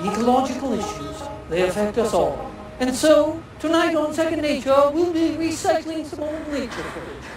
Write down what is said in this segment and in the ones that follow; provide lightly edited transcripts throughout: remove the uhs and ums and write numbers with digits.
Ecological issues, they affect us all. And so, tonight on Second Nature, we'll be recycling some old nature footage.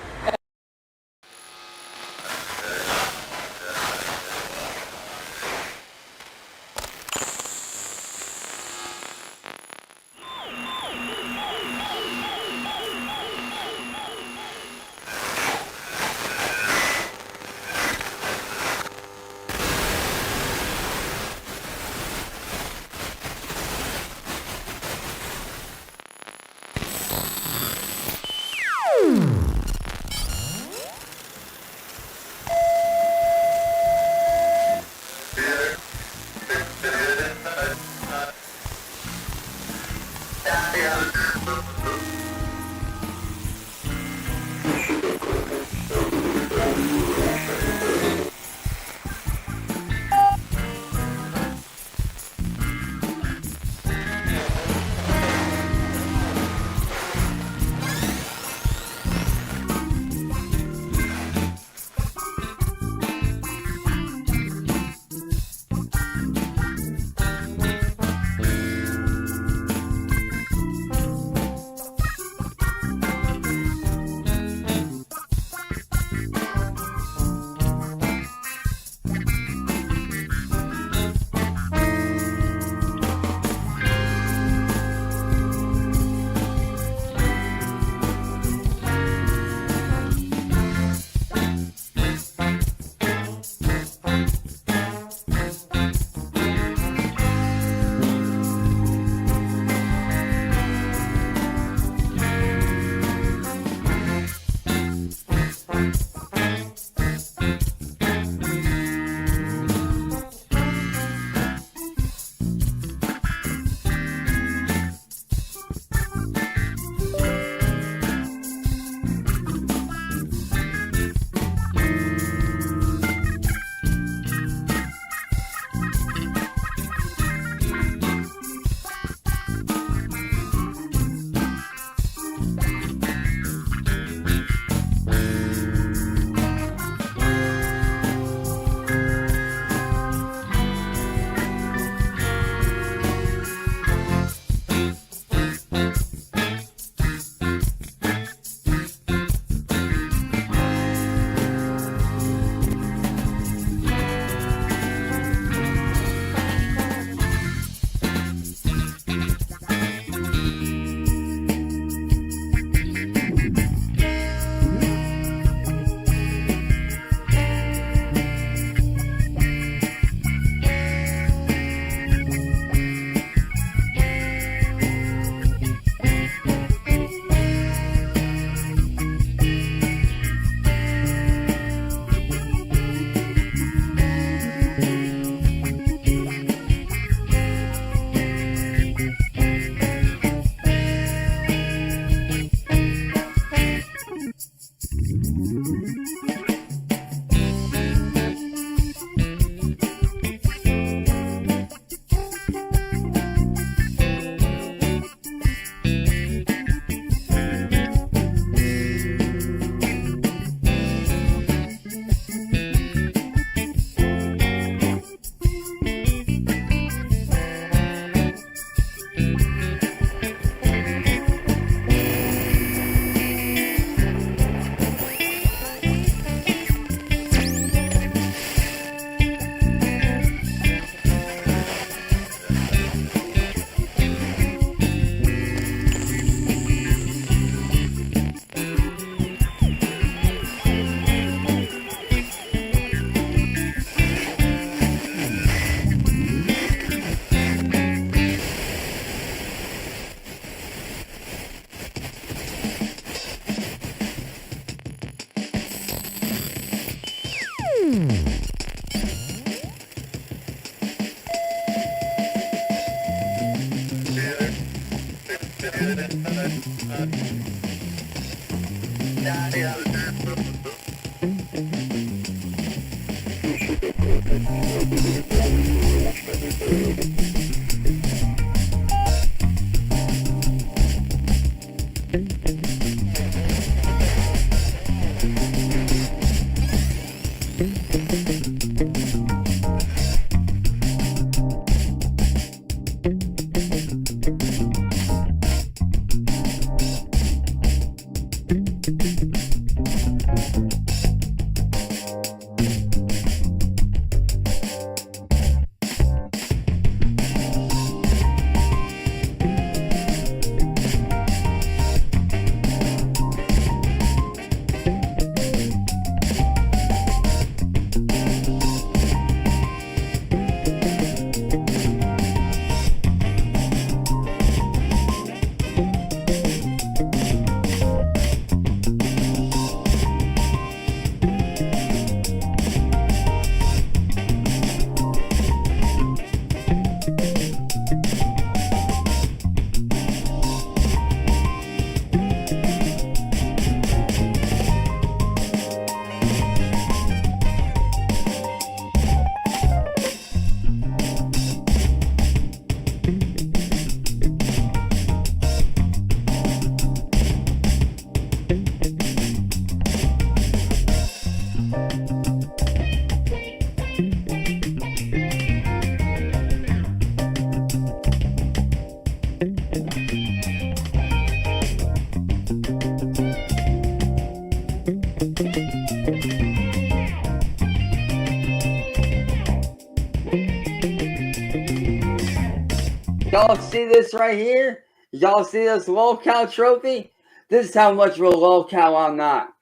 Y'all see this right here? Y'all see this lolcow trophy? This is how much of a lolcow I'm not.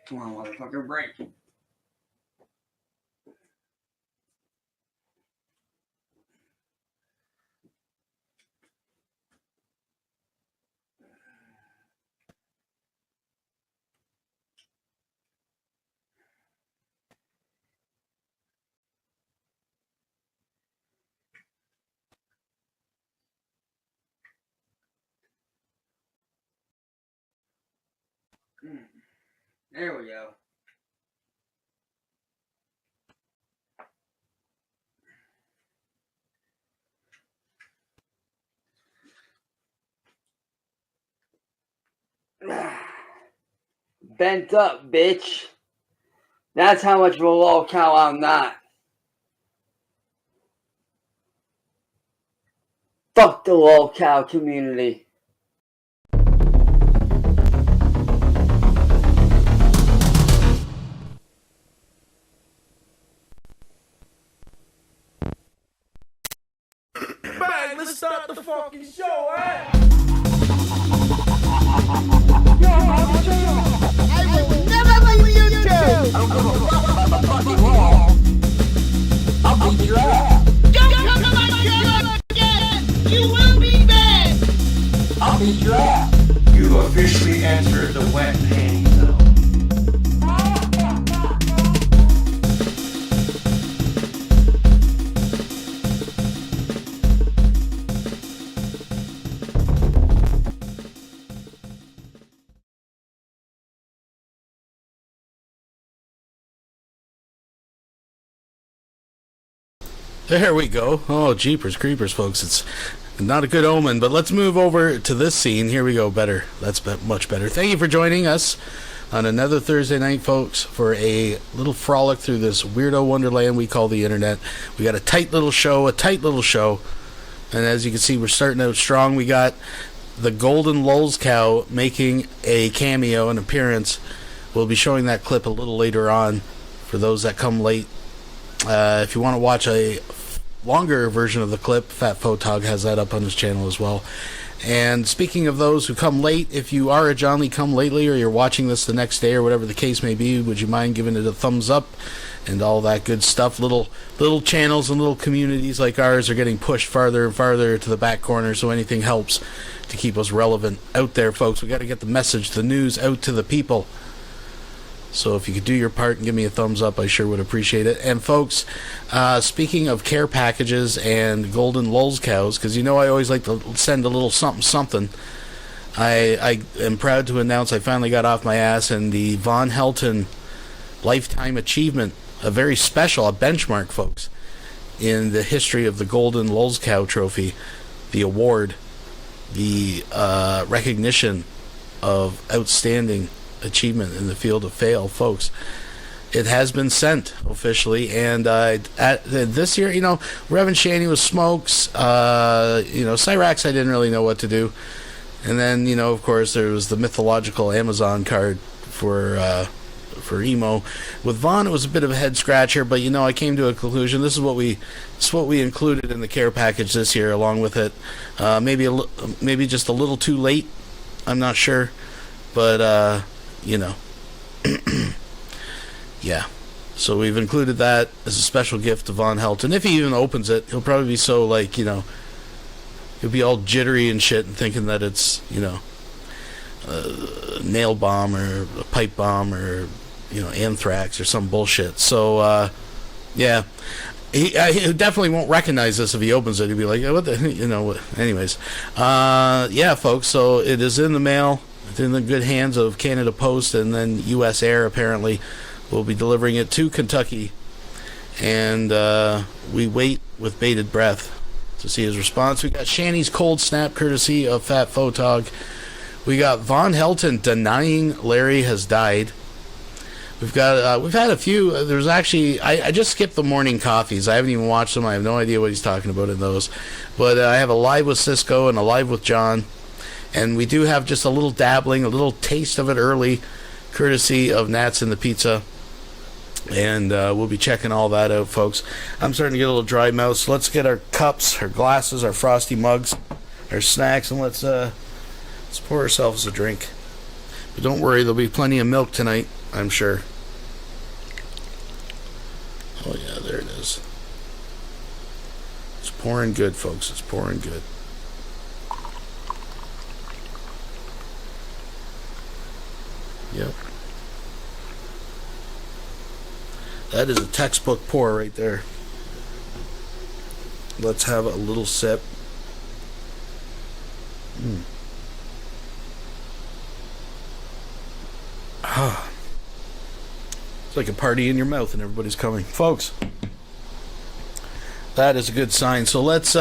Come on, motherfucker, break. There we go. Bent up, bitch. That's how much of a lolcow I'm not. Fuck the lolcow community. Bang, let's start the fucking show, eh? I will never leave you two. I don't give a fuck about the fucking wall. I'll beat your ass. Don't come to my channel again. You will be banned. I'll beat your ass. You officially entered the wet panty zone. There we go. Oh, jeepers creepers, folks. It's not a good omen, but let's move over to this scene. Here we go. Better. That's much better. Thank you for joining us on another Thursday night, folks, for a little frolic through this weirdo wonderland we call the internet. We got a tight little show. And as you can see, we're starting out strong. We got the Golden Lulz cow making a cameo, an appearance. We'll be showing that clip a little later on for those that come late. If you want to watch a longer version of the clip, Fat Photog has that up on his channel as well. And speaking of those who come late, if you are a John Lee come lately, or you're watching this the next day, or whatever the case may be, would you mind giving it a thumbs up and all that good stuff? Little channels and little communities like ours are getting pushed farther and farther to the back corner, so anything helps to keep us relevant out there, folks. We got to get the message, the news out to the people. So if you could do your part and give me a thumbs up, I sure would appreciate it. And folks, speaking of care packages and Golden Lulz cows, because you know I always like to send a little something, I am proud to announce I finally got off my ass, and the Von Helton Lifetime Achievement a very special, a benchmark, folks, in the history of the Golden Lulz Cow Trophy, the award, the recognition of outstanding achievement in the field of fail, folks. It has been sent officially, and this year, Reverend Shanny was smokes. Cyraxx, I didn't really know what to do, and then of course there was the mythological Amazon card for emo. With Vaughn, it was a bit of a head scratcher, but I came to a conclusion. This is what we included in the care package this year, along with it. Maybe just a little too late. I'm not sure, but yeah. So we've included that as a special gift to Von Helton. If he even opens it, he'll probably be so he'll be all jittery and shit and thinking that it's a nail bomb or a pipe bomb or anthrax or some bullshit. So yeah, he definitely won't recognize this if he opens it. He'll be like, what the anyways, yeah, folks. So it is in the mail. It's in the good hands of Canada Post, and then U.S. Air apparently will be delivering it to Kentucky, and we wait with bated breath to see his response. We got Shanny's cold snap courtesy of Fat Photog. We got Von Helton denying Larry has died. We've had a few. There's actually, I just skipped the morning coffees. I haven't even watched them. I have no idea what he's talking about in those. But I have a live with Cisco and a live with John. And we do have just a little dabbling, a little taste of it early, courtesy of Nats in the Pizza. And we'll be checking all that out, folks. I'm starting to get a little dry mouth, so let's get our cups, our glasses, our frosty mugs, our snacks, and let's pour ourselves a drink. But don't worry, there'll be plenty of milk tonight, I'm sure. Oh yeah, there it is. It's pouring good, folks. It's pouring good. Yep. That is a textbook pour right there. Let's have a little sip. It's like a party in your mouth and everybody's coming. Folks, that is a good sign. So let's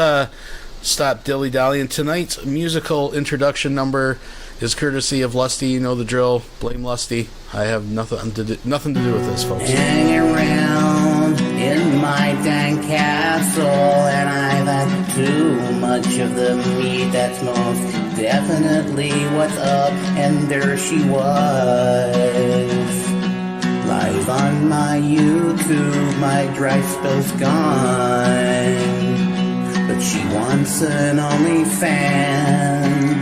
stop dilly-dallying. Tonight's musical introduction number is courtesy of Lusty. You know the drill. Blame Lusty. I have nothing to do with this, folks. Hang around in my dank castle, and I've had too much of the meat. That's most definitely what's up. And there she was, live on my YouTube. My dry spell's gone, but she wants an OnlyFans.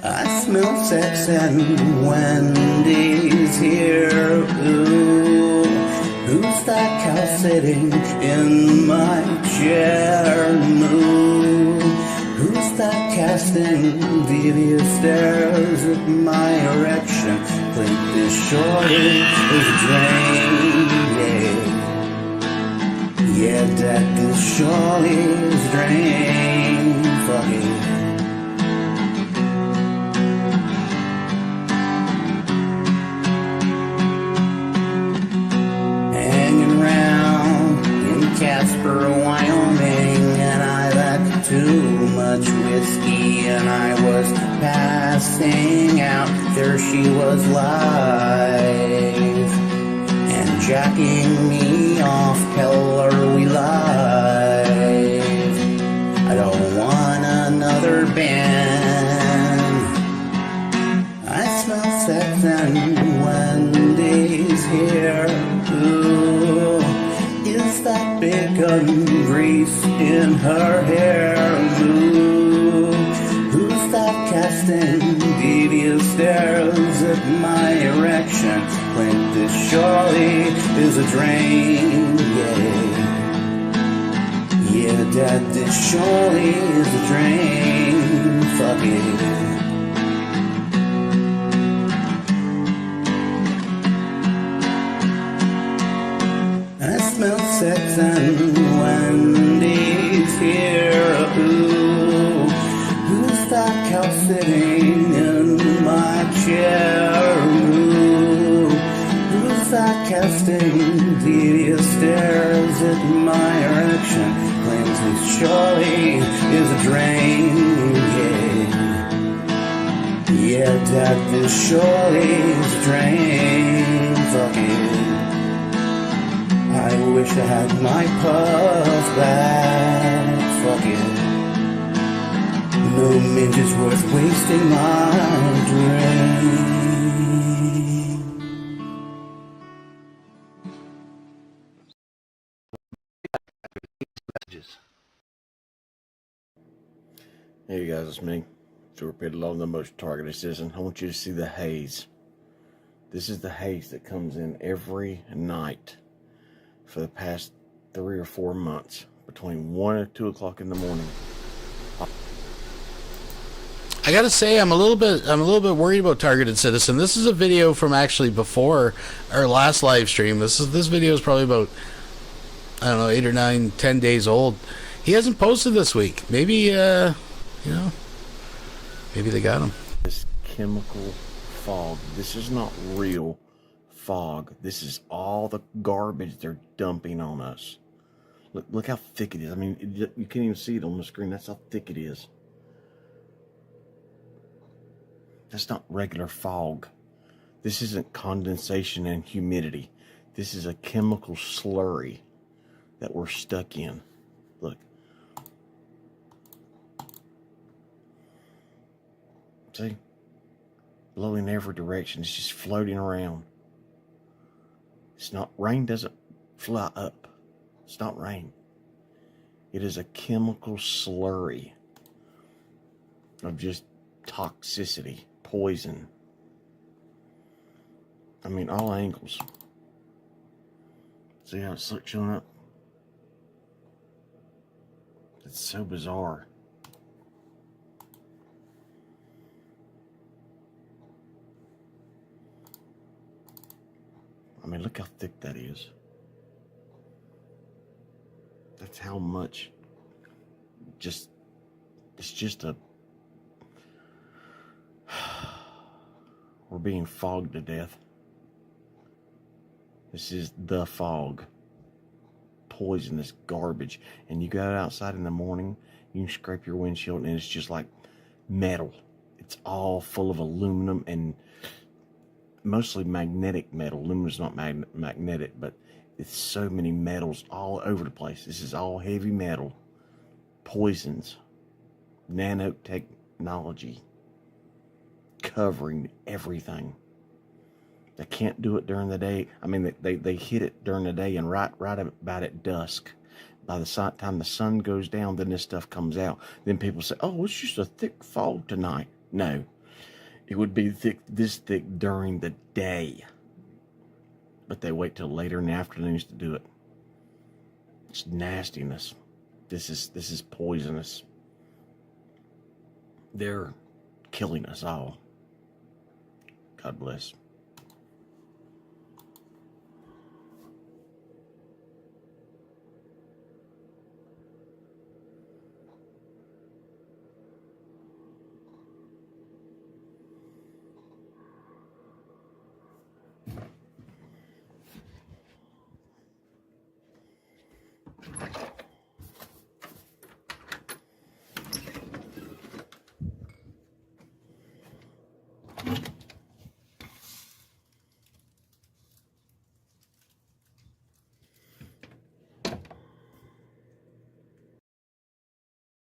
I smell sex and Wendy's here. Ooh, who's that cow sitting in my chair? Moo, who's that casting devious stares at my erection? Think this shorty is a drain, yeah. Yeah, that this shorty is a drain. Fuck it. Casper, Wyoming, and I've had too much whiskey, and I was passing out. There she was live, and jacking me off. Hell, are we live? I don't want another band. I smell sex and Wendy's here. Ooh, is that bacon grease in her hair? Ooh, who's that casting devious stares at my erection? Think this surely is a drain, yeah. Yeah, that this surely is a drain. Fuck it. Smell sex and Wendy's here. Ooh, who's that cow sitting in my chair? Ooh, who's that casting Delia stares at my erection, claims that Charlie is a drain, yeah, Dad, this Charlie's a drain, fuck it. I wish I had my puff back, fuck it. No midget's worth wasting my brain. Hey guys, it's me. So repeat along the most targeted citizen. I want you to see the haze. This is the haze that comes in every night for the past 3 or 4 months between 1 and 2 o'clock in the morning. I gotta say, I'm a little bit worried about targeted citizen. This is a video from actually before our last live stream. This video is probably about, I don't know, 8 or 9, 10 days old. He hasn't posted this week. Maybe maybe they got him. This chemical fog. This is not real fog. This is all the garbage they're dumping on us. Look how thick it is. I mean, you can't even see it on the screen. That's how thick it is. That's not regular fog. This isn't condensation and humidity. This is a chemical slurry that we're stuck in. Look. See? Blowing every direction. It's just floating around. It's not, rain doesn't fly up. It's not rain. It is a chemical slurry of just toxicity, poison. I mean, all angles. See how it's showing up? It's so bizarre. I mean, look how thick that is. That's how much it's just a, we're being fogged to death. This is the fog. Poisonous garbage. And you go outside in the morning, you can scrape your windshield and it's just like metal. It's all full of aluminum and mostly magnetic metal. Aluminum's not magnetic, but it's so many metals all over the place. This is all heavy metal. Poisons. Nanotechnology. Covering everything. They can't do it during the day. I mean, they hit it during the day and right about at dusk. By the time the sun goes down, then this stuff comes out. Then people say, oh, it's just a thick fog tonight. No. It would be this thick during the day. But they wait till later in the afternoons to do it. It's nastiness. This is poisonous. They're killing us all. God bless.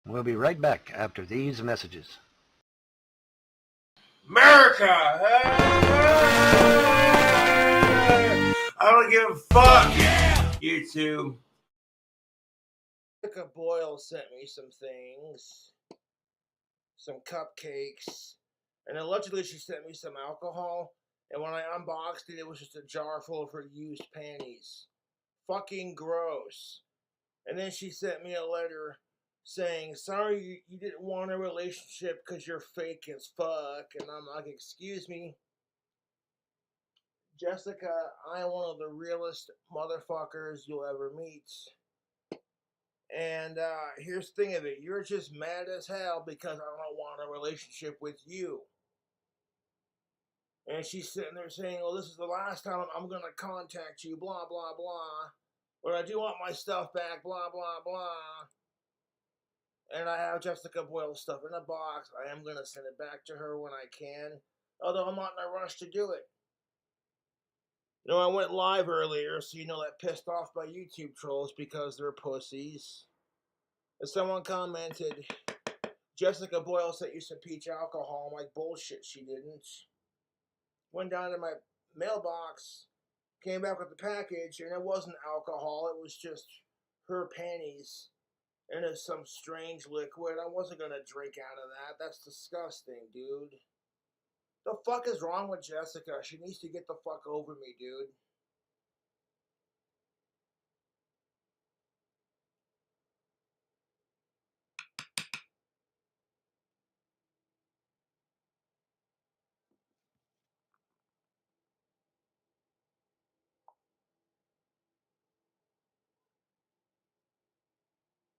We'll be right back after these messages. America! I don't give a fuck. Yeah. YouTube. Jessica Boyle sent me some things, some cupcakes, and allegedly she sent me some alcohol. And when I unboxed it, it was just a jar full of her used panties. Fucking gross. And then she sent me a letter saying, sorry you didn't want a relationship because you're fake as fuck. And I'm like, excuse me, Jessica, I am one of the realest motherfuckers you'll ever meet. And here's the thing of it, you're just mad as hell because I don't want a relationship with you. And she's sitting there saying, "Oh, this is the last time I'm going to contact you, blah, blah, blah. But I do want my stuff back, blah, blah, blah." And I have Jessica Boyle's stuff in a box. I am going to send it back to her when I can. Although I'm not in a rush to do it. You know, I went live earlier, so you know that pissed off my YouTube trolls because they're pussies. And someone commented, "Jessica Boyle sent you some peach alcohol." I'm like, bullshit, she didn't. Went down to my mailbox, came back with the package, and it wasn't alcohol. It was just her panties. And it's some strange liquid. I wasn't going to drink out of that. That's disgusting, dude. The fuck is wrong with Jessica? She needs to get the fuck over me, dude.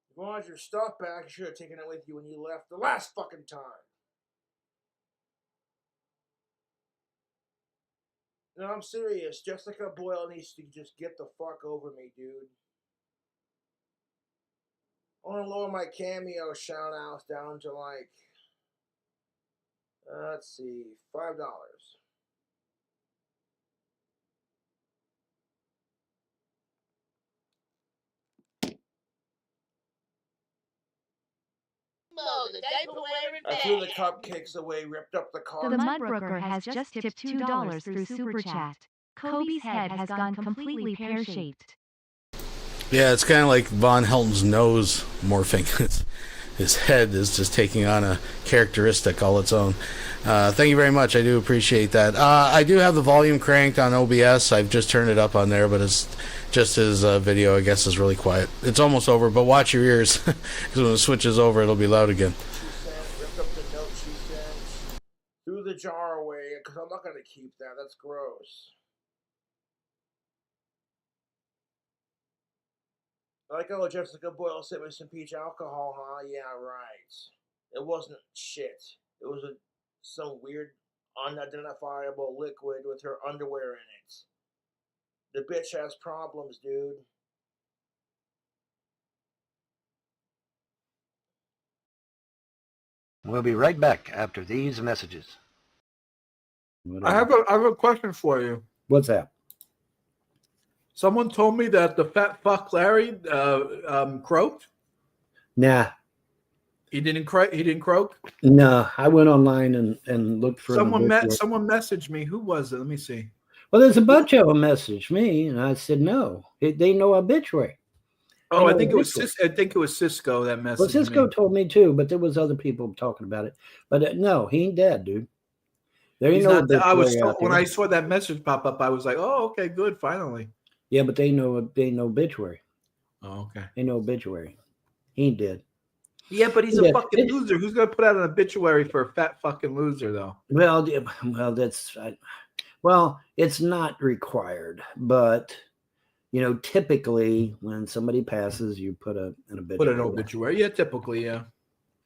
If you want your stuff back, you should have taken it with you when you left the last fucking time. No, I'm serious. Jessica Boyle needs to just get the fuck over me, dude. I want to lower my Cameo shout-outs down to like, let's see, $5. I threw the cupcakes away, ripped up the car. The Mudbrooker has just tipped $2 through Super Chat. Kobe's head has gone completely pear-shaped. Yeah, it's kind of like Von Helton's nose morphing. His head is just taking on a characteristic all its own. Thank you very much. I do appreciate that. I do have the volume cranked on OBS. I've just turned it up on there, but it's just his video, I guess, is really quiet. It's almost over, but watch your ears, because when it switches over, it'll be loud again. Ripped up the note she sent, threw the jar away, because I'm not going to keep that. That's gross. Like, oh, Jessica Boyle sent me some peach alcohol, huh? Yeah, right. It wasn't shit. It was some weird, unidentifiable liquid with her underwear in it. The bitch has problems, dude. We'll be right back after these messages. I have a question for you. What's that? Someone told me that the fat fuck Larry croaked. Nah. He didn't croak? No, I went online and looked for someone messaged me. Who was it? Let me see. Well, there's a bunch of them messaged me, and I said no. They know obituary. Oh, I think it was Cisco that messaged me. Well, Cisco told me too, but there was other people talking about it. But no, he ain't dead, dude. There ain't no obituary. When I saw that message pop up, I was like, oh, okay, good, finally. Yeah, but they know obituary. Oh, okay. They know obituary. He ain't dead. Yeah, but he's a fucking loser. Who's gonna put out an obituary for a fat fucking loser, though? Well, it's not required, but typically when somebody passes, you put an obituary. Put an obituary, yeah, typically, yeah.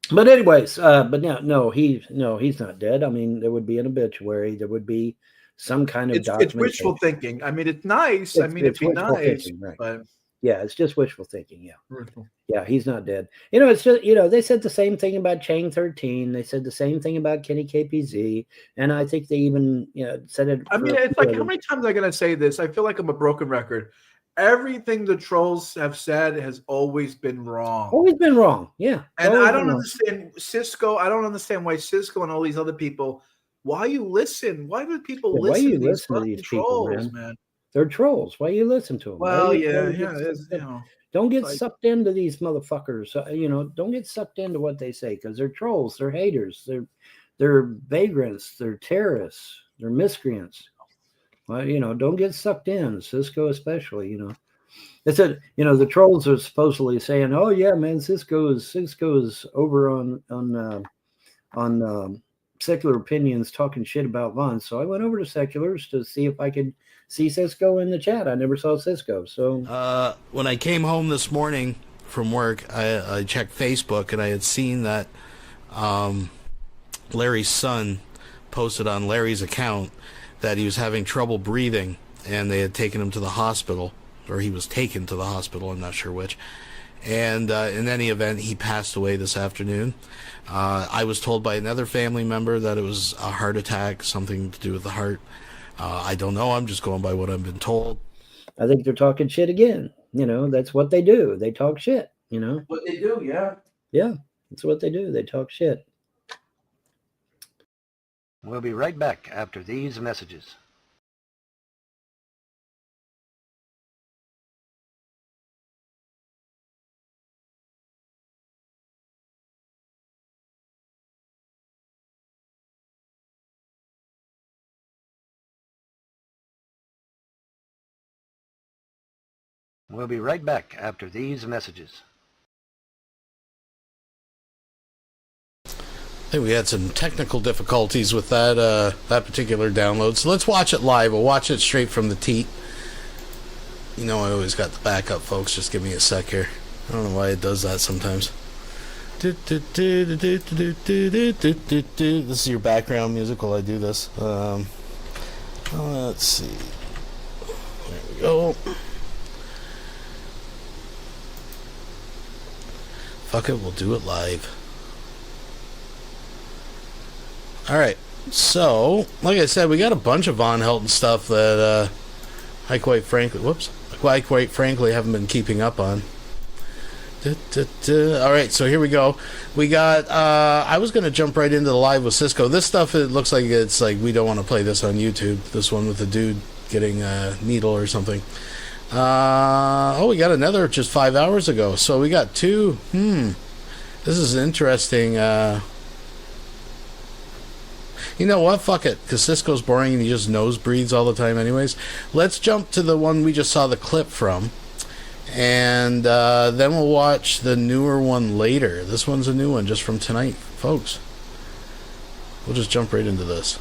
But anyways, he's not dead. I mean, there would be an obituary. There would be some kind of it's wishful thinking. I mean, it's nice. It'd be nice, thinking, right. But yeah, it's just wishful thinking. Yeah. Wishful. Yeah, he's not dead. It's just, they said the same thing about Chang 13. They said the same thing about Kenny KPZ. And I think they even, said it. I mean, it's like, how many times am I going to say this? I feel like I'm a broken record. Everything the trolls have said has always been wrong. Always been wrong. Yeah. And I don't understand Cisco. I don't understand why Cisco and all these other people, why you listen? Why do people listen? Why you to listen to these trolls, people, man? They're trolls. Why you listen to them? Well, Don't get sucked into these motherfuckers. Don't get sucked into what they say because they're trolls. They're haters. They're vagrants. They're terrorists. They're miscreants. Well, don't get sucked in. Cisco especially. They said, the trolls are supposedly saying, "Oh yeah, man, Cisco's over on Secular Opinions talking shit about Vaughn." So I went over to Seculars to see if I could see Cisco in the chat. I never saw Cisco. So when I came home this morning from work, I checked Facebook and I had seen that Larry's son posted on Larry's account that he was having trouble breathing, and they had taken him to the hospital, or he was taken to the hospital, I'm not sure which. And in any event, he passed away this afternoon. I was told by another family member that it was a heart attack, something to do with the heart. I don't know. I'm just going by what I've been told. I think they're talking shit again. You know, that's what they do. They talk shit, you know. What they do, yeah. Yeah, that's what they do. They talk shit. We'll be right back after these messages. We'll be right back after these messages. I think we had some technical difficulties with that particular download. So let's watch it live. We'll watch it straight from the teat. You know, I always got the backup, folks. Just give me a sec here. I don't know why it does that sometimes. This is your background music while I do this. Let's see. There we go. Fuck it, we'll do it live. Alright, so, like I said, we got a bunch of Von Helton stuff that I quite frankly haven't been keeping up on. Alright, so here we go. We got, I was going to jump right into the live with Cisco. This stuff, it looks like it's like we don't want to play this on YouTube. This one with the dude getting a needle or something. Oh, we got another just 5 hours ago. So we got two. This is interesting. You know what? Fuck it. Because Cisco's boring and he just nose breathes all the time anyways. Let's jump to the one we just saw the clip from. And then we'll watch the newer one later. This one's a new one just from tonight, folks. We'll just jump right into this.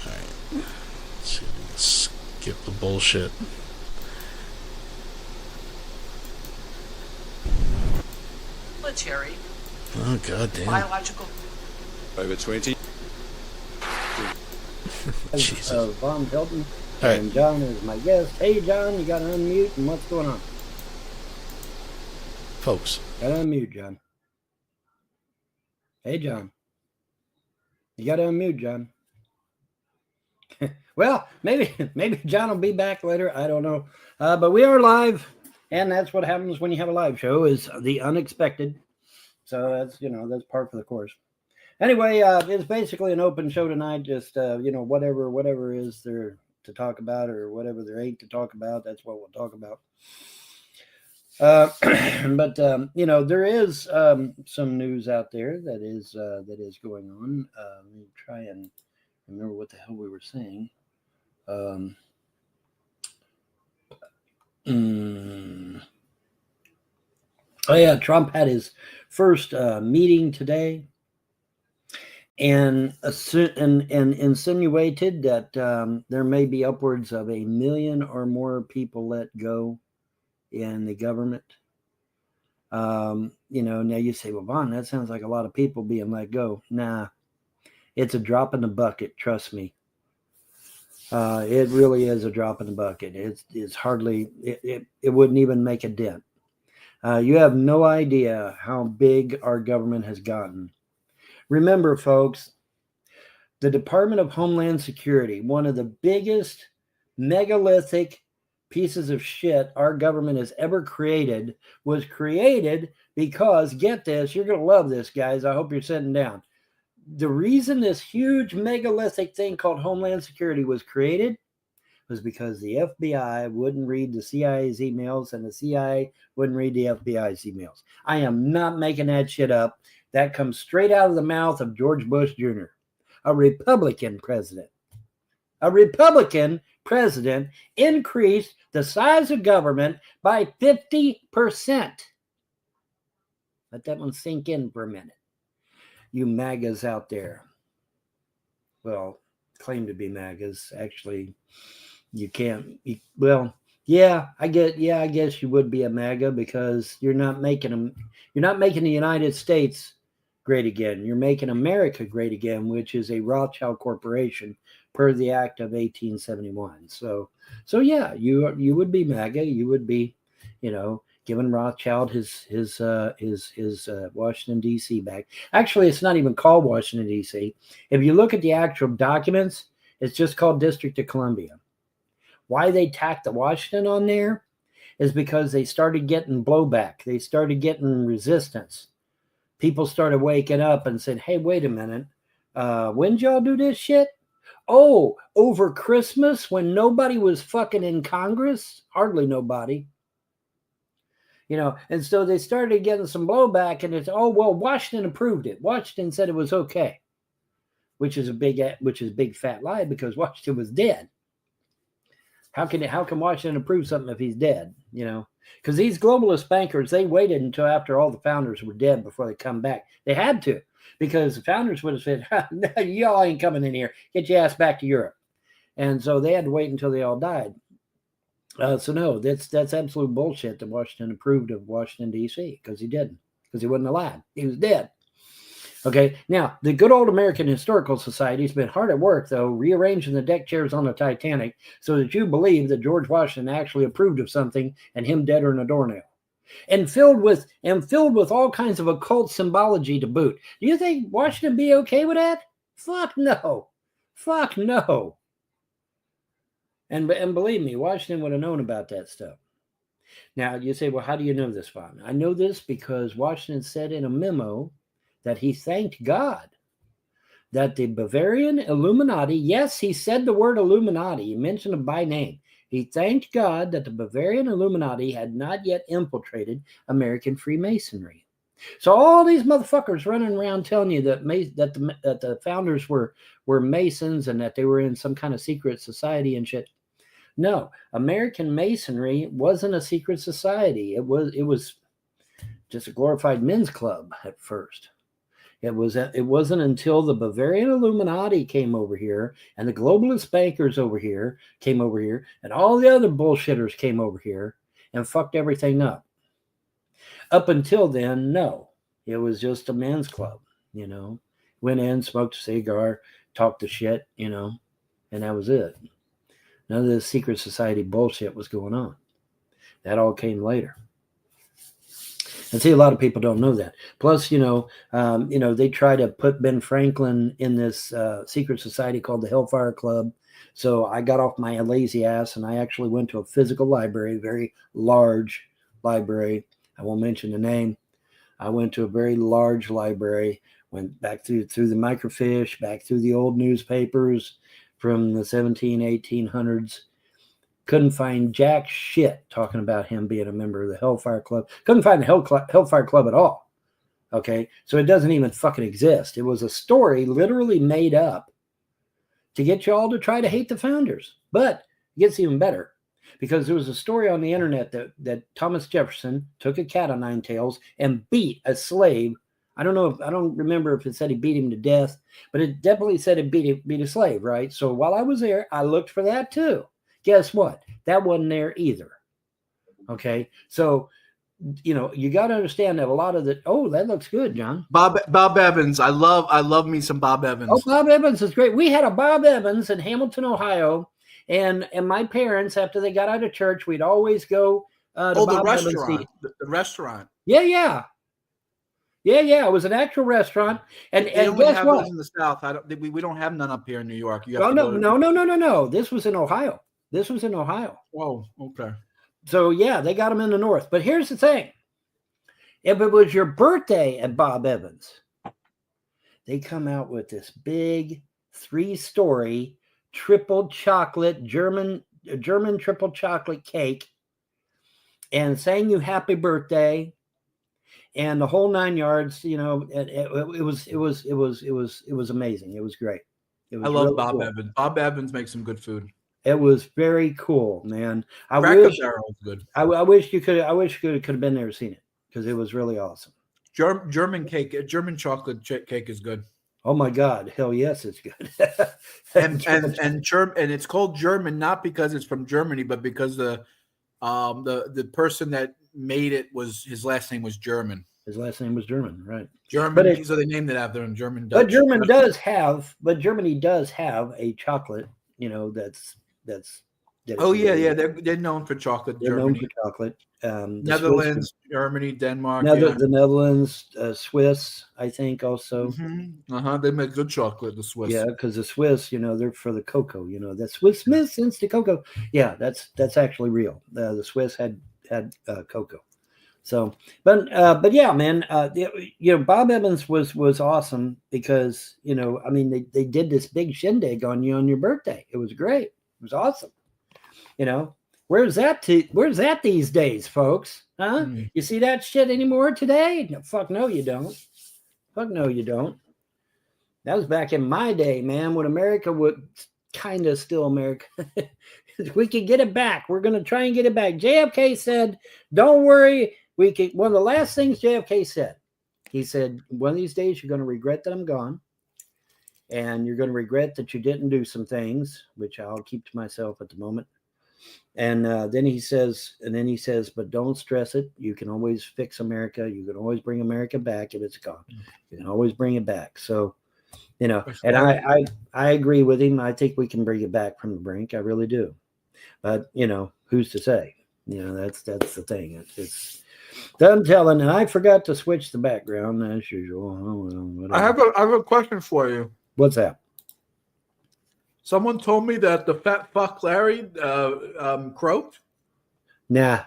Alright. Let's see if we can skip the bullshit. Military. Oh, goddamn. Biological. Over 20. Von Helton. All right. And John is my guest. Hey, John, you got to unmute. And what's going on? Folks. Got to unmute, John. Hey, John. You got to unmute, John. Well, maybe John will be back later. I don't know. But we are live. And that's what happens when you have a live show, is the unexpected. So that's, that's par for the course. Anyway, it's basically an open show tonight. Just, whatever is there to talk about, or whatever there ain't to talk about, that's what we'll talk about. But there is some news out there that is going on. Let me try and remember what the hell we were saying. Oh yeah, Trump had his first meeting today, and insinuated that there may be upwards of 1 million or more people let go in the government. Now you say, well, Vaughn, that sounds like a lot of people being let go. Nah, it's a drop in the bucket. Trust me. It really is a drop in the bucket. It's hardly, it wouldn't even make a dent. You have no idea how big our government has gotten. Remember, folks, the Department of Homeland Security, one of the biggest megalithic pieces of shit our government has ever created, was created because, get this, you're going to love this, guys. I hope you're sitting down. The reason this huge megalithic thing called Homeland Security was created was because the FBI wouldn't read the CIA's emails, and the CIA wouldn't read the FBI's emails. I am not making that shit up. That comes straight out of the mouth of George Bush Jr., a Republican president. A Republican president increased the size of government by 50%. Let that one sink in for a minute. You MAGAs out there. Well, claim to be MAGAs. Actually, you can't. Yeah, I guess you would be a MAGA because you're not making the United States great again. You're making America great again, which is a Rothschild corporation per the Act of 1871. So yeah, you would be MAGA. You would be, giving Rothschild his Washington D.C. back. Actually, it's not even called Washington D.C. If you look at the actual documents, it's just called District of Columbia. Why they tacked the Washington on there is because they started getting blowback. They started getting resistance. People started waking up and said, hey, wait a minute. When did y'all do this shit? Oh, over Christmas when nobody was fucking in Congress? Hardly nobody. And so they started getting some blowback, and it's, oh, well, Washington approved it. Washington said it was okay, which is a big fat lie because Washington was dead. How can Washington approve something if he's dead? Because these globalist bankers, they waited until after all the founders were dead before they come back. They had to, because the founders would have said, no, y'all ain't coming in here. Get your ass back to Europe. And so they had to wait until they all died. So no, that's absolute bullshit that Washington approved of Washington, D.C. because he didn't, because he wasn't alive. He was dead. Okay, now, the good old American Historical Society has been hard at work, though, rearranging the deck chairs on the Titanic so that you believe that George Washington actually approved of something and him deader than a doornail. And filled with all kinds of occult symbology to boot. Do you think Washington be okay with that? Fuck no. Fuck no. And believe me, Washington would have known about that stuff. Now, you say, well, how do you know this, Vaughn? I know this because Washington said in a memo that he thanked God that the Bavarian Illuminati, yes, he said the word Illuminati, he mentioned them by name. He thanked God that the Bavarian Illuminati had not yet infiltrated American Freemasonry. So all these motherfuckers running around telling you that the founders were Masons and that they were in some kind of secret society and shit. No, American Masonry wasn't a secret society. It was just a glorified men's club at first. It wasn't until the Bavarian Illuminati came over here and the globalist bankers came over here and all the other bullshitters came over here and fucked everything up. Up until then, no, it was just a men's club, Went in, smoked a cigar, talked the shit, and that was it. None of this secret society bullshit was going on. That all came later. And see, a lot of people don't know that. Plus, they try to put Ben Franklin in this secret society called the Hellfire Club. So I got off my lazy ass and I actually went to a physical library, a very large library. I won't mention the name. I went to a very large library, went back through the microfiche, back through the old newspapers from the 1800s. Couldn't find jack shit talking about him being a member of the Hellfire Club. Couldn't find the Hellfire Club at all. Okay, so it doesn't even fucking exist. It was a story literally made up to get you all to try to hate the founders. But it gets even better because there was a story on the internet that Thomas Jefferson took a cat o' nine tails and beat a slave. I don't remember if it said he beat him to death, but it definitely said it beat a slave, right? So while I was there, I looked for that too. Guess what? That wasn't there either. Okay. So, you got to understand that a lot of that looks good, John. Bob Evans. I love me some Bob Evans. Oh, Bob Evans is great. We had a Bob Evans in Hamilton, Ohio. And my parents, after they got out of church, we'd always go to the Bob restaurant. Evans. The restaurant. Yeah. It was an actual restaurant. And guess what? In the South. We don't have none up here in New York. No. This was in Ohio. Oh, okay. So, yeah, they got them in the North. But here's the thing. If it was your birthday at Bob Evans, they come out with this big 3-story triple chocolate, German triple chocolate cake and saying you happy birthday and the whole 9 yards. It was amazing. It was great. I love really Bob Evans. Bob Evans makes some good food. It was very cool, man. I wish you could have been there and seen it because it was really awesome. German chocolate cake is good. Oh my God! Hell yes, it's good. and it's called German not because it's from Germany, but because the The person that made it was his last name was German. His last name was German, right? German. So they named it after him. German. Dutch. But Germany does have a chocolate. You know, that's. Oh yeah. They're known for chocolate. They're Germany. known for chocolate. Netherlands, Germany, Denmark. The Netherlands, Swiss, I think also. They make good chocolate. The Swiss. Yeah, because the Swiss, they're for the cocoa. The Swiss Miss Instant Cocoa. Yeah, that's actually real. The Swiss had cocoa. So, but yeah, man. Bob Evans was awesome because they did this big shindig on you on your birthday. It was great. It was awesome. Where's that these days, folks? Huh? You see that shit anymore today? No, fuck no, you don't. Fuck no, you don't. That was back in my day, man, when America would kind of still America. We could get it back. We're going to try and get it back. JFK said, don't worry. One of the last things JFK said, he said, one of these days you're going to regret that I'm gone. And you're going to regret that you didn't do some things, which I'll keep to myself at the moment. And then he says, but don't stress it. You can always fix America. You can always bring America back if it's gone. You can always bring it back. So, and I agree with him. I think we can bring it back from the brink. I really do. But, who's to say? That's the thing. It's done telling. And I forgot to switch the background as usual. I have a question for you. What's that? Someone told me that the fat fuck Larry croaked. Nah.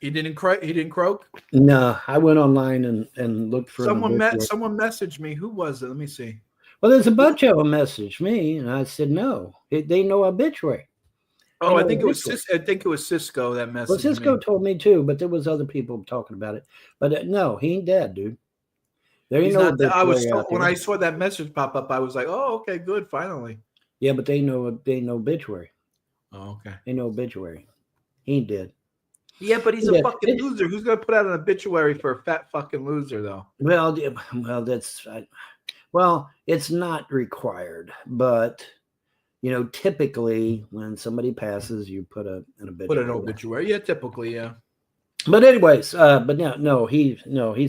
He didn't croak? No, I went online and looked for someone messaged me. Who was it? Let me see. Well, there's a bunch of them messaged me, and I said no. They know obituary. Oh, I think it was Cisco that messaged. Well, Cisco told me too, but there was other people talking about it. But no, he ain't dead, dude. There ain't no obituary. When I saw that message pop up, I was like, "Oh, okay, good, finally." Yeah, but they know obituary. Oh, okay. They know obituary. He ain't dead. Yeah, but he's a fucking loser. Who's gonna put out an obituary for a fat fucking loser, though? Well, it's not required, but typically when somebody passes, you put an obituary. Put an obituary, yeah, typically, yeah. But anyways, he's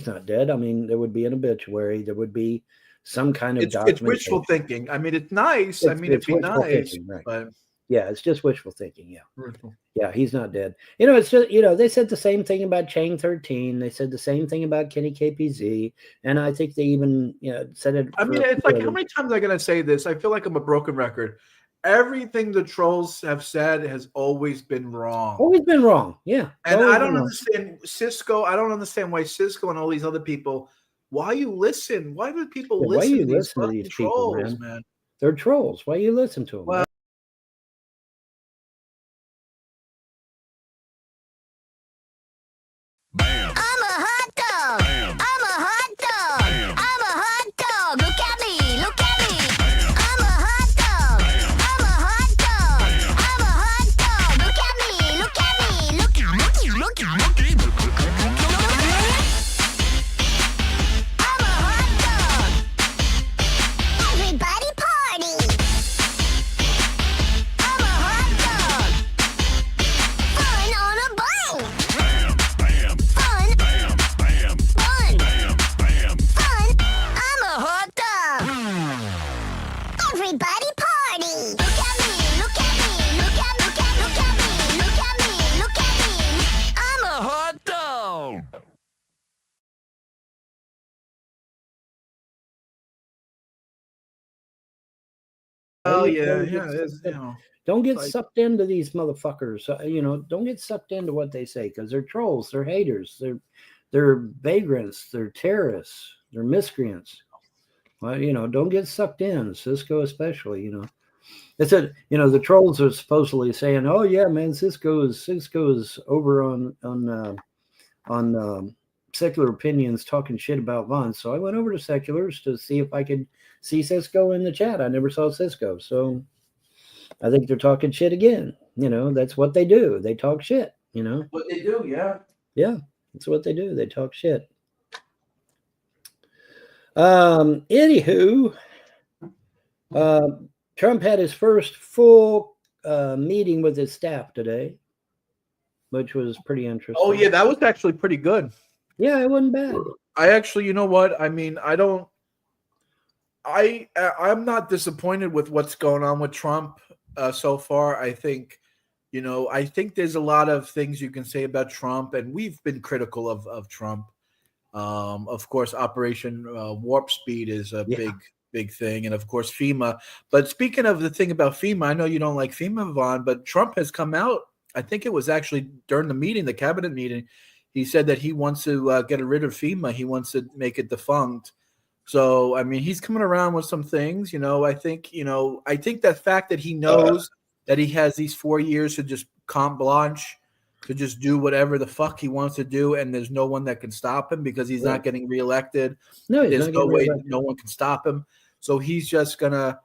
not dead. I mean, there would be an obituary. There would be some kind of It's wishful thinking. I mean, it's nice. It'd be nice, thinking, right. But yeah, it's just wishful thinking. Yeah. Wishful. Yeah, he's not dead. It's just, they said the same thing about Chang 13. They said the same thing about Kenny KPZ. And I think they even, said it. I mean, it's like, how many times am I going to say this? I feel like I'm a broken record. Everything the trolls have said has always been wrong. Always been wrong. Yeah. And I don't understand Cisco. I don't understand why Cisco and all these other people, why you listen? Why do people listen? Why you to listen to these trolls, people, man? They're trolls. Why you listen to them? Well, Bam. I'm a hot dog. Bam. I'm a hot dog. Bam. I'm a hot dog. Look at me. Look at me. I'm a hot dog. I'm a hot dog. I'm a hot dog. Look at me. Look at me. Look at me. Look at me. I'm a hot dog. Everybody party. I'm a hot dog. Fun on a bike. Bam. Fun. Bam. Bam. Fun. Bam. Bam. Fun. I'm a hot dog. Everybody party. Look at me. Look at me. Look at me. Look at me. Look at me. Look at me. I'm a hot dog. oh yeah, it's, Don't get like- sucked into these motherfuckers. Don't get sucked into what they say because they're trolls, they're haters, they're vagrants, they're terrorists, they're miscreants. Well, don't get sucked in. Cisco especially. It's the trolls are supposedly saying, "Oh yeah, man, Cisco is over on Secular Opinions talking shit about Vaughn." So I went over to Seculars to see if I could see Cisco in the chat. I never saw Cisco, so I think they're talking shit again. That's what they do. They talk shit. What they do, yeah. Yeah, that's what they do. They talk shit. Anywho, Trump had his first full meeting with his staff today. which was pretty interesting. Oh yeah, that was actually pretty good. Yeah, it wasn't bad. I actually, you know what? I mean, I'm not disappointed with what's going on with Trump so far. I think, I think there's a lot of things you can say about Trump, and we've been critical of Trump. Of course, Operation Warp Speed is a big thing, and of course FEMA. But speaking of the thing about FEMA, I know you don't like FEMA, Vaughn, but Trump has come out. I think it was actually during the meeting, the cabinet meeting. He said that he wants to get rid of FEMA. He wants to make it defunct. So, I mean, he's coming around with some things. I think that fact that he knows that he has these 4 years to just carte blanche, to just do whatever the fuck he wants to do, and there's no one that can stop him because he's not getting reelected. No, there's no way no one can stop him. So he's just gonna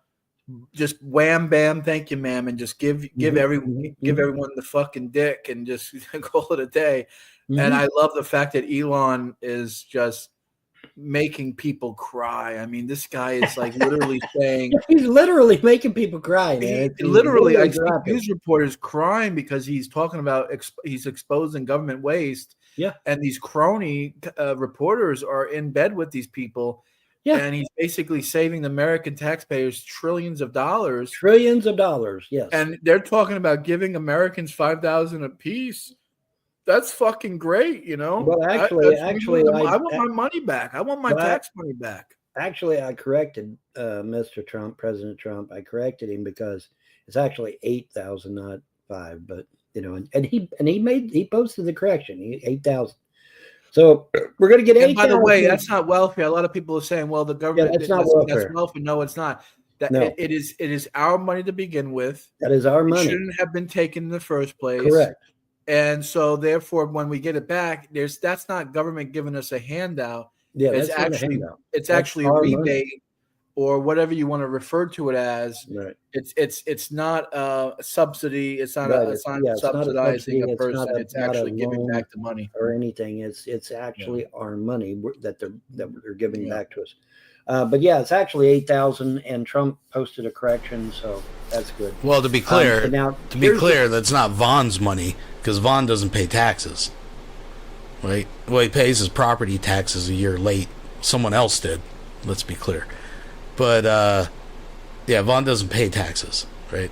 just wham bam, thank you, ma'am, and just give everyone the fucking dick and just call it a day. And I love the fact that Elon is just making people cry. I mean, this guy is like literally saying he's literally making people cry, man. Literally, I see news reporters crying because he's talking about he's exposing government waste. Yeah, and these crony reporters are in bed with these people. Yeah, and he's basically saving the American taxpayers trillions of dollars. Yes, and they're talking about giving Americans $5,000 a piece. That's fucking great, Well, actually, I want my money back. I want my tax money back. Actually, I corrected Mr. Trump, President Trump. I corrected him because it's actually 8,000, not 5. But and he posted the correction. 8,000. So we're going to get 8,000. By the way, that's not welfare. A lot of people are saying, "Well, the government that's not welfare." That's welfare. No, it's not. No. It is our money to begin with. That is our money. It shouldn't have been taken in the first place. Correct. And so, therefore, when we get it back, that's not government giving us a handout. Yeah, it's actually a rebate money, or whatever you want to refer to it as. Right. It's not a subsidy. It's not subsidizing a person. It's actually giving back the money or anything. It's actually our money that they're giving back to us. But yeah, it's actually 8,000, and Trump posted a correction, so that's good. Well, to be clear, that's not Vaughn's money because Vaughn doesn't pay taxes, right? Well, he pays his property taxes a year late. Someone else did. Let's be clear, but Vaughn doesn't pay taxes, right?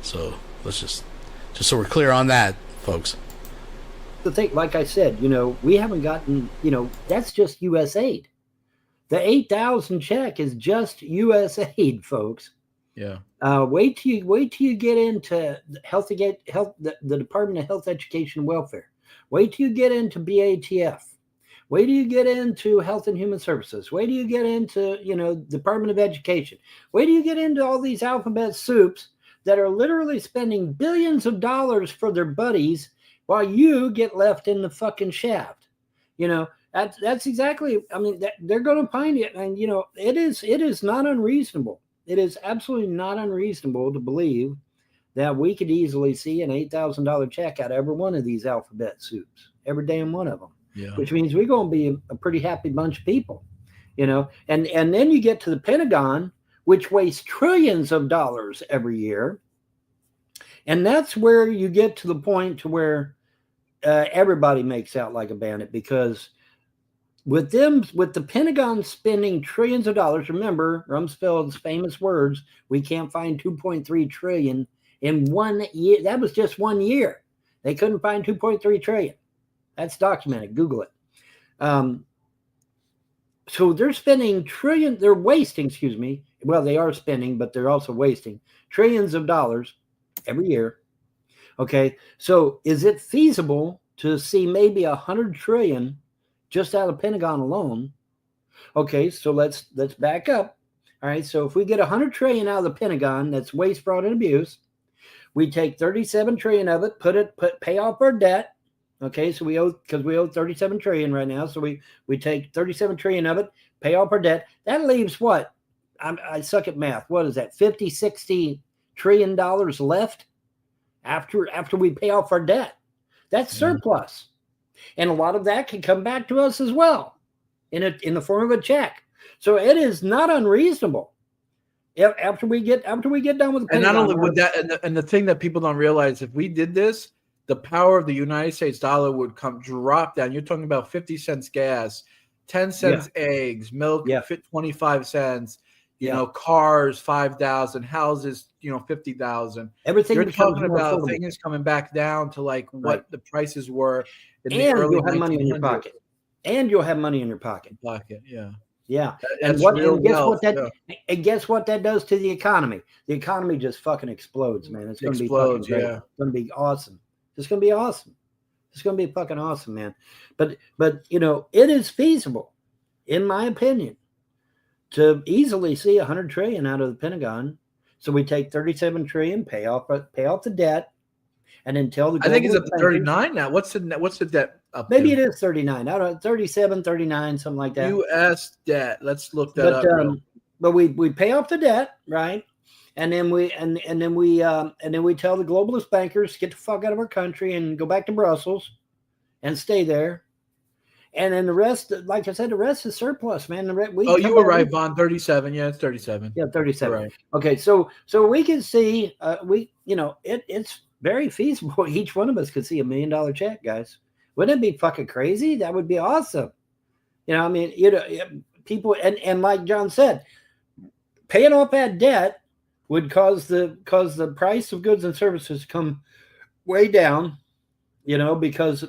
So let's just so we're clear on that, folks. The thing, like I said, we haven't gotten, that's just U.S. aid. The 8,000 check is just U.S. aid, folks. Yeah. Wait till you get into the Department of Health, Education, and Welfare. Wait till you get into BATF. Wait till you get into Health and Human Services. Wait till you get into Department of Education. Wait till you get into all these alphabet soups that are literally spending billions of dollars for their buddies while you get left in the fucking shaft. That's exactly. I mean, they're going to find it, and it is not unreasonable. It is absolutely not unreasonable to believe that we could easily see an $8,000 check out of every one of these alphabet soups, every damn one of them. Yeah. Which means we're going to be a pretty happy bunch of people, And then you get to the Pentagon, which wastes trillions of dollars every year, and that's where you get to the point to where everybody makes out like a bandit because. With the Pentagon spending trillions of dollars, remember Rumsfeld's famous words, we can't find 2.3 trillion in 1 year. That was just 1 year. They couldn't find 2.3 trillion. That's documented. Google it. So they're wasting, well, they are spending, but they're also wasting trillions of dollars every year. Okay. So is it feasible to see maybe 100 trillion just out of Pentagon alone? Okay, so let's back up. All right, so if we get 100 trillion out of the Pentagon, that's waste, fraud, and abuse. We take 37 trillion of it, pay off our debt. Okay, so we owe 37 trillion right now. So we take 37 trillion of it, pay off our debt. That leaves what? I suck at math. What is that? 50, 60 trillion dollars left after we pay off our debt. That's surplus. And a lot of that can come back to us as well in the form of a check. So it is not unreasonable. After we get done with the Pentagon, and not only with that, and the thing that people don't realize, if we did this, the power of the United States dollar would drop down. You're talking about 50 cents gas, 10 cents eggs, milk, 25 cents. You know, cars 5,000, houses 50,000. Everything You're becomes talking more about affordable. things coming back down to like what the prices were in the And early you'll have money in your 1900s. pocket. And you'll have money in your pocket. Yeah. Yeah. That's And guess wealth, what that and guess what that does to the economy? The economy just fucking explodes, man. It's gonna be fucking great. Yeah. It's gonna be awesome. It's gonna be awesome. It's gonna be fucking awesome, man. But you know, it is feasible, in my opinion, to easily see 100 trillion out of the Pentagon. So we take 37 trillion, pay off the debt, and then tell the I think it's up to global 39 now. What's the debt up maybe to? it is 39. I don't know, 37, 39, something like that. U.S. debt. Let's look that up. But we pay off the debt, right? And then we and then we tell the globalist bankers, get the fuck out of our country and go back to Brussels and stay there. And then the rest, like I said, the rest is surplus, man. You were right, Vaughn. 37. Yeah, it's 37. Yeah, 37. Right. Okay, so we can see it's very feasible. Each one of us could see $1 million check, guys. Wouldn't it be fucking crazy? That would be awesome. You know, I mean, people and like John said, paying off that debt would cause the price of goods and services to come way down. You know, because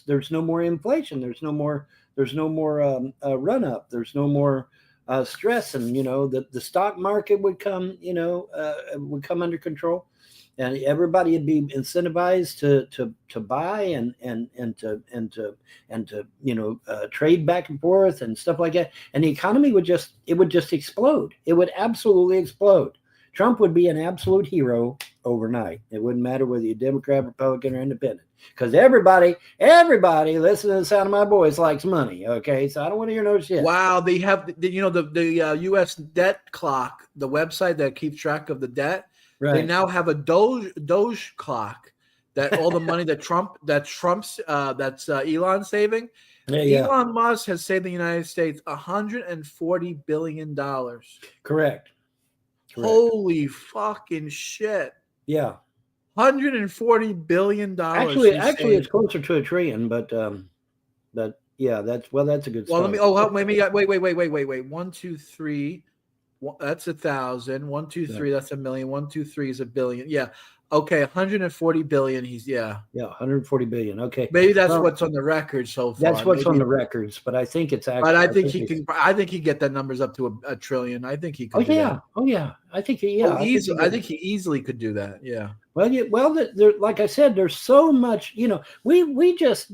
there's no more inflation, there's no more run up, there's no more stress, and the stock market would come under control, and everybody would be incentivized to buy and to trade back and forth and stuff like that, and the economy would just explode. It would absolutely explode. Trump would be an absolute hero overnight. It wouldn't matter whether you're Democrat, Republican, or Independent, because everybody listening to the sound of my voice likes money. Okay, so I don't want to hear no shit. Wow, they have the U.S. debt clock, the website that keeps track of the debt. Right. They now have a Doge clock that all the money that's Elon saving. Yeah. Elon Musk has saved the United States $140 billion. Correct. Holy fucking shit. Yeah. $140 billion. Actually, it's closer to $1 trillion, but yeah, that's a good. Well, start. wait. 1, 2, 3. That's 1,000. 1, 2, 3. That's $1 million. 1, 2, 3 is $1 billion. Yeah. Okay. 140 billion. Yeah, 140 billion. Okay. Maybe that's what's on the record so far. That's what's on the records, but I think it's actually. But I think he can. I think he get that numbers up to a trillion. I think he could. Oh yeah. I think easily. I think he easily could do that. Yeah. Well, like I said, there's so much. We just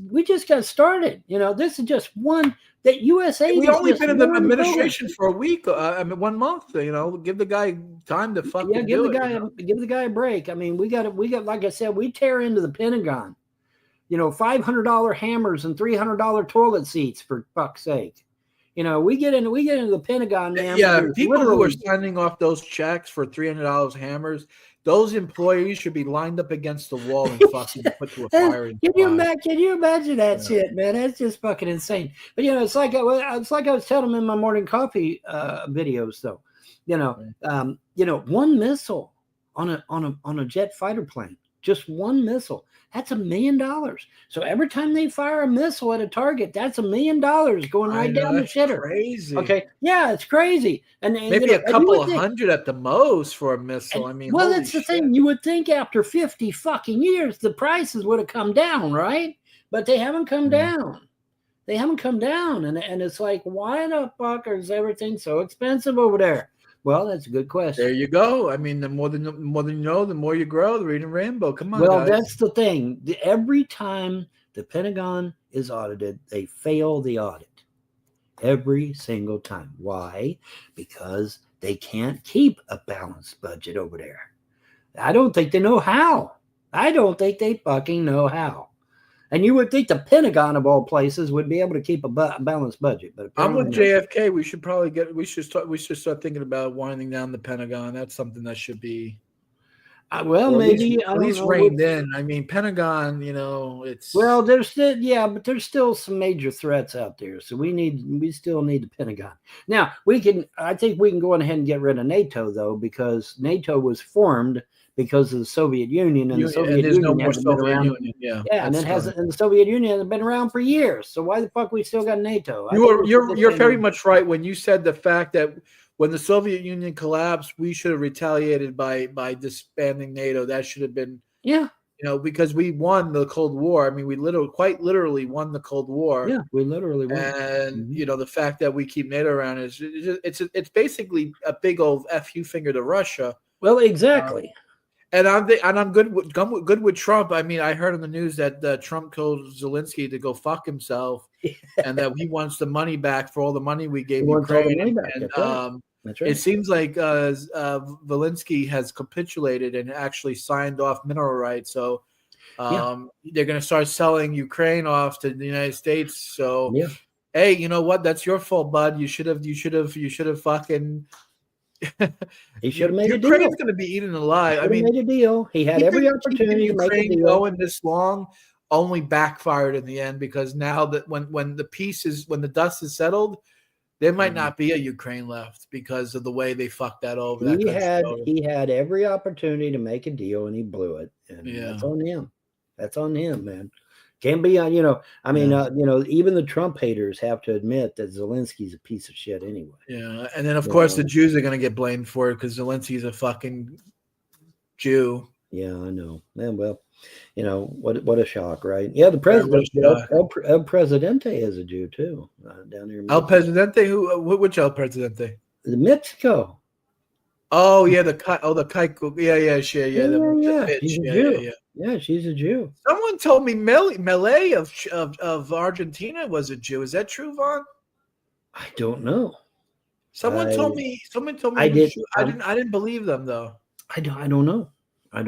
got started. This is just one that USA. We only been in the administration for a week. 1 month. Give the guy time to fucking give the guy a break. I mean, we got like I said, we tear into the Pentagon. $500 hammers and $300 toilet seats, for fuck's sake. We get into the Pentagon, man. Yeah, people who are signing off those checks for $300 hammers, those employees should be lined up against the wall and fucking put to a fire. Can you imagine that shit, man? That's just fucking insane. But it's like I was telling them in my morning coffee videos, though. One missile on a jet fighter plane, just one missile. That's $1 million. So every time they fire a missile at a target, that's $1 million going right down the shitter. Crazy. Okay, yeah, it's crazy. And maybe a couple of hundred at the most for a missile. Well, that's the thing. You would think after 50 fucking years, the prices would have come down, right? But they haven't come down. They haven't come down, and it's like, why the fuck is everything so expensive over there? Well, that's a good question. There you go. I mean, the more you know, the more you grow. The reading rainbow. Come on, well, guys. That's the thing. Every time the Pentagon is audited, they fail the audit. Every single time. Why? Because they can't keep a balanced budget over there. I don't think they know how. I don't think they fucking know how. And you would think the Pentagon, of all places, would be able to keep a balanced budget. But I'm with JFK. We should start thinking about winding down the Pentagon. That's something that should be. Maybe at least reined in. I mean, Pentagon. It's but there's still some major threats out there. So we still need the Pentagon. Now I think we can go ahead and get rid of NATO, though, because NATO was formed because of the Soviet Union, and the Soviet and there's no Union more hasn't been Soviet around. Union. Yeah, And it hasn't. And the Soviet Union hasn't been around for years. So why the fuck we still got NATO? You're very much right when you said the fact that when the Soviet Union collapsed, we should have retaliated by disbanding NATO. That should have been because we won the Cold War. I mean, we quite literally won the Cold War. Yeah, we literally won. And the fact that we keep NATO around is it's basically a big old fu finger to Russia. Well, exactly. And I'm good with Trump. I mean, I heard on the news that Trump told Zelensky to go fuck himself, and that he wants the money back for all the money we gave Ukraine. That's right. It seems like Zelensky has capitulated and actually signed off mineral rights. So they're going to start selling Ukraine off to the United States. So hey, you know what? That's your fault, bud. You should have fucking. He should have made a deal. Ukraine's going to be eaten alive. I mean, made a deal. He had every opportunity to make a deal. Going this long only backfired in the end, because now that when the dust is settled, there might not be a Ukraine left because of the way they fucked that over. He had every opportunity to make a deal, and he blew it. And that's on him. That's on him, man. Can't be on, even the Trump haters have to admit that Zelensky's a piece of shit anyway. Yeah. And then, of course, the Jews are going to get blamed for it because Zelensky's a fucking Jew. Yeah, I know. Man, well, what a shock, right? Yeah, the president, El Presidente is a Jew, too, down here. El Presidente? Which El Presidente? The Mexico. Oh, yeah, the Kaiko. Yeah, she's a Jew. Yeah, she's a Jew. Someone told me Milei of Argentina was a Jew. Is that true, Vaughn? I don't know. Someone told me. I didn't believe them though. I don't know. I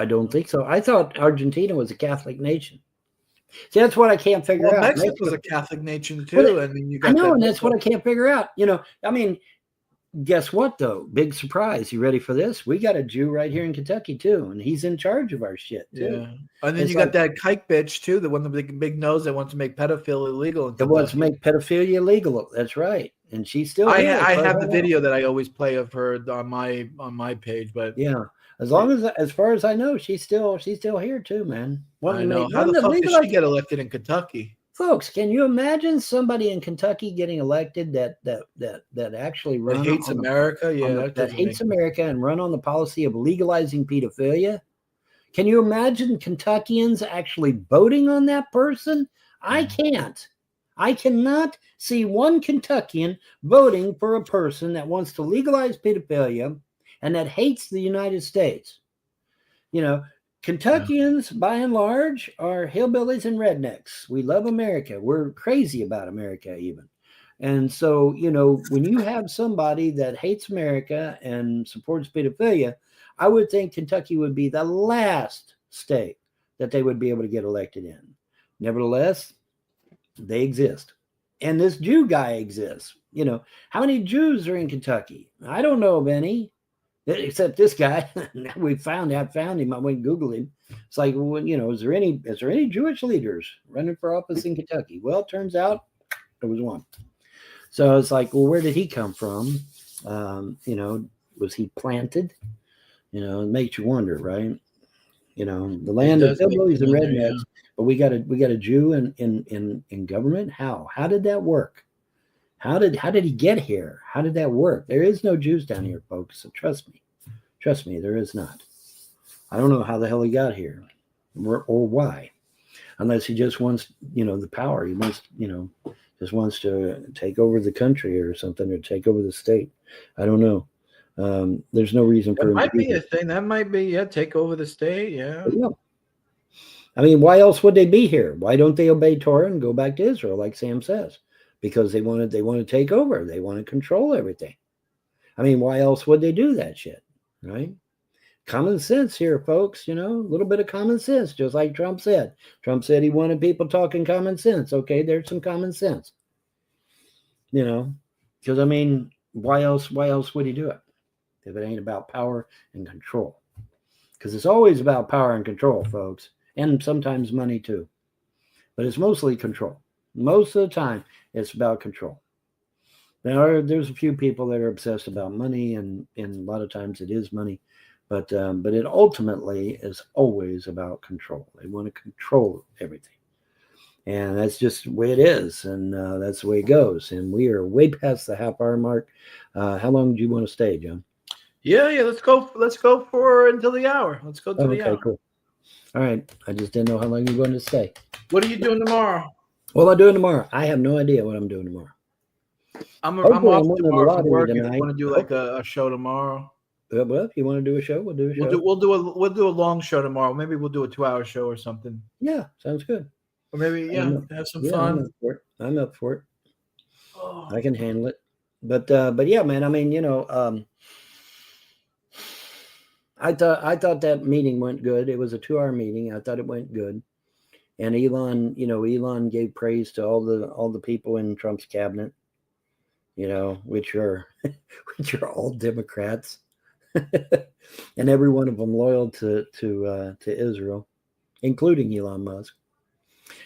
don't think so. I thought Argentina was a Catholic nation. See, that's what I can't figure out. Mexico's a Catholic nation too. And that's what I can't figure out. I mean, guess what though? Big surprise. You ready for this? We got a Jew right here in Kentucky too, and he's in charge of our shit too. Yeah. And then you got that kike bitch too, the one with the big nose that wants to make pedophilia illegal. That wants to make pedophilia illegal. That's right. And she's still here. I have the video that I always play of her on my page, but as far as I know, she's still here too, man. I know. How the fuck did she get elected in Kentucky? Folks, can you imagine somebody in Kentucky getting elected that actually hates America? That hates America and run on the policy of legalizing pedophilia? Can you imagine Kentuckians actually voting on that person? I can't. I cannot see one Kentuckian voting for a person that wants to legalize pedophilia and that hates the United States. Kentuckians, by and large, are hillbillies and rednecks. We love America. We're crazy about America, even. And so, when you have somebody that hates America and supports pedophilia, I would think Kentucky would be the last state that they would be able to get elected in. Nevertheless, they exist. And this Jew guy exists. How many Jews are in Kentucky? I don't know of any. Except this guy, we found him. I went and Googled him. It's like, well, is there any Jewish leaders running for office in Kentucky? Well, it turns out there was one. So it's like, well, where did he come from? Was he planted? It makes you wonder, right? The land of hillbillies and rednecks, but we got a Jew in government. How did that work? How did he get here? How did that work? There is no Jews down here, folks. So trust me, there is not. I don't know how the hell he got here, or why, unless he just wants, the power. He wants, just wants to take over the country or something, or take over the state. I don't know. There's no reason for him. That might be a thing. That might be take over the state. Yeah. I mean, why else would they be here? Why don't they obey Torah and go back to Israel, like Sam says? Because they want to take over. They want to control everything. I mean, why else would they do that shit, right? Common sense here, folks, a little bit of common sense, just like Trump said. Trump said he wanted people talking common sense. Okay, there's some common sense. Because, I mean, why else would he do it if it ain't about power and control? Because it's always about power and control, folks, and sometimes money too. But it's mostly control. Most of the time, it's about control. There's a few people that are obsessed about money, and a lot of times it is money. But it ultimately is always about control. They want to control everything. And that's just the way it is. And that's the way it goes. And we are way past the half-hour mark. How long do you want to stay, John? Yeah. Let's go for until the hour. Let's go to the hour. Okay, cool. All right. I just didn't know how long you were going to stay. What are you doing tomorrow? What am I doing tomorrow? I have no idea what I'm doing tomorrow. I'm Hopefully off winning the tomorrow from lottery work. If tonight. you want to do like a show tomorrow. Well, if you want to do a show, we'll do a show. We'll do a long show tomorrow. Maybe we'll do a 2-hour show or something. Yeah, sounds good. Or maybe have some fun. I'm up for it. Oh. I can handle it. But yeah, man. I mean, I thought that meeting went good. It was a 2-hour meeting. I thought it went good. And Elon gave praise to all the people in Trump's cabinet, which are all Democrats, and every one of them loyal to Israel, including Elon Musk.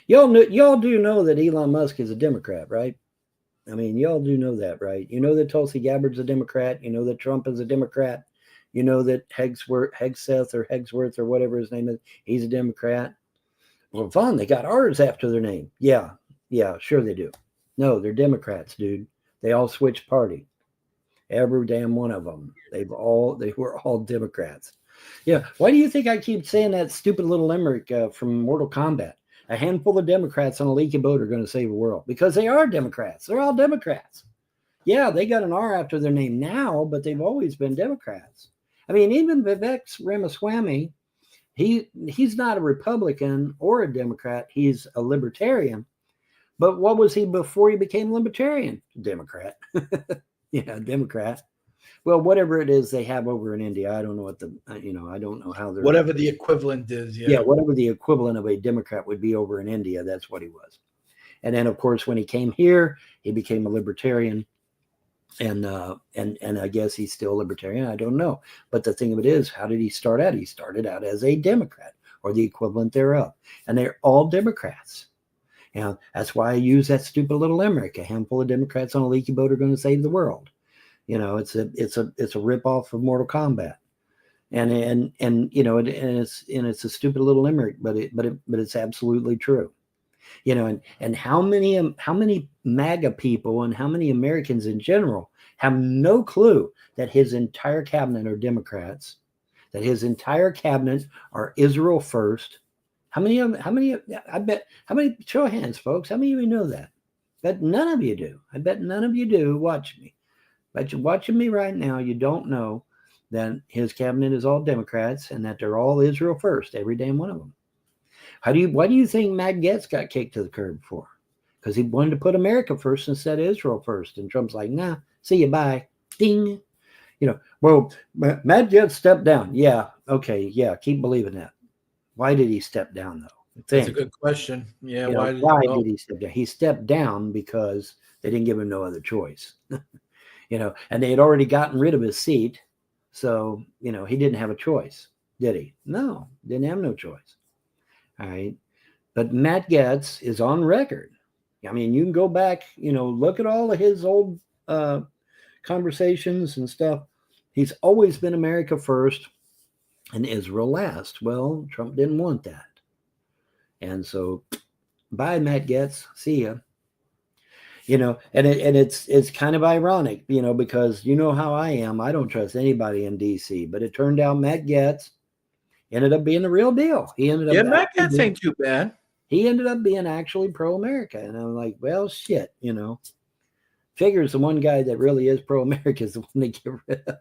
Y'all do know that Elon Musk is a Democrat, right? I mean, y'all do know that, right? You know that Tulsi Gabbard's a Democrat. You know that Trump is a Democrat. You know that Hegseth or whatever his name is, he's a Democrat. Well, fun, they got ours after their name. Yeah, sure they do. No, they're Democrats, dude. They all switched party. Every damn one of them. They were all Democrats. Yeah. Why do you think I keep saying that stupid little limerick from Mortal Kombat? A handful of Democrats on a leaky boat are going to save the world. Because they are Democrats. They're all Democrats. Yeah, they got an R after their name now, but they've always been Democrats. I mean, even Vivek Ramaswamy, he's not a Republican or a Democrat. He's a libertarian. But what was he before he became libertarian? Democrat. Yeah, Democrat. Well, whatever it is they have over in India, I don't know what I don't know how they're... Whatever the equivalent is, yeah. Yeah, whatever the equivalent of a Democrat would be over in India, that's what he was. And then, of course, when he came here, he became a libertarian. And I guess he's still a libertarian. I don't know. But the thing of it is, how did he start out? He started out as a Democrat or the equivalent thereof. And they're all Democrats. And that's why I use that stupid little limerick. A handful of Democrats on a leaky boat are going to save the world. It's a ripoff of Mortal Kombat. And it's a stupid little limerick, but it's absolutely true. And how many MAGA people and how many Americans in general have no clue that his entire cabinet are Democrats, that his entire cabinet are Israel first. How many, show of hands, folks, how many of you know that? But none of you do. I bet none of you do. Watch me. But you're watching me right now. You don't know that his cabinet is all Democrats and that they're all Israel first, every damn one of them. Why do you think Matt Gaetz got kicked to the curb for? Because he wanted to put America first instead of Israel first. And Trump's like, nah, see you, bye. Ding. Well, Matt Gaetz stepped down. Yeah, okay, yeah, keep believing that. Why did he step down, though? That's a good question. Yeah, why did he step down? He stepped down because they didn't give him no other choice. And they had already gotten rid of his seat. So, he didn't have a choice, did he? No, didn't have no choice. All right. But Matt Gaetz is on record. I mean, you can go back, look at all of his old conversations and stuff. He's always been America first and Israel last. Well, Trump didn't want that. And so, bye, Matt Gaetz. See ya. And it's kind of ironic, because you know how I am. I don't trust anybody in D.C. But it turned out Matt Gaetz ended up being the real deal. Matt Gaetz ain't too bad. He ended up being actually pro-America. And I'm like, well, shit, Figures the one guy that really is pro-America is the one they get rid of.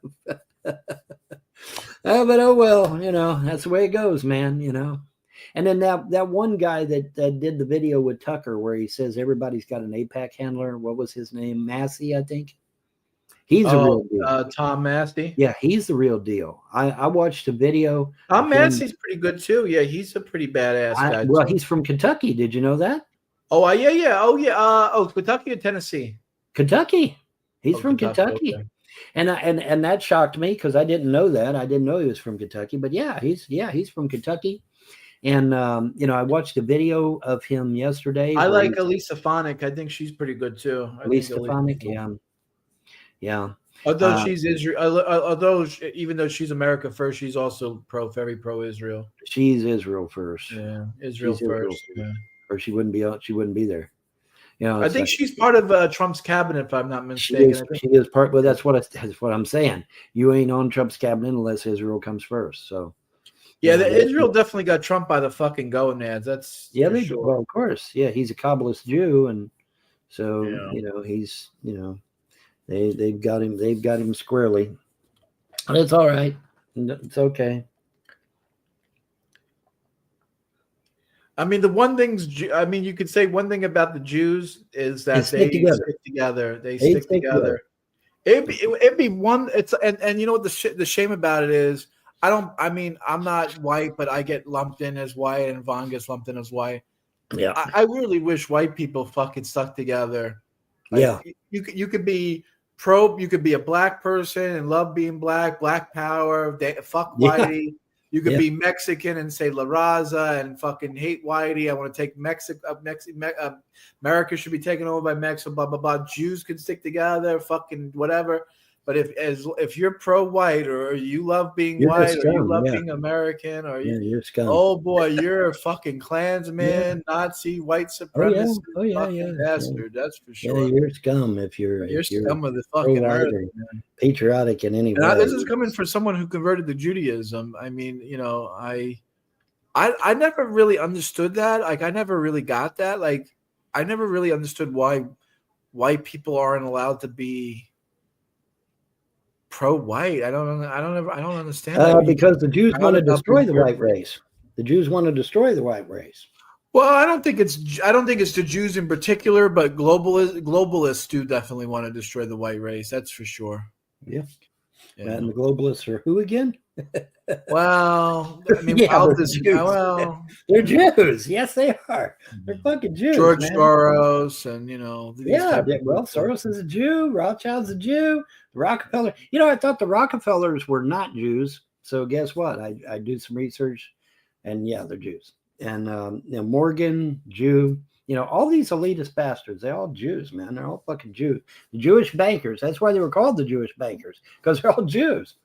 But oh well, that's the way it goes, man, And then that one guy that did the video with Tucker where he says everybody's got an AIPAC handler. What was his name? Massey, I think. He's the real deal. Tom Massey. Yeah, he's the real deal. I watched a video. Tom Massey's pretty good too. Yeah, he's a pretty badass guy. Well, he's from Kentucky. Did you know that? Oh, yeah. Oh, yeah. Kentucky or Tennessee? Kentucky. He's from Kentucky. Okay. And that shocked me because I didn't know that. I didn't know he was from Kentucky. But he's from Kentucky. And I watched a video of him yesterday. I like Elisa Stefanik. I think she's pretty good too. Elisa Stefanik, yeah. Although she's Israel, even though she's America first, she's also very pro-Israel. She's Israel first. Yeah, Israel first. Yeah. Or she wouldn't be there. You know, I think she's part of Trump's cabinet, if I'm not mistaken. She is part. Well, that's what I'm saying. You ain't on Trump's cabinet unless Israel comes first. So, yeah, Israel definitely got Trump by the fucking gonads. That's they sure. well, of course, yeah. He's a Kabbalist Jew, and so he's they've got him squarely, and it's all right. It's okay. I mean, you could say one thing about the Jews is that they stick together. They stick together. It'd be one. And you know what the shame about it is? I'm not white, but I get lumped in as white, and Vaughn gets lumped in as white. Yeah, I really wish white people fucking stuck together. Like, you could be pro. You could be a black person and love being black. Black power. Fuck whitey. You could be Mexican and say La Raza and fucking hate whitey. I want to take America should be taken over by Mexico. Blah blah blah. Jews can stick together. Fucking whatever. But if you're pro-white or you love being white or you love being American or you're scum. Oh boy, you're a fucking Klansman, Nazi, white supremacist, bastard. That's for sure. Yeah, you're scum if you're scum of the fucking earth. Patriotic in any way. This is coming from someone who converted to Judaism. I mean, I never really understood that. Like, I never really got that. Like, I never really understood why white people aren't allowed to be pro-white. I don't understand that. Because the Jews want to destroy the white race. The Jews want to destroy the white race. Well, I don't think it's the Jews in particular, but globalists do definitely want to destroy the white race. That's for sure. Yeah. And the globalists are who again? Well, I mean, they're Jews. Yes, they are. They're fucking Jews. George Soros, and Soros is a Jew. Rothschild's a Jew. Rockefeller. I thought the Rockefellers were not Jews. So guess what? I do some research, and they're Jews. And Morgan, Jew. All these elitist bastards, they're all Jews, man. They're all fucking Jews. The Jewish bankers. That's why they were called the Jewish bankers, because they're all Jews.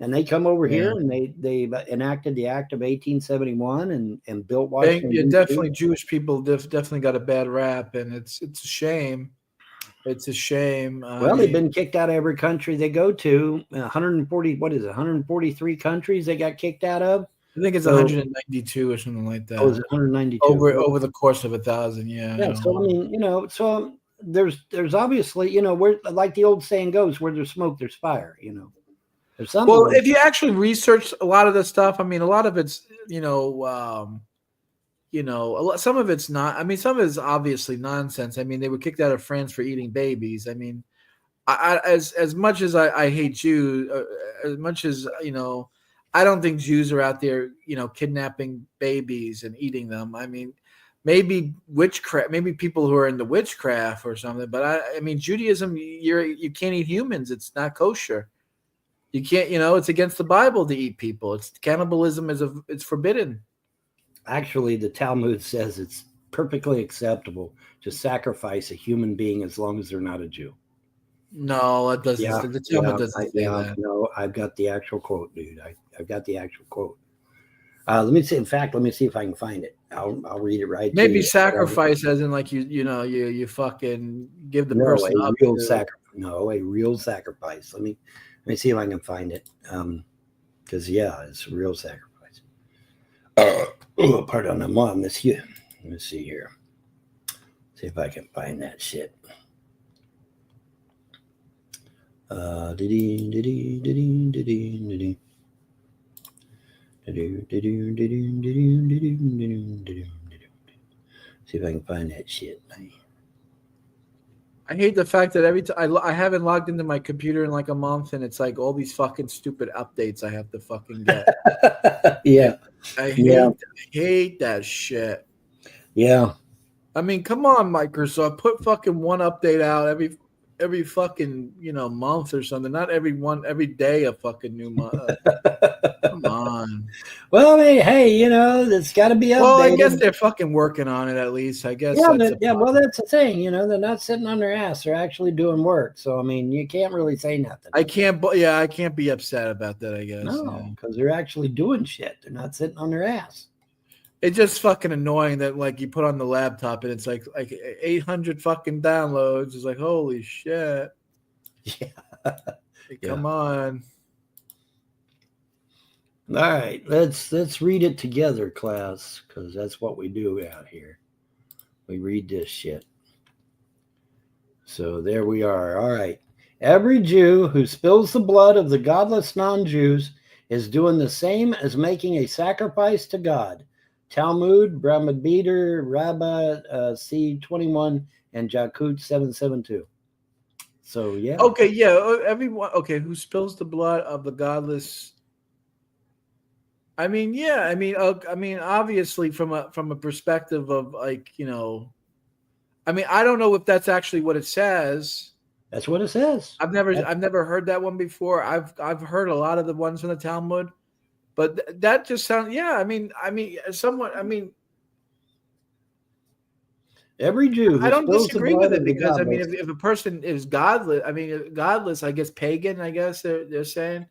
And they come over here and they enacted the Act of 1871 and built Washington. Definitely Jewish people definitely got a bad rap, and it's a shame. It's a shame. They've been kicked out of every country they go to. 140, 143 countries they got kicked out of. I think it's 192 or something like that. Oh, is it 192? Over the course of 1,000, yeah. Yeah, so I mean, so there's obviously, where, like the old saying goes, where there's smoke, there's fire, There's something. Well, if you actually research a lot of this stuff, I mean, a lot of it's, some of it's not. I mean, some of it's obviously nonsense. I mean, they were kicked out of France for eating babies. I mean, as much as I hate Jews, as much as I don't think Jews are out there, kidnapping babies and eating them. I mean, maybe witchcraft, maybe people who are into witchcraft or something. But I mean, Judaism, you can't eat humans. It's not kosher. You can't, it's against the Bible to eat people. It's cannibalism it's forbidden. Actually, the Talmud says it's perfectly acceptable to sacrifice a human being as long as they're not a Jew. No, it doesn't. The Talmud doesn't say that. No, I've got the actual quote, dude. I've got the actual quote. Let me see. In fact, let me see if I can find it. I'll read it right. Maybe sacrifice, as in like you fucking give the person a real sacrifice. Let me see if I can find it. Because it's a real sacrifice. Pardon moi, monsieur. Let me see here. See if I can find that shit. See if I can find that shit. I hate the fact that every time I haven't logged into my computer in like a month, and it's like all these fucking stupid updates I have to fucking get. Yeah. I hate that shit. Yeah. I mean, come on, Microsoft, put fucking one update out every fucking month or something. Not every day a fucking new month. Come on. on. Well, I mean, hey, it's got to be updated. Well, I guess they're fucking working on it at least. I guess. Well, that's the thing. They're not sitting on their ass. They're actually doing work. So, I mean, you can't really say nothing. I can't be upset about that, I guess. No, because they're actually doing shit. They're not sitting on their ass. It's just fucking annoying that like you put on the laptop and it's like 800 fucking downloads. It's like, holy shit. Yeah. Come on. All right, let's read it together, class, because that's what we do out here. We read this shit. So there we are. All right. Every Jew who spills the blood of the godless non-Jews is doing the same as making a sacrifice to God. Talmud, Brahmabeder, Rabbi C21, and Jakut 772. So yeah. Okay, yeah. Everyone. Okay, who spills the blood of the godless? I mean, yeah. I mean, obviously, from a perspective of like, I mean, I don't know if that's actually what it says. That's what it says. I've never heard that one before. I've heard a lot of the ones in the Talmud, but that just sounds. Yeah, I mean, somewhat. I mean, every Jew. I don't disagree with it because I mean, if a person is godless, I guess pagan. I guess they're saying.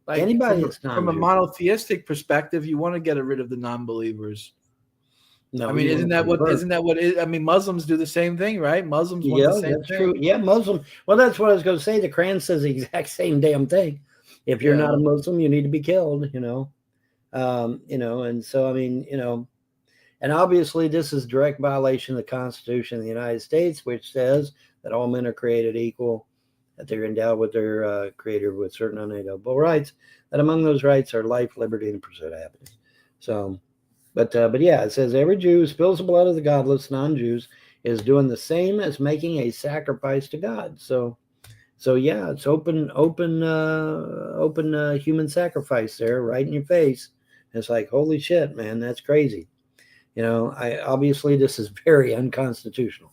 Like anybody from a monotheistic perspective, you want to get rid of the non-believers. No, I mean, isn't that what? I mean, Muslims do the same thing, right? Muslims want the same that's thing. true. Yeah, Muslim. Well, that's what I was going to say. The Quran says the exact same damn thing. If you're not a Muslim, you need to be killed. And so I mean, and obviously this is direct violation of the Constitution of the United States, which says that all men are created equal, that they're endowed with their creator with certain unalienable rights, that among those rights are life, liberty, and pursuit of happiness. So, but yeah, it says every Jew who spills the blood of the godless non-Jews is doing the same as making a sacrifice to God. So yeah, it's open human sacrifice there, right in your face. It's like, holy shit, man, that's crazy. Obviously this is very unconstitutional,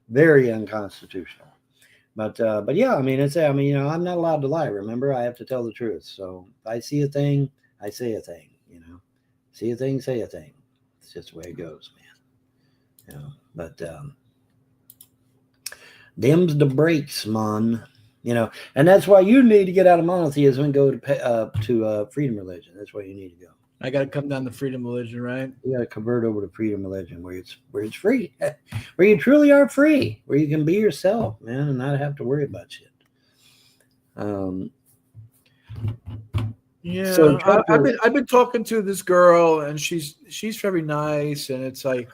very unconstitutional. But yeah, I mean, I'm not allowed to lie. Remember, I have to tell the truth. So if I see a thing, I say a thing. See a thing, say a thing. It's just the way it goes, man. But them's the breaks, man. And that's why you need to get out of monotheism and go to freedom religion. That's why you need to go. I got to come down to freedom religion, right? You got to convert over to freedom religion, where it's free, where you truly are free, where you can be yourself, man, and not have to worry about shit. Yeah, so I've been talking to this girl, and she's very nice, and it's like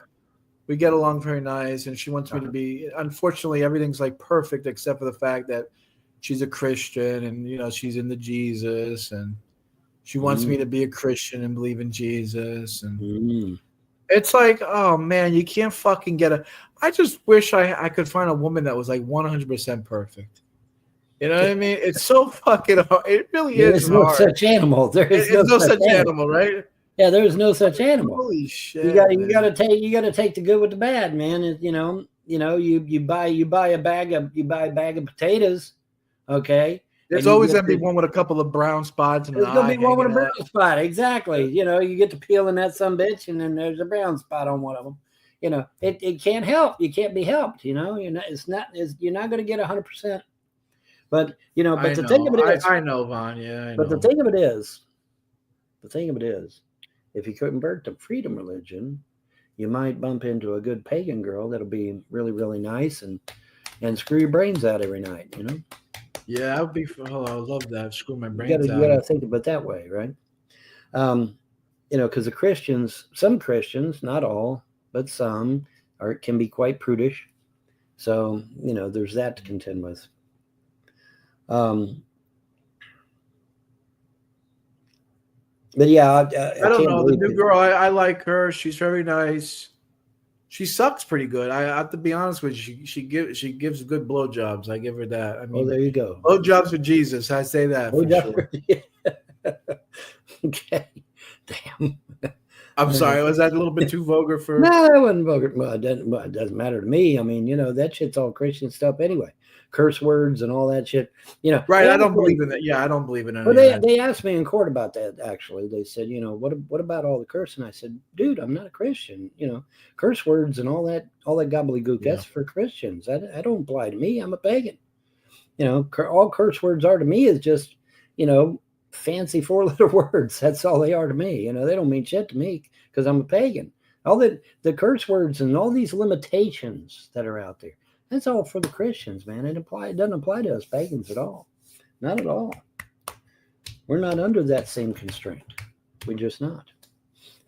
we get along very nice, and she wants me to be. Unfortunately, everything's like perfect except for the fact that she's a Christian, and she's into Jesus, and she wants me to be a Christian and believe in Jesus, and it's like, oh man, you can't fucking get I just wish I could find a woman that was like 100% perfect. You know what I mean? It's so fucking hard. It really is hard. There's no such animal. There's no such animal, right? Yeah, there's no such animal. Holy shit! You gotta take the good with the bad, man. You buy a bag of potatoes, okay. There's always gonna be one with a couple of brown spots. There's gonna be one with a brown spot, exactly. You get to peeling that some bitch, and then there's a brown spot on one of them. It can't help. You can't be helped. You're not gonna get 100%. But the thing of it is, I know, Vaughn. Yeah, but the thing of it is, if you convert to freedom religion, you might bump into a good pagan girl that'll be really, really nice and screw your brains out every night. Yeah, I would be. I would love that. Screw my brains out. You gotta think of it that way, right? Because some Christians, not all, but some can be quite prudish. So there's that to contend with. But yeah, I don't know. The new girl, I like her. She's very nice. She sucks pretty good. I have to be honest with you. She gives good blowjobs. I give her that. I mean, there you go. Blowjobs for Jesus. I say that. For sure. Okay. Damn. I'm sorry. Was that a little bit too vulgar for? No, it wasn't vulgar. Well, it doesn't matter to me. I mean, that shit's all Christian stuff anyway. curse words and all that shit. You know, Right. I don't believe in that. Yeah, I don't believe in any well, of that. they asked me in court about that. Actually, they said, you know, what about all the cursing? I said, dude, I'm not a Christian. You know, curse words and all that gobbledygook. Yeah. That's for Christians. I don't apply to me. I'm a pagan. You know, all curse words are to me is just, you know, fancy 4-letter words. That's all they are to me. You know, they don't mean shit to me because I'm a pagan. All the curse words and all these limitations that are out there, that's all for the Christians, man. It doesn't apply to us pagans at all. Not at all. We're not under that same constraint. We're just not.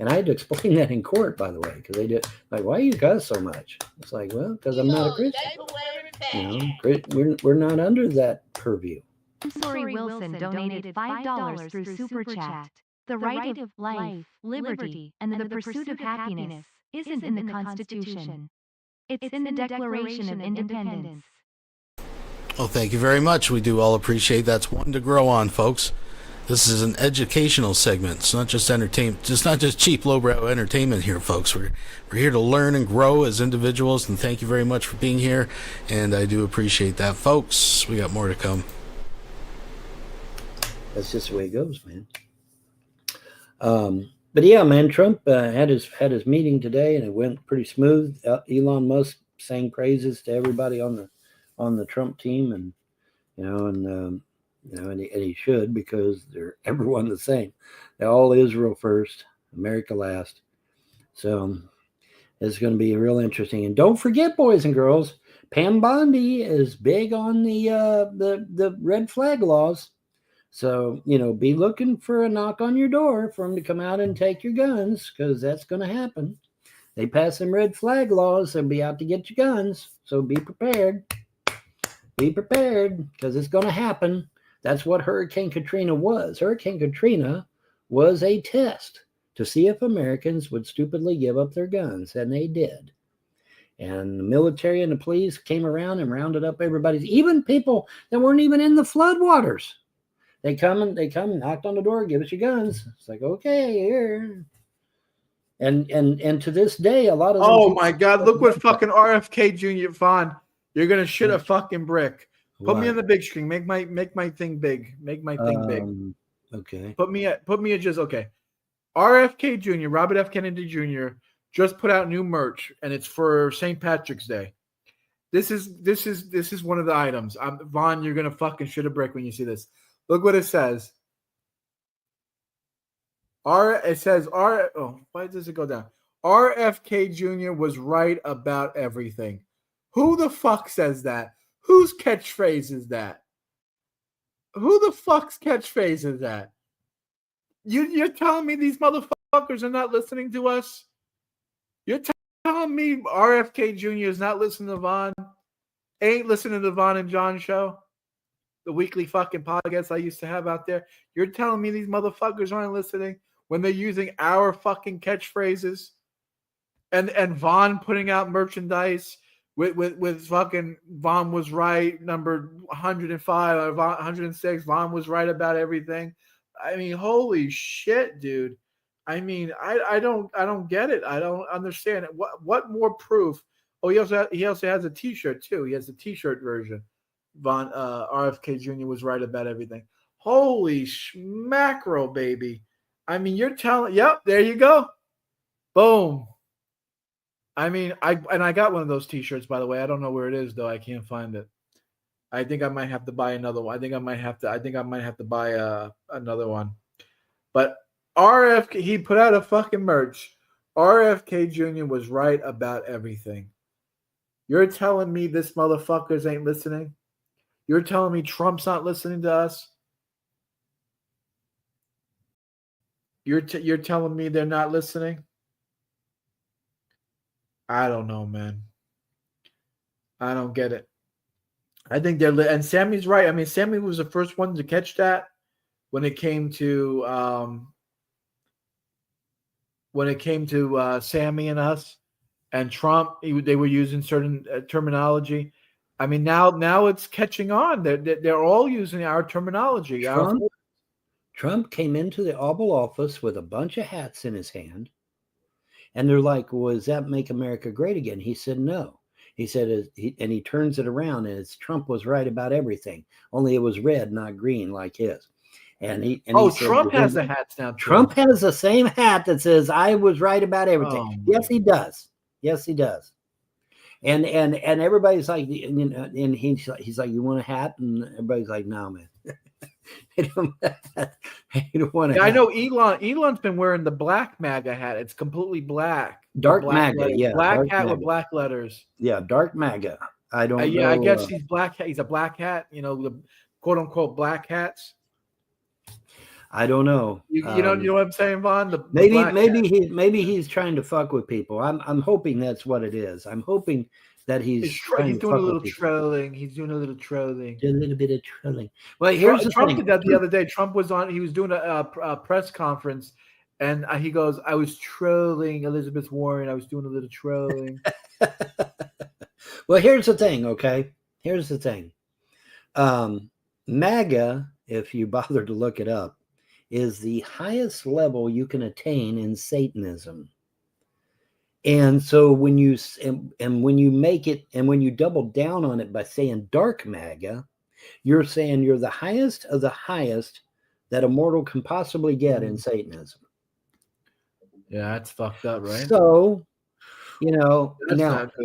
And I had to explain that in court, by the way, because they did like, why you cuss so much? It's like, well, because I'm not a Christian. You know, we're not under that purview. Slurry Wilson donated $5 through Super Chat. The right of life, liberty, and the pursuit of happiness isn't in the Constitution. It's in the Declaration of Independence. Well, thank you very much. We do all appreciate that's one to grow on, folks. This is an educational segment. It's not just entertainment. It's not just cheap, lowbrow entertainment here, folks. We're here to learn and grow as individuals, and thank you very much for being here, and I do appreciate that, folks. We got more to come. That's just the way it goes, man. But yeah, man, Trump had his meeting today, and it went pretty smooth. Elon Musk sang praises to everybody on the Trump team, and and he should, because they're everyone the same. They're all Israel first, America last. So it's going to be real interesting. And don't forget, boys and girls, Pam Bondi is big on the red flag laws. So, be looking for a knock on your door for them to come out and take your guns, because that's going to happen. They pass some red flag laws, they'll be out to get your guns. So be prepared. Be prepared, because it's going to happen. That's what Hurricane Katrina was. Hurricane Katrina was a test to see if Americans would stupidly give up their guns, and they did. And the military and the police came around and rounded up everybody's, even people that weren't even in the floodwaters. They come, knocked on the door, give us your guns. It's like, okay, here. And to this day, a lot of Oh my God! Look what fucking RFK Jr. Vaughn. You're gonna shit a fucking brick. Put me on the big screen. Make my thing big. Make my thing big. Okay. Put me at just okay. RFK Jr. Robert F. Kennedy Jr. just put out new merch, and it's for St. Patrick's Day. This is one of the items. Vaughn, you're gonna fucking shit a brick when you see this. Look what it says. Why does it go down? RFK Jr. was right about everything. Who the fuck says that? Whose catchphrase is that? Who the fuck's catchphrase is that? You're telling me these motherfuckers are not listening to us? You're telling me RFK Jr. is not listening to Vaughn? Ain't listening to the Vaughn and John show? The weekly fucking podcast I used to have out there. You're telling me these motherfuckers aren't listening when they're using our fucking catchphrases, and Vaughn putting out merchandise with fucking Vaughn was right, number 105 or 106. Vaughn was right about everything. I mean, holy shit, dude. I mean, I don't get it. I don't understand it. What more proof? Oh, he also has a T-shirt too. He has a T-shirt version. Vaughn RFK Jr. was right about everything. Holy schmackerel, baby. I mean, you're telling, yep, there you go. Boom. I mean, I got one of those T-shirts, by the way. I don't know where it is, though. I can't find it. I think I might have to buy another one. I think I might have to buy another one. But RFK, he put out a fucking merch. RFK Jr. was right about everything. You're telling me this motherfuckers ain't listening? You're telling me Trump's not listening to us? You're telling me they're not listening? I don't know, man. I don't get it. I think they're and Sammy's right. I mean, Sammy was the first one to catch that when it came to Sammy and us and Trump. They were using certain terminology. I mean, now it's catching on. They're all using our terminology. Trump came into the Oval Office with a bunch of hats in his hand. And they're like, well, does that make America great again? He said, no. He said, and he turns it around, and it's Trump was right about everything. Only it was red, not green, like his. And he said, Trump has the hats now. Trump has the same hat that says I was right about everything. Oh, yes, he does. Yes, he does. And everybody's like, and he's like, you want a hat? And everybody's like, no, man. I don't want to. I know Elon's been wearing the black MAGA hat. It's completely black. Dark black MAGA, letters. yeah. Black hat MAGA. With black letters. Yeah, dark MAGA. I don't know. Yeah, I guess he's black. He's a black hat. The quote unquote black hats. I don't know. You know what I'm saying, Vaughn? Maybe he's trying to fuck with people. I'm hoping that's what it is. I'm hoping that he's doing a little trolling. He's doing a little trolling. A little bit of trolling. Well, here's the Trump thing. did that the other day. Trump was on. He was doing a press conference, and he goes, "I was trolling Elizabeth Warren. I was doing a little trolling." Well, here's the thing. Okay, here's the thing. MAGA, if you bother to look it up, is the highest level you can attain in Satanism. And so when you make it, and when you double down on it by saying dark MAGA, you're saying you're the highest of the highest that a mortal can possibly get in Satanism. Yeah, that's fucked up, right? So, now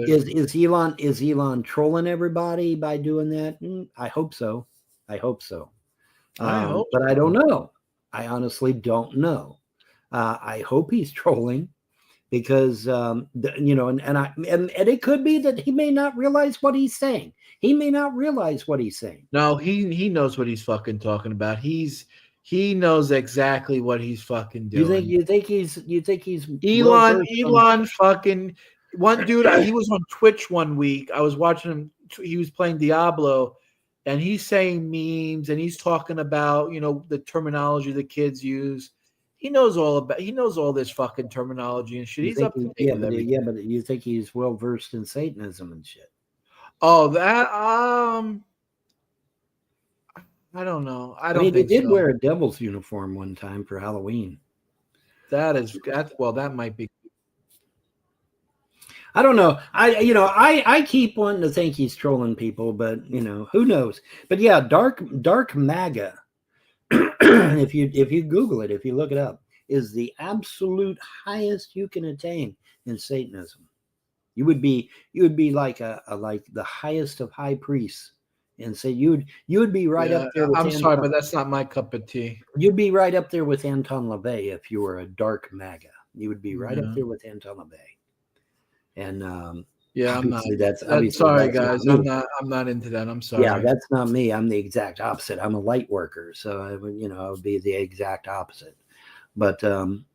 is Elon trolling everybody by doing that? I hope so. I hope so. But I don't know. I honestly don't know. I hope he's trolling because, and it could be that he may not realize what he's saying. He may not realize what he's saying. No, he knows what he's fucking talking about. He knows exactly what he's fucking doing. You think he's Elon fucking one dude. He was on Twitch one week. I was watching him. He was playing Diablo. And he's saying memes, and he's talking about, the terminology the kids use. He knows all this fucking terminology and shit. He's up to date with everything. But you think he's well versed in Satanism and shit? Oh, that I don't know. I don't think he did so. wear a devil's uniform one time for Halloween. That might be. I don't know. I keep wanting to think he's trolling people, but who knows? But yeah, dark MAGA. if you Google it, if you look it up, is the absolute highest you can attain in Satanism. You would be like like the highest of high priests, and say you would be right up there. I'm sorry, but that's not my cup of tea. You'd be right up there with Anton LaVey if you were a dark MAGA. You would be right up there with Anton LaVey. And I'm not. Sorry, guys. I'm not into that. I'm sorry. Yeah, that's not me. I'm the exact opposite. I'm a light worker, so I would be the exact opposite. But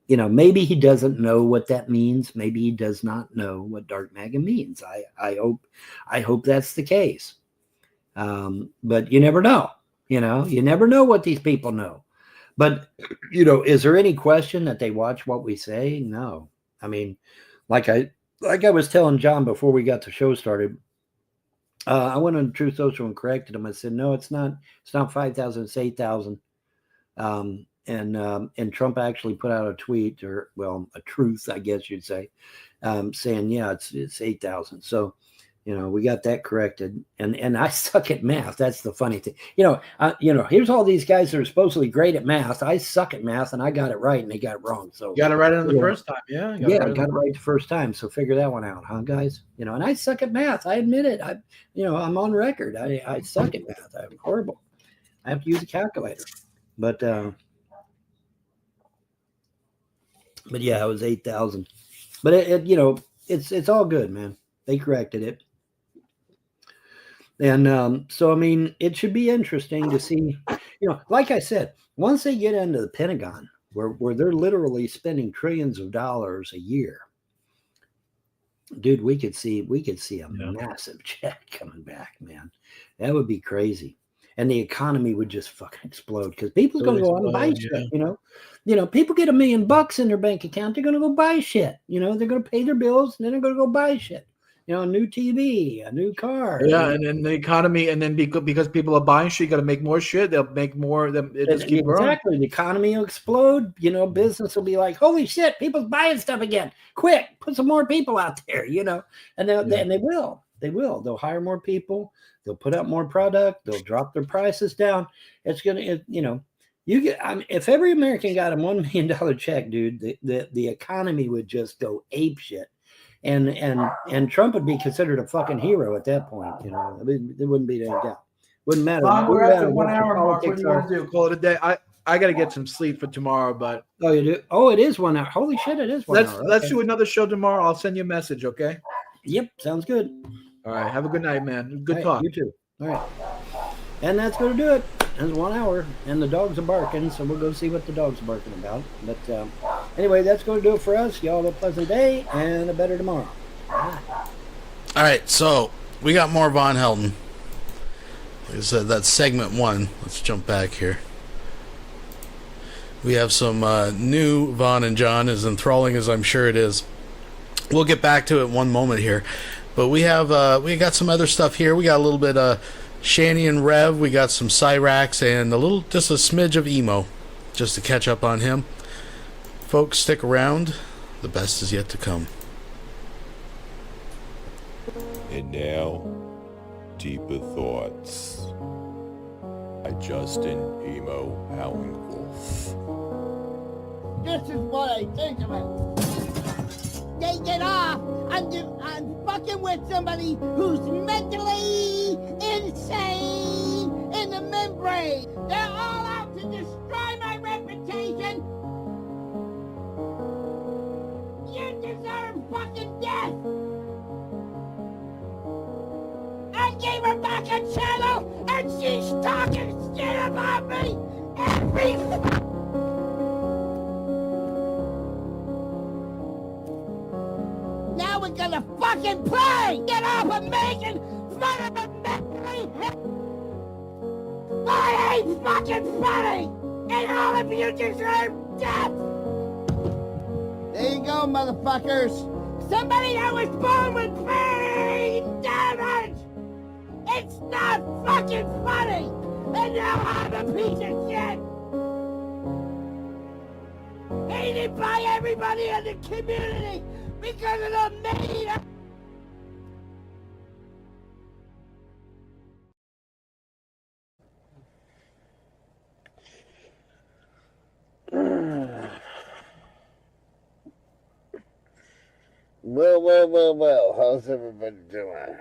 maybe he doesn't know what that means. Maybe he does not know what dark MAGA means. I hope that's the case. But you never know. You never know what these people know. But is there any question that they watch what we say? No. I mean, like I was telling John before we got the show started, I went on Truth Social and corrected him. I said, no, it's not 5,000, it's 8,000. And Trump actually put out a tweet, or a truth, I guess you'd say, saying, yeah, it's 8,000. So, we got that corrected. And I suck at math. That's the funny thing. Here's all these guys that are supposedly great at math. I suck at math, and I got it right, and they got it wrong. So you got it right on the first time, yeah. I got it right the first time. So figure that one out, huh, guys? And I suck at math. I admit it. I'm on record. I suck at math. I'm horrible. I have to use a calculator. But yeah, it was 8,000. But it's all good, man. They corrected it. And so, I mean, it should be interesting to see, like I said, once they get into the Pentagon, where they're literally spending trillions of dollars a year, dude, we could see a massive check coming back, man. That would be crazy. And the economy would just fucking explode because people's going to go out and buy shit, people get $1 million in their bank account. They're going to go buy shit. They're going to pay their bills and then they're going to go buy shit. A new TV, a new car. Yeah, and then the economy, and then because people are buying shit, you got to make more shit. They'll make more. It just keep growing. Exactly. The economy will explode. Business will be like, holy shit, people's buying stuff again. Quick, put some more people out there. And they will. They will. They'll hire more people. They'll put out more product. They'll drop their prices down. It's going to, you know, you get, I mean, if every American got a $1 million check, dude, the economy would just go ape shit. And Trump would be considered a fucking hero at that point. You know, I mean, there wouldn't be any doubt. Wouldn't matter. We're at the 1 what your hour mark. What politics do you want are. to do? Call it a day. I got to get some sleep for tomorrow, but Oh, you do? Oh, it is 1 hour. Holy shit, it is 1 hour. let's Okay. do another show tomorrow. I'll send you a message, okay? Yep, sounds good. All right. Have a good night, man. Good All right, talk. You too. All right. And that's going to do it. It's 1 hour, and the dogs are barking, so we'll go see what the dogs are barking about. But anyway, that's going to do it for us. Y'all have a pleasant day and a better tomorrow. Bye. All right, so we got more Von Helden. Like I said, that's segment 1. Let's jump back here. We have some new Von and John, as enthralling as I'm sure it is. We'll get back to it in one moment here. But we have we got some other stuff here. We got a little bit of Shanny and Rev. We got some Cyraxx and just a smidge of emo, just to catch up on him. Folks, stick around. The best is yet to come. And now, deeper thoughts by Justin Emo Howling-Wolf. This is what I think of it. They get off on fucking with somebody who's mentally insane in the membrane. They're all out to destroy my reputation. You deserve fucking death. I gave her back a channel and she's talking shit about me every Now we're gonna fucking play! Get off of making fun of a mentally I ain't fucking funny! And all of you deserve death! There you go, motherfuckers! Somebody that was born with brain damage! It's not fucking funny! And now I'm a piece of shit! Hated by everybody in the community! Because of the made Well, how's everybody doing?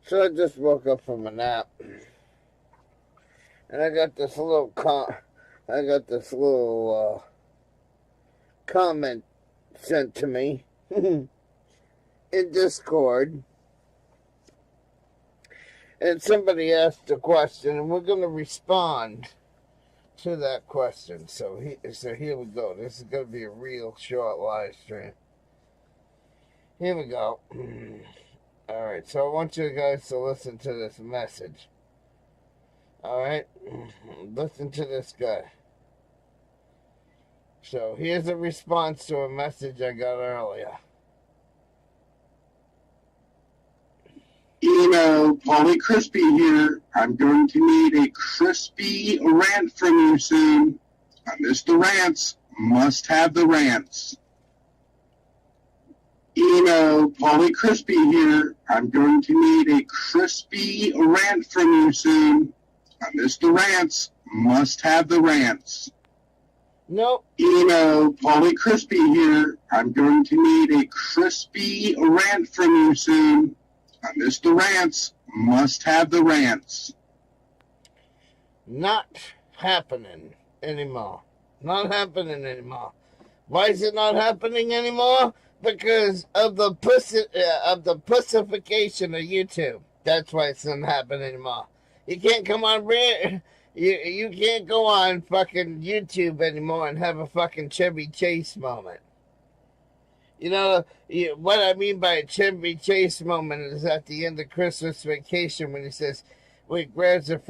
So I just woke up from a nap, and I got this little comment sent to me in Discord, and somebody asked a question, and we're going to respond to that question. So here we go. This is going to be a real short live stream. Here we go. All right, so I want you guys to listen to this message. All right, listen to this guy. So here's a response to a message I got earlier. Paulie Crispy here. I'm going to need a crispy rant from you soon. I missed the rants. Must have the rants. Paulie Crispy here. I'm going to need a crispy rant from you soon. I missed the rants. Must have the rants. Nope. Paulie Crispy here. I'm going to need a crispy rant from you soon. I missed the rants. Must have the rants. Not happening anymore. Not happening anymore. Why is it not happening anymore? Because of the pussification of YouTube. That's why it's not happening anymore. You can't come on you can't go on fucking YouTube anymore and have a fucking Chevy Chase moment. You know, what I mean by a Chevy Chase moment is at the end of Christmas Vacation when he says, when he grabs the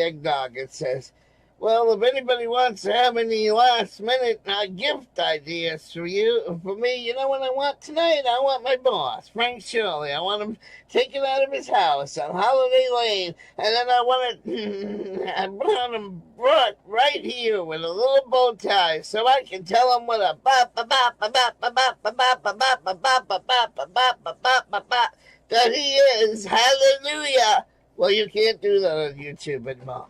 eggnog, it says, Well, if anybody wants to have any last-minute gift ideas for me, you know what I want tonight? I want my boss, Frank Shirley. I want him taken out of his house on Holiday Lane, and then I want him brought right here with a little bow tie, so I can tell him what a that he is. Hallelujah. Well, you can't do that on YouTube anymore.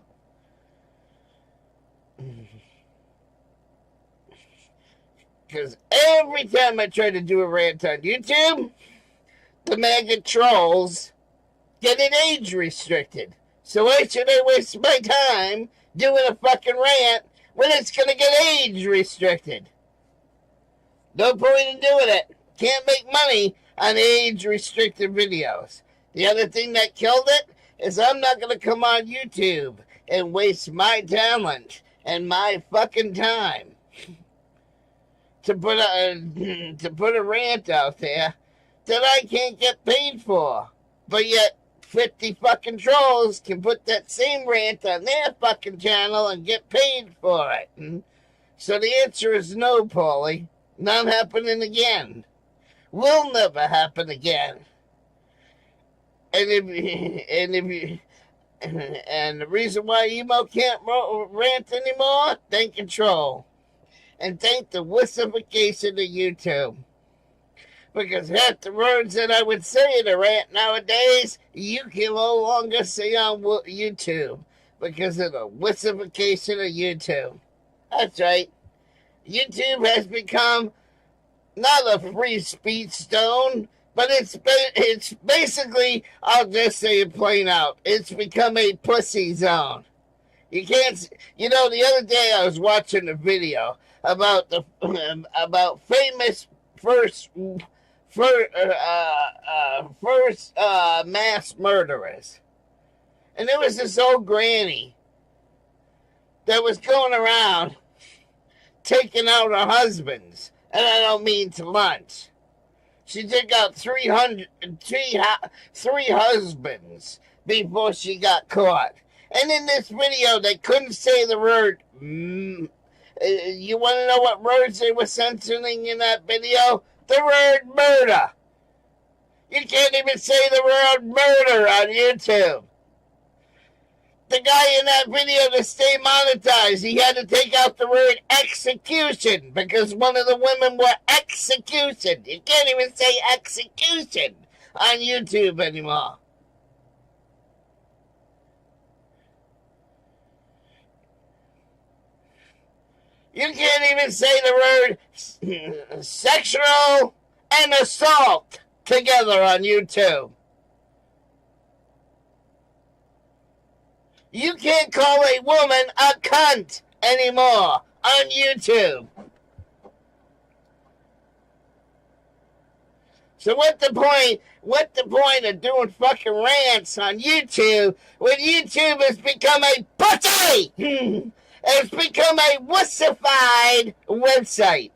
Because every time I try to do a rant on YouTube, the MAGA trolls get it age restricted. So why should I waste my time doing a fucking rant when it's going to get age restricted? No point in doing it. Can't make money on age restricted videos. The other thing that killed it is I'm not going to come on YouTube and waste my talent and my fucking time to put a rant out there that I can't get paid for. But yet 50 fucking trolls can put that same rant on their fucking channel and get paid for it. So the answer is no, Paulie. Not happening again. Will never happen again. And the reason why emo can't rant anymore, thank control. And thank the wussification of YouTube. Because half the words that I would say in a rant nowadays, you can no longer say on YouTube. Because of the wussification of YouTube. That's right. YouTube has become not a free speech zone, but it's basically, I'll just say it plain out, it's become a pussy zone. You can't, the other day I was watching a video about about famous first mass murderers, and there was this old granny that was going around taking out her husbands, and I don't mean to lunch. She took out three husbands before she got caught. And in this video, they couldn't say the word. You want to know what words they were censoring in that video? The word murder. You can't even say the word murder on YouTube. The guy in that video, to stay monetized, he had to take out the word execution because one of the women were execution. You can't even say execution on YouTube anymore. You can't even say the word sexual and assault together on YouTube. You can't call a woman a cunt anymore on YouTube. So what the point of doing fucking rants on YouTube when YouTube has become a pussy? It's become a wussified website.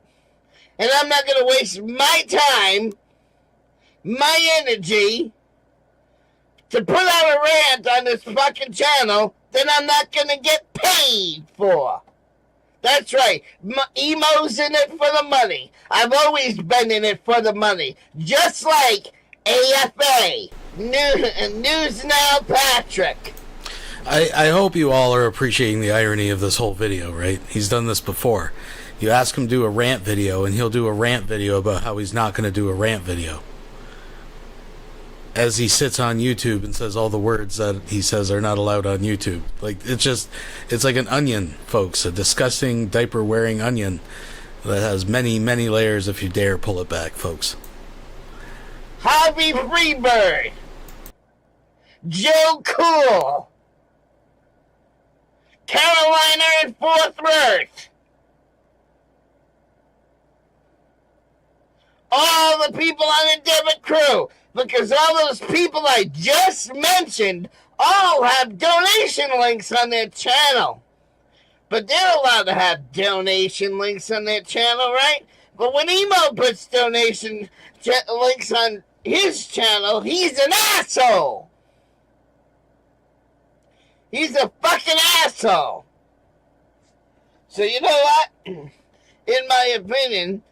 And I'm not going to waste my time, my energy, to put out a rant on this fucking channel that I'm not going to get paid for. That's right. Emo's in it for the money. I've always been in it for the money. Just like AFA, News Now Patrick. I hope you all are appreciating the irony of this whole video, right? He's done this before. You ask him to do a rant video, and he'll do a rant video about how he's not going to do a rant video. As he sits on YouTube and says all the words that he says are not allowed on YouTube. Like, it's like an onion, folks. A disgusting diaper-wearing onion that has many, many layers if you dare pull it back, folks. Harvey Freebird. Joe Cool. Carolina and Fort Worth. All the people on the debit crew. Because all those people I just mentioned all have donation links on their channel. But they're allowed to have donation links on their channel, right? But when Emo puts donation links on his channel, he's an asshole. He's a fucking asshole. So you know what? In my opinion,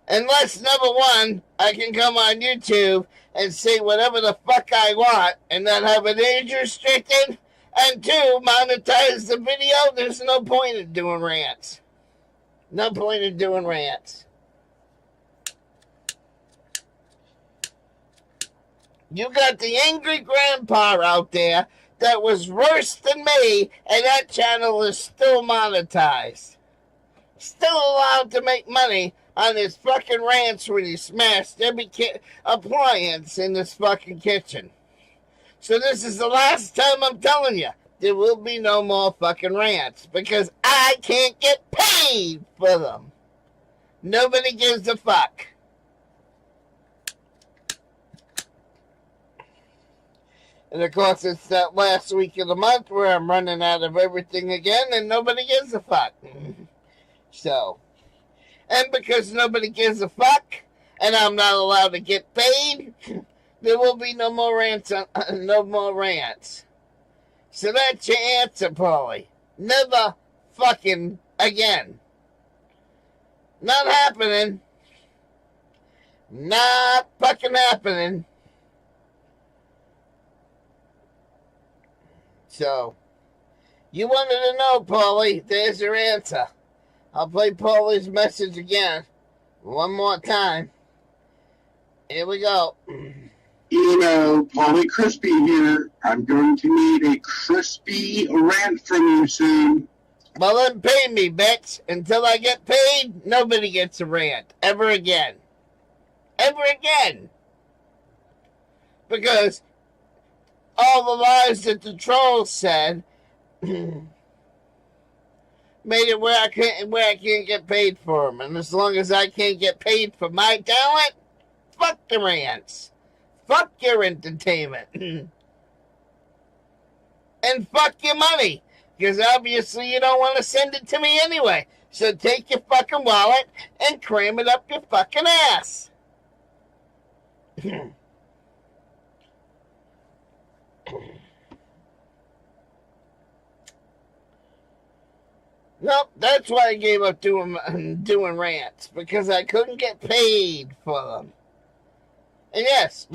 unless number one, I can come on YouTube and say whatever the fuck I want and not have an age restricted, and two, monetize the video, there's no point in doing rants. No point in doing rants. You got the angry grandpa out there that was worse than me, and that channel is still monetized. Still allowed to make money on his fucking rants when he smashed every appliance in this fucking kitchen. So this is the last time I'm telling you, there will be no more fucking rants because I can't get paid for them. Nobody gives a fuck. And of course, it's that last week of the month where I'm running out of everything again and nobody gives a fuck. So, and because nobody gives a fuck and I'm not allowed to get paid, there will be no more rants. No more rants. So that's your answer, Paulie. Never fucking again. Not happening. Not fucking happening. So, you wanted to know, Paulie, there's your answer. I'll play Paulie's message again. One more time. Here we go. You know, Paulie Crispy here. I'm going to need a crispy rant from you soon. Well, then pay me, bitch. Until I get paid, nobody gets a rant. Ever again. Ever again. Because all the lies that the trolls said made it where I can't get paid for them. And as long as I can't get paid for my talent, fuck the rants. Fuck your entertainment. And fuck your money. Because obviously you don't want to send it to me anyway. So take your fucking wallet and cram it up your fucking ass. Nope, that's why I gave up doing rants. Because I couldn't get paid for them. And yes,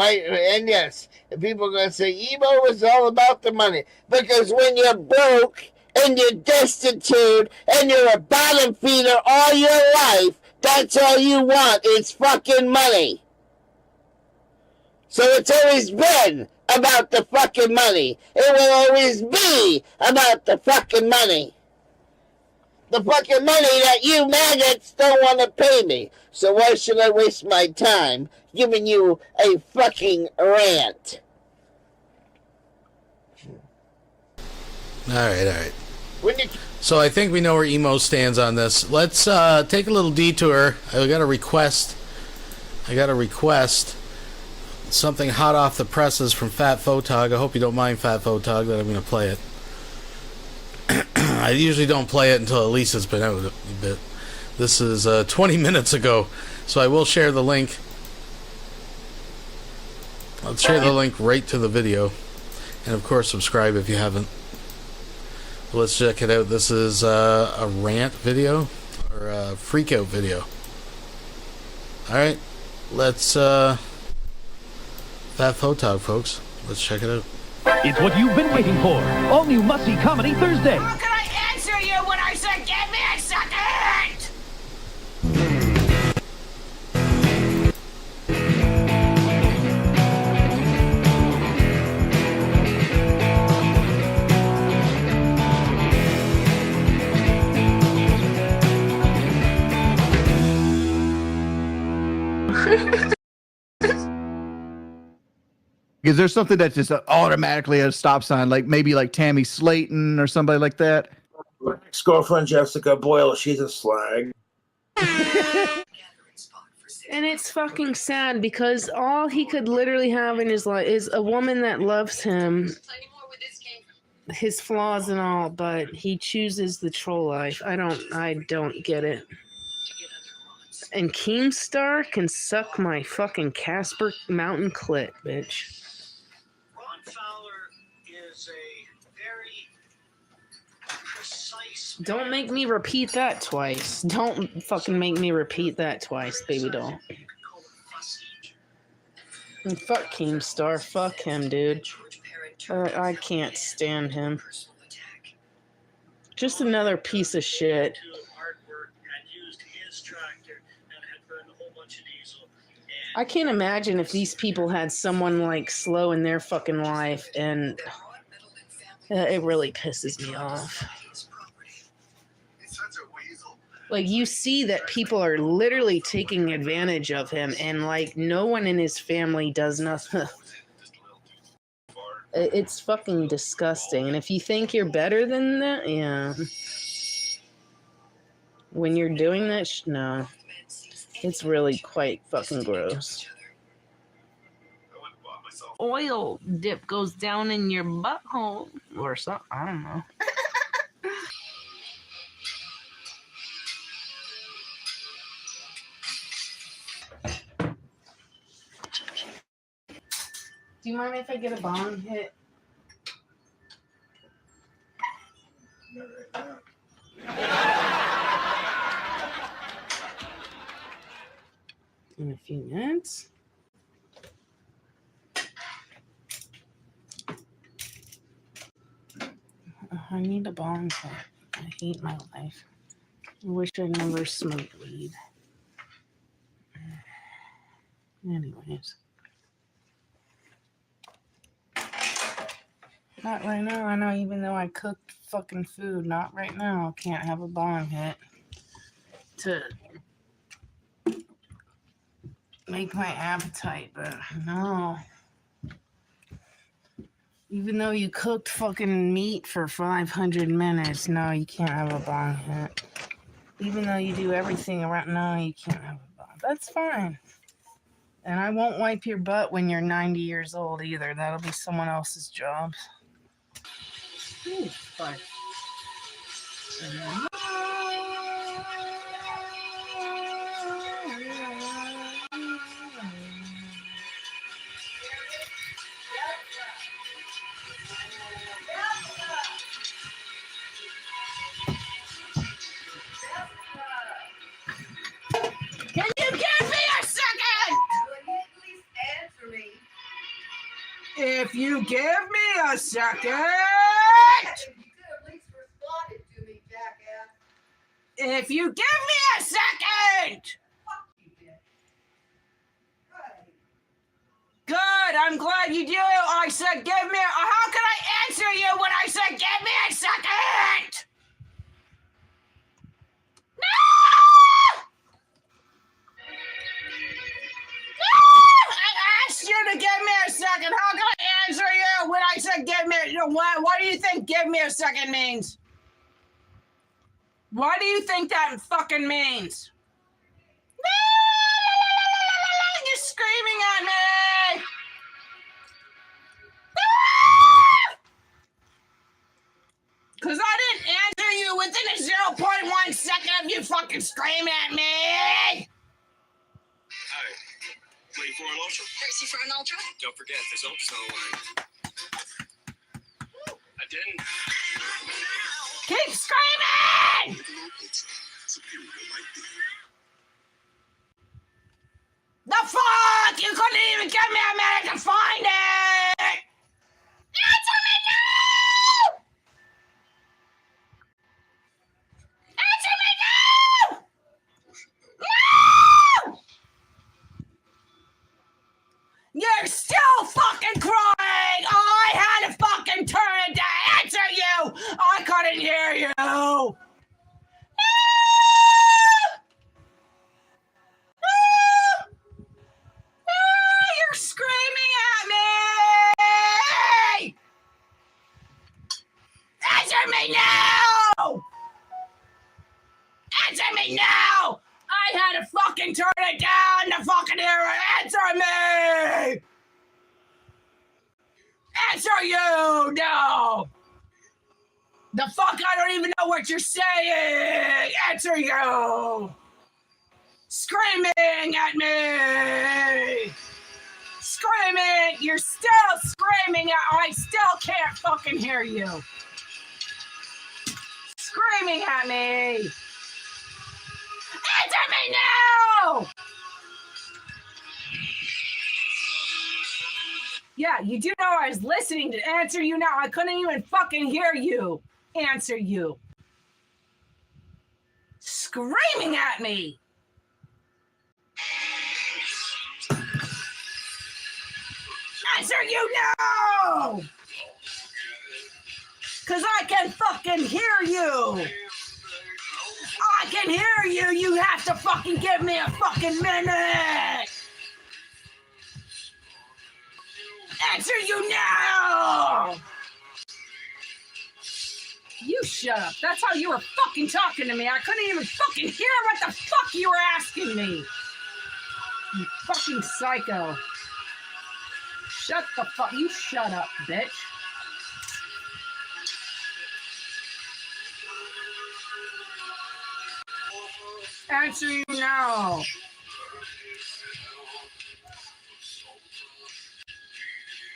people are going to say emo is all about the money. Because when you're broke and you're destitute and you're a bottom feeder all your life, that's all you want is fucking money. So it's always been about the fucking money. It will always be about the fucking money. The fucking money that you maggots don't want to pay me. So why should I waste my time giving you a fucking rant? All right. So I think we know where emo stands on this. Let's take a little detour. I got a request something hot off the presses from Fat Photog. I hope you don't mind, Fat Photog, that I'm going to play it. I usually don't play it until Elisa's been out a bit. This is 20 minutes ago, so I will share the link. I'll share the link right to the video. And of course, subscribe if you haven't. Let's check it out. This is a rant video, or a freakout video. Alright, let's, Fat Photog, folks. Let's check it out. It's what you've been waiting for. All new must-see comedy Thursday. How can I answer you when I said give me a second? Is there something that's just automatically a stop sign, like maybe like Tammy Slayton or somebody like that? My ex-girlfriend Jessica Boyle, she's a slag. And it's fucking sad because all he could literally have in his life is a woman that loves him, his flaws and all, but he chooses the troll life. I don't get it. And Keemstar can suck my fucking Casper Mountain clit, bitch. Ron Fowler is a very precise Don't make me repeat that twice. Don't fucking make me repeat that twice, baby doll. And fuck Keemstar. Fuck him, dude. I can't stand him. Just another piece of shit. I can't imagine if these people had someone like Slow in their fucking life, and it really pisses me off. Like, you see that people are literally taking advantage of him, and like no one in his family does nothing. It's fucking disgusting. And if you think you're better than that, yeah. When you're doing that, no. It's really quite fucking gross. Oil dip goes down in your butthole or something. I don't know. Do you mind if I get a bong hit? In a few minutes. I need a bong hit. I hate my life. I wish I never smoked weed. Anyways. Not right now. I know, even though I cooked fucking food, not right now. Can't have a bong hit to make my appetite, but no. Even though you cooked fucking meat for 500 minutes, no, you can't have a bong hit. Even though you do everything around, no, you can't have a bong. That's fine. And I won't wipe your butt when you're 90 years old either. That'll be someone else's job. Ooh, fine. Can you give me a second? Please answer me. If you give me a second. You could at least responded to me, jackass. If you give me a second. Good, I'm glad you do. I said give me how can I answer you when I said give me a second? No! I asked you to give me a second. How can I answer you when I said give me what do you think give me a second means? What do you think that fucking means? You're screaming at me! Because I didn't answer you within a 0.1 second of you fucking screaming at me! Hey, waiting for an ultra? Thirsty for an ultra? Don't forget, there's ultras on the line. I didn't. Keep screaming! The fuck! You couldn't even give me a minute to find it! Answer me now! Answer me now! No! You're still fucking crying! I had to fucking turn it to answer you! I couldn't hear you! No! You're screaming at me! Answer me now! Answer me now! I had to fucking turn it down to fucking hear it! Answer me! Answer you! No! The fuck, I don't even know what you're saying! Answer you! Screaming at me! Screaming! You're still screaming at I still can't fucking hear you! screaming at me? Answer me now! Yeah, you do know I was listening to answer you now. I couldn't even fucking hear you. Answer you. Screaming at me. Answer you now! Cause I can fucking hear you. I can hear you. You have to fucking give me a fucking minute. Answer you now! You shut up. That's how you were fucking talking to me. I couldn't even fucking hear what the fuck you were asking me. You fucking psycho. Shut the fuck. You shut up, bitch. Answer you now.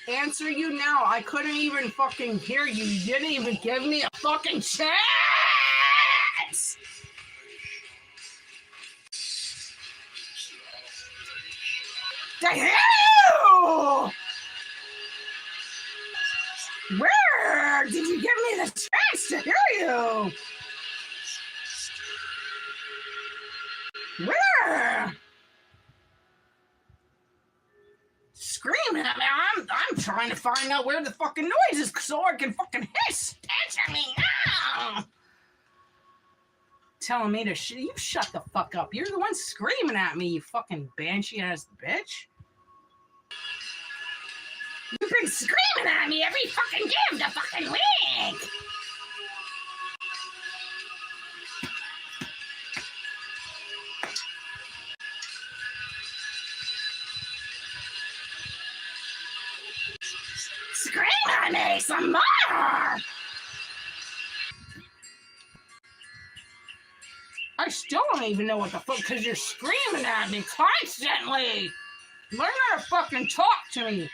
Answer you now. I couldn't even fucking hear you. You didn't even give me a fucking chance. To hear you! Where did you give me the chance to hear you? Where? Screaming at me. I'm trying to find out where the fucking noise is so I can fucking hiss. Answer me now. Telling me to you shut the fuck up. You're the one screaming at me, you fucking banshee ass bitch. You've been screaming at me every fucking give the fucking week. Scream at me some more! I still don't even know what the fuck, because you're screaming at me constantly! Learn how to fucking talk to me!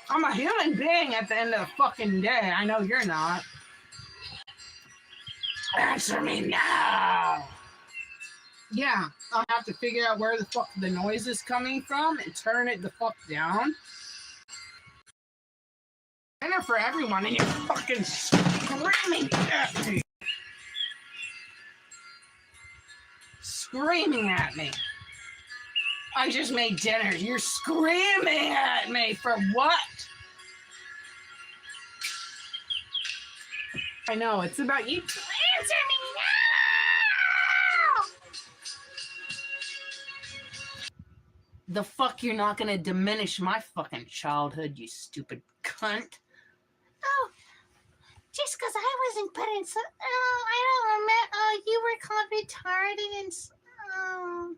I'm a human being at the end of the fucking day. I know you're not. Answer me now! Yeah, I'll have to figure out where the fuck the noise is coming from and turn it the fuck down. Dinner for everyone, and you're fucking screaming at me. Screaming at me. I just made dinner. You're screaming at me for what? I know, it's about you. Answer me now! The fuck, you're not gonna diminish my fucking childhood, you stupid cunt. Oh, just because I wasn't put in so... Oh, I don't remember. Oh, you were called retarded and... Oh.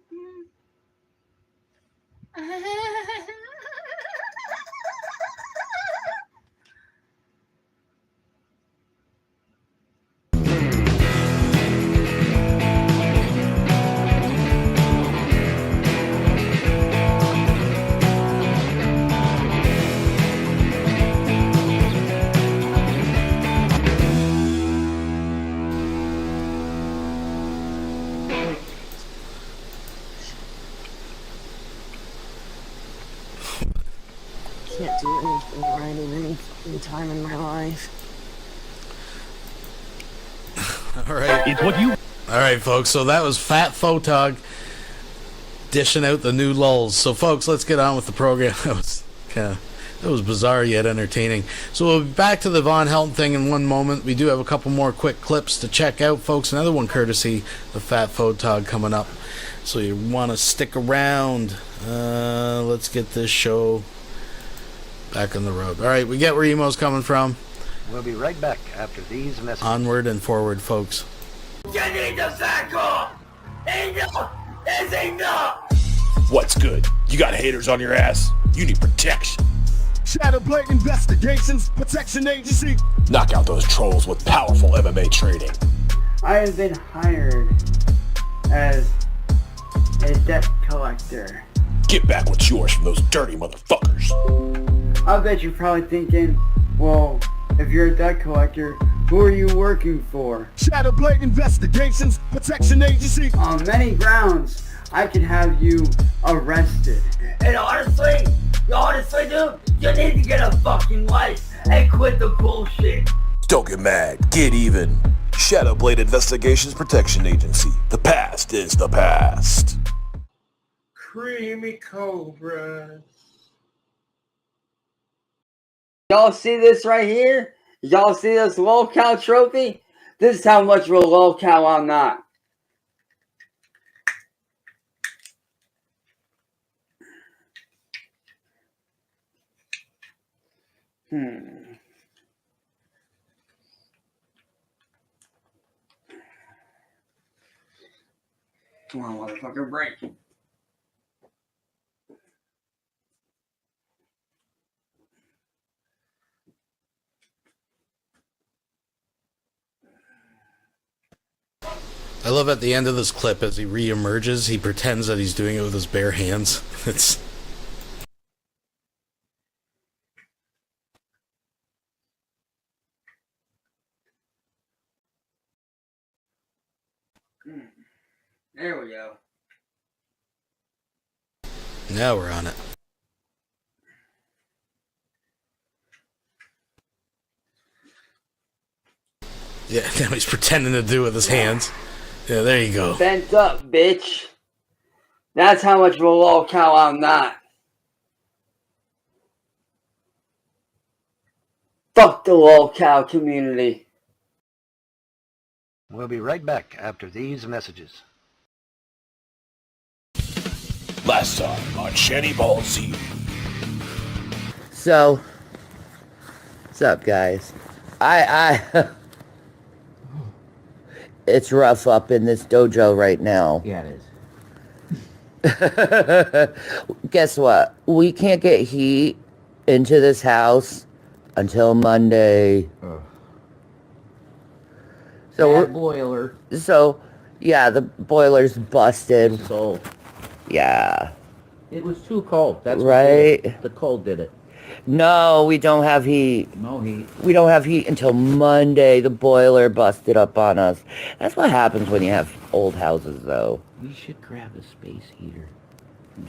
Can't do anything right in any time in my life. All right. It's what you... All right, folks. So that was Fat Photog dishing out the new lulls. So, folks, let's get on with the program. That was bizarre yet entertaining. So we'll be back to the Von Helton thing in one moment. We do have a couple more quick clips to check out, folks. Another one courtesy of Fat Photog coming up. So you want to stick around. Let's get this show back on the road. All right, we get where emo's coming from. We'll be right back after these messages. Onward and forward, folks. You need to back off! Enough is enough! What's good? You got haters on your ass? You need protection. Shadowblade Investigations Protection Agency. Knock out those trolls with powerful MMA training. I have been hired as a debt collector. Get back what's yours from those dirty motherfuckers. I bet you're probably thinking, well, if you're a debt collector, Who are you working for? Shadow Blade Investigations Protection Agency. On many grounds, I can have you arrested. And honestly, dude, you need to get a fucking life and quit the bullshit. Don't get mad, get even. Shadow Blade Investigations Protection Agency. The past is the past. Creamy cobras. Y'all see this right here? Y'all see this lolcow trophy? This is how much of a lolcow I'm not. Come on, motherfucker, break. I love at the end of this clip as he re-emerges, he pretends that he's doing it with his bare hands. It's... There we go. Now we're on it. Yeah, now he's pretending to do it with his hands. Yeah, there you go. Bent up, bitch. That's how much of a lolcow I'm not. Fuck the lolcow community. We'll be right back after these messages. Last time on Shanny Ball Z. So, what's up, guys? It's rough up in this dojo right now. Yeah, it is. Guess what? We can't get heat into this house until Monday. So Bad boiler. So, yeah, the boiler's busted. So, yeah. it was too cold. That's what right. did it. The cold did it. No, we don't have heat. No heat. We don't have heat until Monday. The boiler busted up on us. That's what happens when you have old houses, though. We should grab a space heater from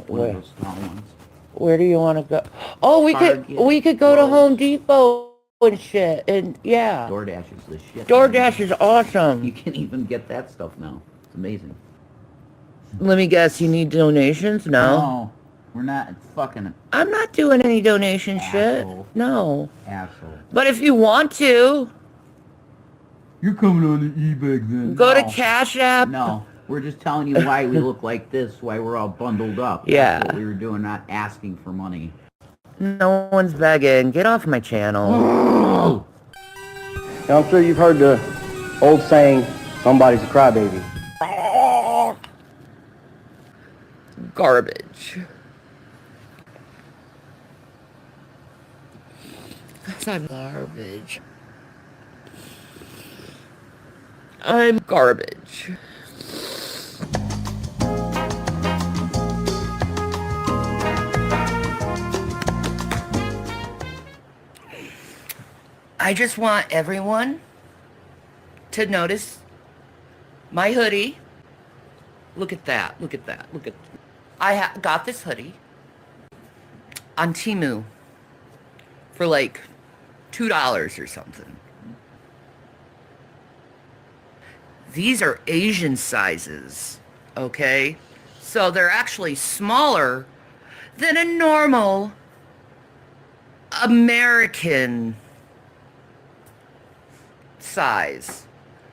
Where? one of those small ones. Where do you want to go? Oh, we could go to Home Depot and shit. And yeah. DoorDash is the shit. DoorDash is awesome. You can even get that stuff now. It's amazing. Let me guess, you need donations? No. No, we're not fucking I'm not doing any donation asshole. shit. No. Asshole. But if you want to, You're coming on the eBay then. go to Cash App. No, we're just telling you why we look like this, why we're all bundled up. Yeah. That's what we were doing, not asking for money. No one's begging. Get off my channel. Now, I'm sure you've heard the old saying, somebody's a crybaby. Garbage. I'm garbage. I'm garbage. I just want everyone to notice my hoodie. Look at that. Look at that. Look at. I got this hoodie on Temu for like $2 or something. These are Asian sizes, okay? So they're actually smaller than a normal American size.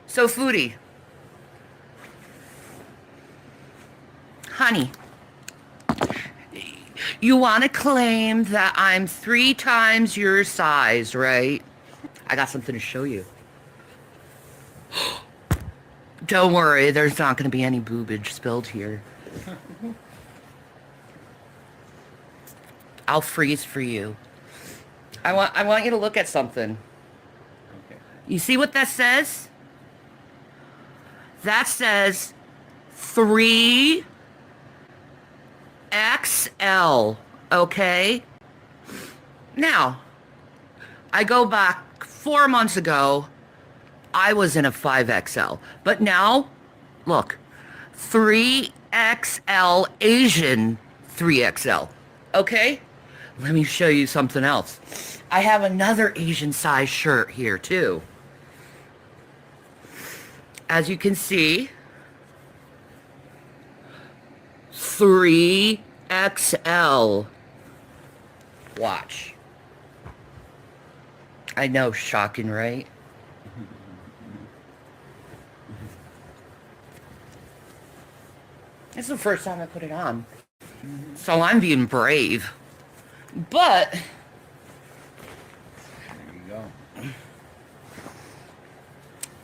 So Foodie, honey, you want to claim that I'm 3 times your size, right? I got something to show you. Don't worry, there's not going to be any boobage spilled here. I'll freeze for you. I want you to look at something. Okay. You see what that says? That says 3XL, okay? Now, I go back 4 months ago, I was in a 5XL. But now, look, 3XL Asian 3XL. Okay? Let me show you something else. I have another Asian size shirt here too. As you can see, 3XL. Watch. I know, shocking, right? This is the first time I put it on. So I'm being brave. But There you go.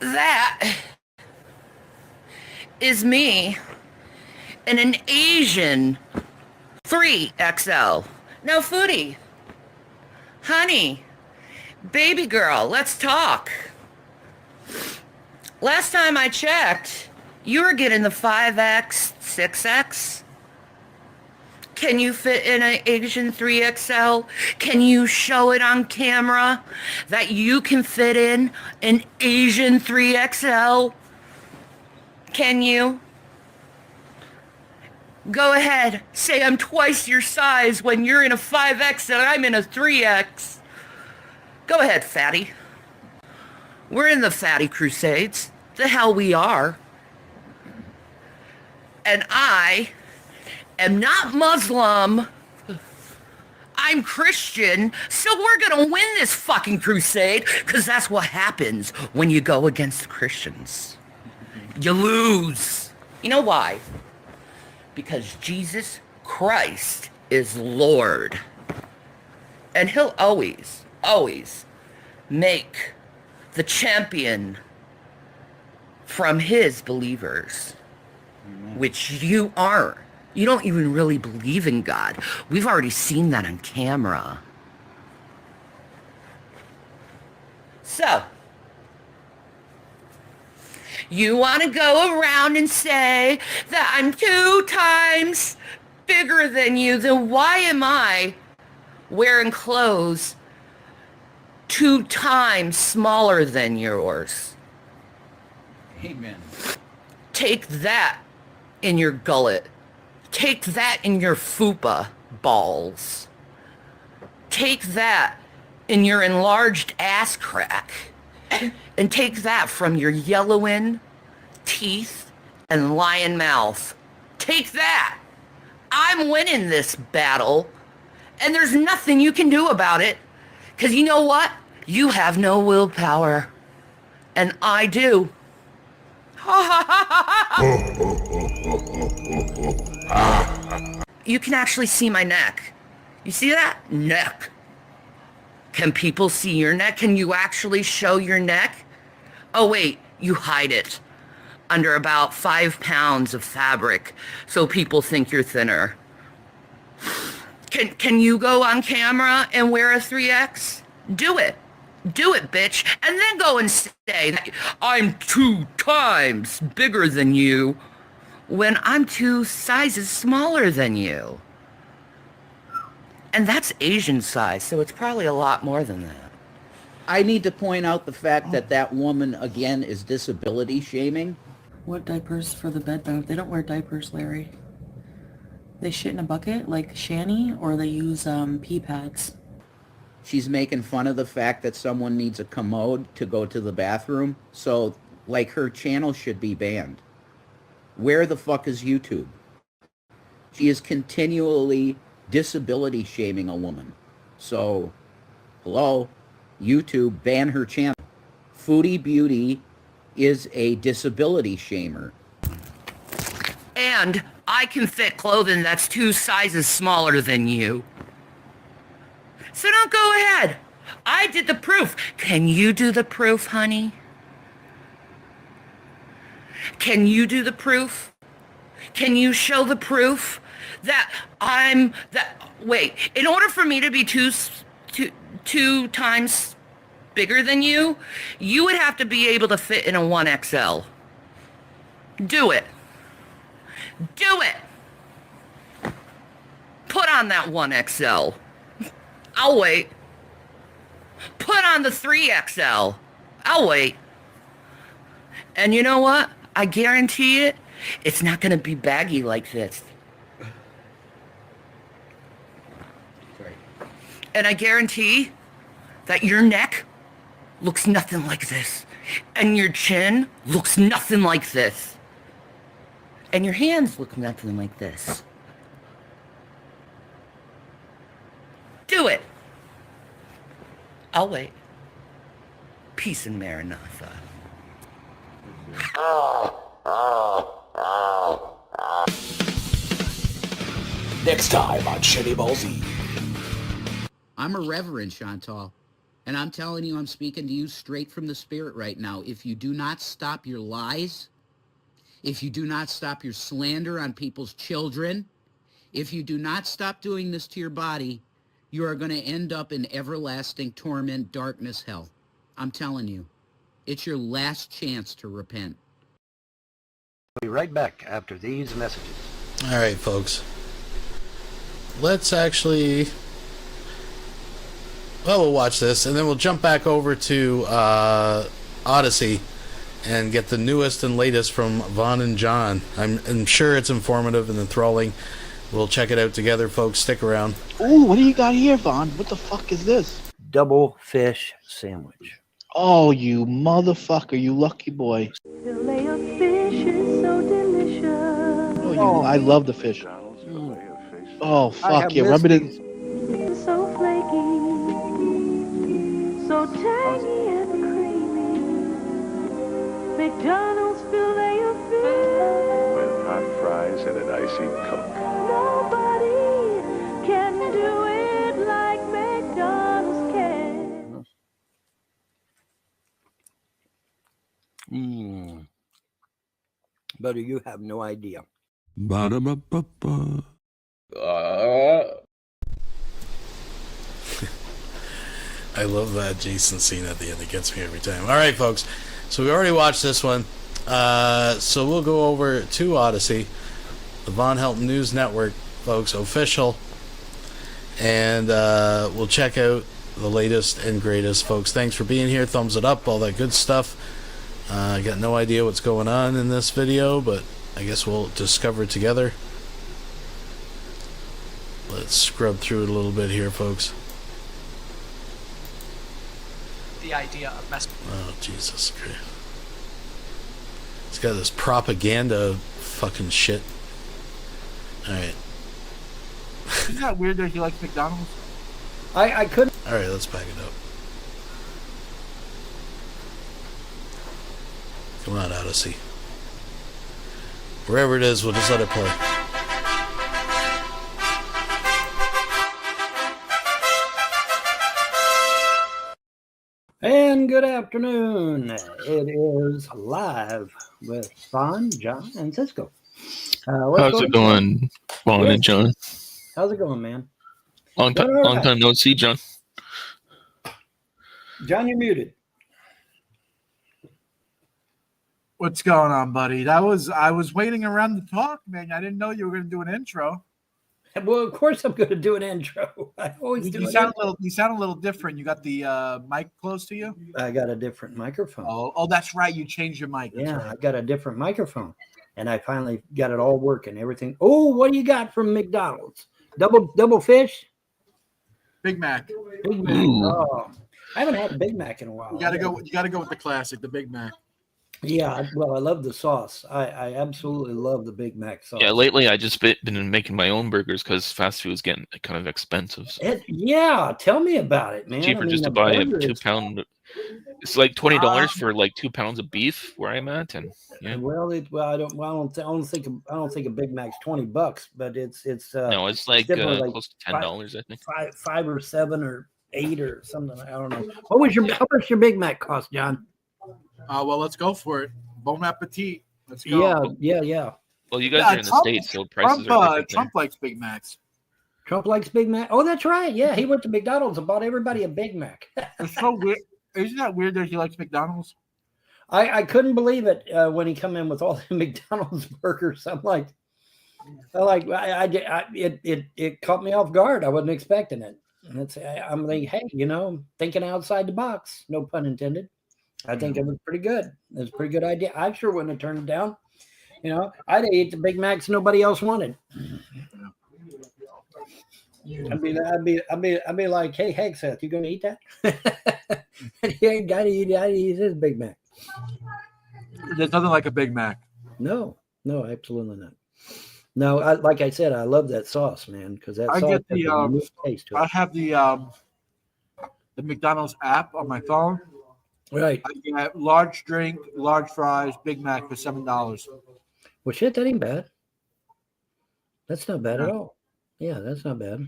that is me in an Asian 3XL. Now, Foodie, honey, baby girl, let's talk. Last time I checked, you were getting the 5X, 6X. Can you fit in an Asian 3XL? Can you show it on camera that you can fit in an Asian 3XL? Can you? Go ahead, say I'm twice your size when you're in a 5X and I'm in a 3X. Go ahead, fatty. We're in the fatty crusades. The hell we are. And I am not Muslim. I'm Christian, so we're gonna win this fucking crusade, because that's what happens when you go against the Christians. You lose. You know why? Because Jesus Christ is Lord. And he'll always, always make the champion from his believers, which you aren't. You don't even really believe in God. We've already seen that on camera. So, you want to go around and say that I'm 2 times bigger than you, then why am I wearing clothes 2 times smaller than yours? Amen. Take that in your gullet. Take that in your fupa balls. Take that in your enlarged ass crack. And take that from your yellowing teeth and lying mouth. Take that. I'm winning this battle. And there's nothing you can do about it. Because you know what? You have no willpower. And I do. You can actually see my neck. You see that? Neck. Can people see your neck? Can you actually show your neck? Oh wait, you hide it under about 5 pounds of fabric so people think you're thinner. Can you go on camera and wear a 3X? Do it. Do it, bitch. And then go and say that I'm 2 times bigger than you when I'm 2 sizes smaller than you. And that's Asian size, so it's probably a lot more than that. I need to point out the fact that that woman, again, is disability shaming. What diapers for the bed bath? They don't wear diapers, Larry. They shit in a bucket like Shanny, or they use pee pads. She's making fun of the fact that someone needs a commode to go to the bathroom. So, like, her channel should be banned. Where the fuck is YouTube? She is continually disability shaming a woman. So, hello, YouTube, ban her channel. Foodie Beauty is a disability shamer. And I can fit clothing that's 2 sizes smaller than you. So don't go ahead. I did the proof. Can you do the proof, honey? Can you do the proof? Can you show the proof that wait, in order for me to be two times bigger than you, you would have to be able to fit in a 1XL. Do it. Do it. Put on that 1XL. I'll wait. put on the 3XL. I'll wait. And you know what? I guarantee it, it's not going to be baggy like this. And I guarantee that your neck looks nothing like this. And your chin looks nothing like this. And your hands look nothing like this. Do it. I'll wait. Peace and Maranatha. Next time on Shanny Ball Z. I'm a reverend, Chantal. And I'm telling you, I'm speaking to you straight from the spirit right now. If you do not stop your lies, if you do not stop your slander on people's children, if you do not stop doing this to your body, you are going to end up in everlasting torment, darkness, hell. I'm telling you. It's your last chance to repent. We'll be right back after these messages. All right, folks. Let's actually... Well, we'll watch this, and then we'll jump back over to Odyssey and get the newest and latest from Vaughn and John. I'm sure it's informative and enthralling. We'll check it out together, folks. Stick around. Ooh, what do you got here, Vaughn? What the fuck is this? Double fish sandwich. Oh, you motherfucker, you lucky boy. Fillet of fish is so delicious. Oh, I love the fish. Oh, fuck yeah, rub it in. So flaky, so tangy and creamy. McDonald's fillet of fish. With hot fries and an icy Coke. Nobody can do it like McDonald's can. Buddy, you have no idea. Ba-da-ba-ba-ba. I love that Jason scene at the end. It gets me every time. All right, folks. So we already watched this one. So we'll go over to Odyssey, the Von Helton News Network, folks, official. And we'll check out the latest and greatest, folks. Thanks for being here. Thumbs it up, all that good stuff. I got no idea what's going on in this video, but I guess we'll discover it together. Let's scrub through it a little bit here, folks. The idea of mess. Oh, Jesus Christ. It's got this propaganda fucking shit. Alright. Isn't that weird that he likes McDonald's? I couldn't. Alright, let's back it up. Come on, Odyssey. Wherever it is, we'll just let it play. And good afternoon. It is live with Vaughn, John, and Cisco. How's it going, Vaughn and John? How's it going, man? Long time no see, John. John, you're muted. What's going on, buddy? I was waiting around to talk, man. I didn't know you were going to do an intro. Well, of course I'm going to do an intro. I always do. You sound a little different. You got the mic close to you? I got a different microphone. Oh, that's right. You changed your mic. Yeah, right. I got a different microphone, and I finally got it all working. Everything. Oh, what do you got from McDonald's? Double fish? Big Mac. Big Mac. Oh, I haven't had a Big Mac in a while. You got to go with the classic, the Big Mac. Yeah, well, I love the sauce. I absolutely love the Big Mac sauce. Yeah, lately I just been making my own burgers because fast food is getting kind of expensive. So. Yeah, tell me about it, man. Cheaper just to buy a 2 pound. It's like $20 for like 2 pounds of beef where I'm at, and yeah. I don't think a Big Mac's $20, but it's no, it's like close to $10, I think. 5 or 7 or 8 or something. I don't know. How much your Big Mac cost, John? Well, let's go for it. Bon appetit. Let's go. Yeah. Well, you guys are in the States, so prices are different. Trump likes Big Macs. Trump likes Big Mac. Oh, that's right. Yeah, he went to McDonald's and bought everybody a Big Mac. It's so weird. Isn't that weird that he likes McDonald's? I couldn't believe it when he come in with all the McDonald's burgers. It caught me off guard. I wasn't expecting it. I'm like, hey, thinking outside the box, no pun intended. I think it was pretty good. It was a pretty good idea. I sure wouldn't have turned it down. I'd eat the Big Macs nobody else wanted. I'd be like, hey, Hegseth, you gonna eat that? He ain't gotta eat his Big Mac. There's nothing like a Big Mac. No, absolutely not. No, like I said, I love that sauce, man, because that I sauce get has a unique taste to it. I have the McDonald's app on my phone. Right. I get large drink, large fries, Big Mac for $7. Well, shit, that ain't bad. That's not bad at all. Yeah, that's not bad.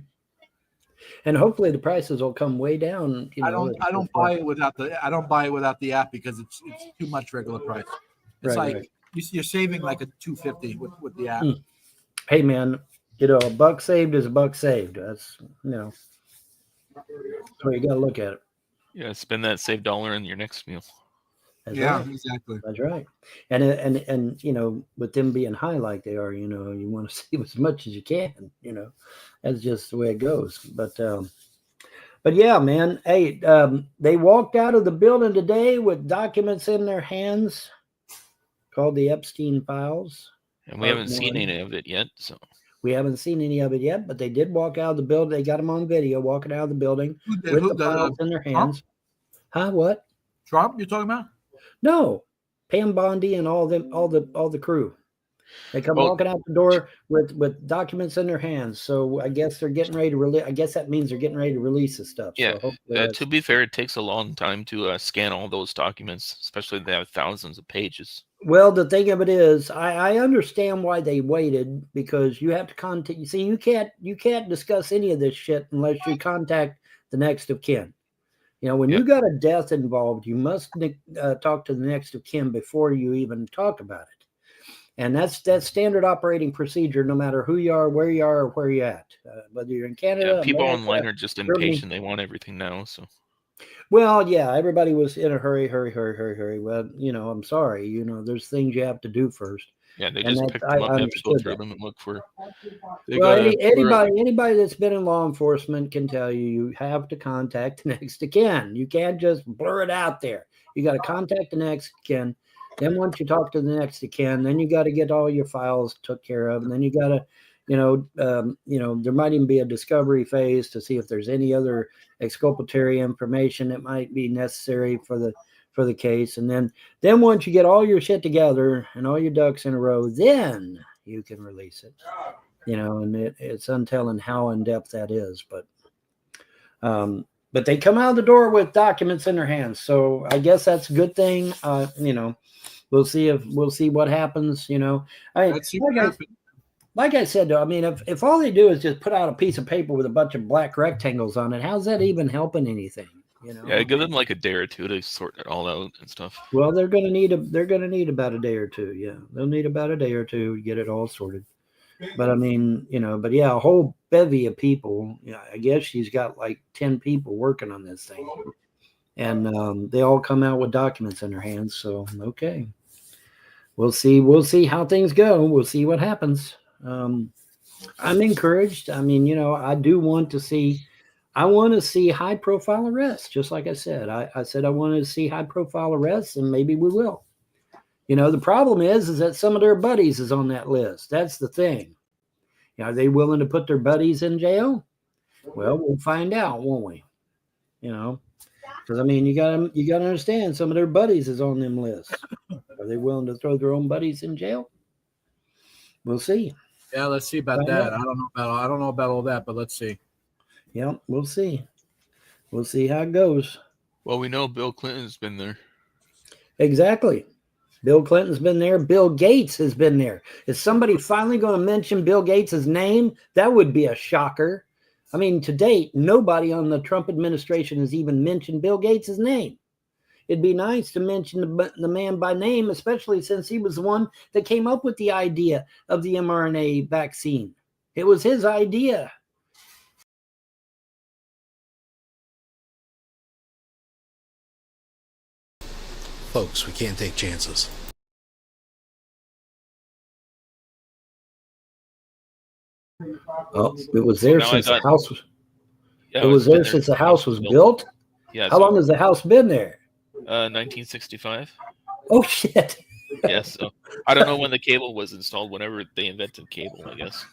And hopefully the prices will come way down. I don't buy it without the app because it's too much regular price. It's Right. You're saving like a $2.50 with the app. Hey man, a buck saved is a buck saved. That's the way you gotta look at it. Yeah, spend that saved dollar in your next meal. That's yeah, right. exactly. That's right. And with them being high like they are, you want to save as much as you can. That's just the way it goes. But yeah, man. Hey, they walked out of the building today with documents in their hands called the Epstein Files. And we haven't seen any of it yet, so. We haven't seen any of it yet, but they did walk out of the building. They got them on video walking out of the building with the files in their hands. Huh? What? Trump? You're talking about? No, Pam Bondi and all the crew. They come walking out the door with documents in their hands. So I guess they're getting ready to release. I guess that means they're getting ready to release the stuff. Yeah. So To be fair, it takes a long time to scan all those documents, especially if they have thousands of pages. Well, the thing of it is, I understand why they waited, because you have to contact. You see, you can't discuss any of this shit unless you contact the next of kin. When you got a death involved, you must talk to the next of kin before you even talk about it. And that's standard operating procedure, no matter who you are, where you are, or where you're at. Whether you're in Canada, Yeah, people America, online are just impatient. They want everything now. So. Well, yeah, everybody was in a hurry. Well, I'm sorry. There's things you have to do first. Yeah, they just picked them up and have to go through them and look for. Anybody that's been in law enforcement can tell you have to contact the next of kin. You can't just blur it out there. You got to contact the next of kin. Then once you talk to the next of kin, then you got to get all your files took care of, and then you got to, there might even be a discovery phase to see if there's any other exculpatory information that might be necessary for the case. And then once you get all your shit together and all your ducks in a row, then you can release it. And it's untelling how in depth that is, but they come out the door with documents in their hands, so I guess that's a good thing. We'll see what happens. Like I said, though, I mean, if all they do is just put out a piece of paper with a bunch of black rectangles on it, how's that even helping anything? Yeah, give them like a day or two to sort it all out and stuff. Well, they're gonna need about a day or two. Yeah, they'll need about a day or two to get it all sorted. But I mean, but yeah, a whole bevy of people. I guess she's got like 10 people working on this thing, and they all come out with documents in their hands. So okay, we'll see how things go. We'll see what happens. I'm encouraged. I mean, I do want to see. I want to see high profile arrests, just like I said. I said I wanted to see high profile arrests, and maybe we will. The problem is that some of their buddies is on that list. That's the thing. Are they willing to put their buddies in jail? Well, we'll find out, won't we? Because I mean, you gotta understand, some of their buddies is on them lists. Are they willing to throw their own buddies in jail? We'll see. Yeah, let's see about that. I don't know about all that, but let's see. Yeah, we'll see. We'll see how it goes. Well, we know Bill Clinton's been there. Exactly. Bill Clinton's been there. Bill Gates has been there. Is somebody finally going to mention Bill Gates' name? That would be a shocker. I mean, to date, nobody on the Trump administration has even mentioned Bill Gates' name. It'd be nice to mention the man by name, especially since he was the one that came up with the idea of the mRNA vaccine. It was his idea. Folks, we can't take chances. Oh, it was there since the House was. Yeah, It was been there since the house was built. built? Yeah. How long has the house been there? 1965. Oh, shit. Yeah, so I don't know when the cable was installed. Whenever they invented cable, I guess.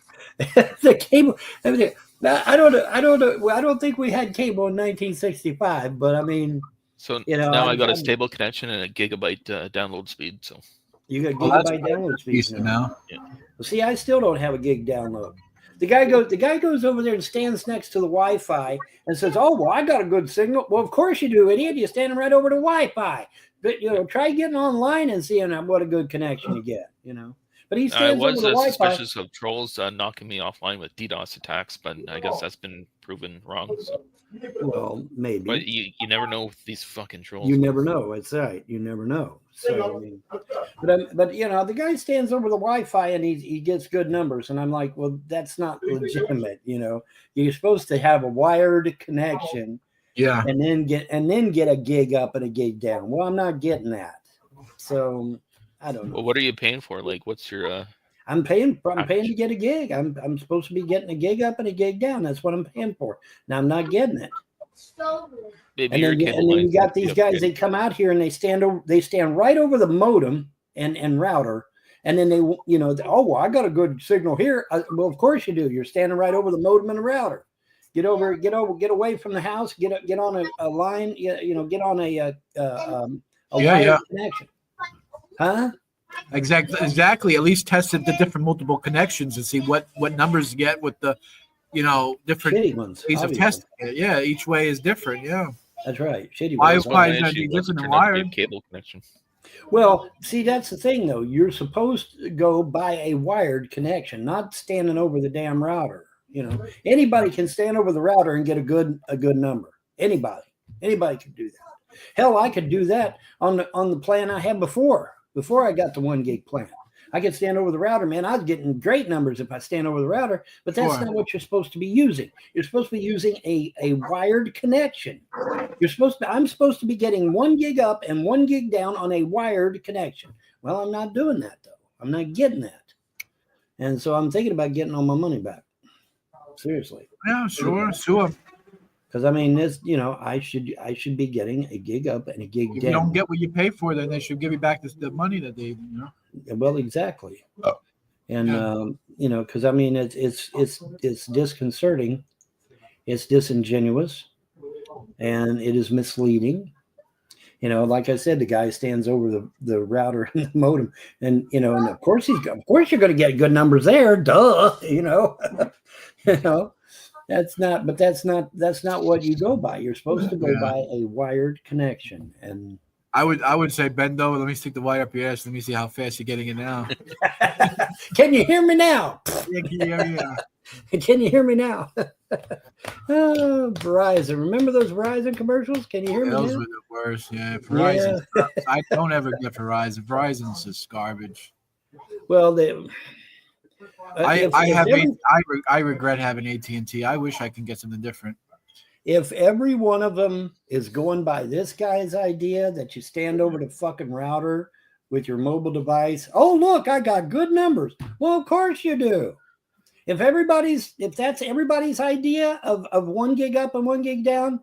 The cable. I mean, I don't think we had cable in 1965, but I mean, So you know, now I got a stable connection and a gigabyte download speed. So you got that's gigabyte download speeds decent now. now. Yeah. Well, see, I still don't have a gig download. The guy goes over there and stands next to the Wi-Fi and says, "Oh, well, I got a good signal." Well, of course you do, idiot. You're standing right over the Wi-Fi. But you know, try getting online and seeing what a good connection you get. You know, but he I stands over was the Wi-Fi. suspicious of trolls knocking me offline with DDoS attacks, but I guess that's been proven wrong. So. Well, maybe. But you never know with these fucking trolls. You never know. It's right. You never know. So, I mean, but you know, the guy stands over the Wi-Fi and he gets good numbers, and I'm like, well, that's not legitimate. You know, you're supposed to have a wired connection, yeah, and then get a gig up and a gig down. Well, I'm not getting that. So I don't know. Well, what are you paying for? Like, what's your? I'm paying to get a gig. I'm supposed to be getting a gig up and a gig down. That's what I'm paying for. Now I'm not getting it. Maybe And then you got these guys. They come out here and they stand right over the modem and router, and then they, you know, oh, well, I got a good signal here. Well, of course you do. You're standing right over the modem and the router. Get away from the house. Get on a line. You know, get on a wired connection. Huh? Exactly. At least test the different multiple connections and see what numbers you get with the, you know, different shitty ones, ways of testing it. Yeah, each way is different. Yeah, that's right. Shitty Why ones. is that different than wired? Cable connection. Well, see, that's the thing, though. You're supposed to go by a wired connection, not standing over the damn router. You know, anybody can stand over the router and get a good number. Anybody can do that. Hell, I could do that on the plan I had before I got the 1 gig plan. I could stand over the router, man. I was getting great numbers if I stand over the router, but that's not what you're supposed to be using. You're supposed to be using a wired connection. I'm supposed to be getting 1 gig up and 1 gig down on a wired connection. Well, I'm not doing that, though. I'm not getting that. And so I'm thinking about getting all my money back. Seriously. Yeah, sure. Because I mean, this, you know, I should be getting a gig up and a gig down. If you don't get what you pay for, then they should give you back the money that they, you know. Well, exactly. And you know, because I mean, it's disconcerting, it's disingenuous, and it is misleading. You know, like I said, the guy stands over the router and the modem, and you know, and of course you're going to get good numbers there. Duh, you know, you know. That's not what you go by. You're supposed to go by a wired connection. And I would say, Bendo, let me stick the wire up your ass. Let me see how fast you're getting it now. Can you hear me now? Yeah, can you hear me now? Can you hear me now? Oh, Verizon. Remember those Verizon commercials? Can you hear me now? Those were the worst. Yeah, Verizon. Yeah. I don't ever get Verizon. Verizon's just garbage. Well, I regret having AT&T. I wish I can get something different. If every one of them is going by this guy's idea that you stand over the fucking router with your mobile device, oh look, I got good numbers. Well, of course you do. If that's everybody's idea of 1 gig up and 1 gig down,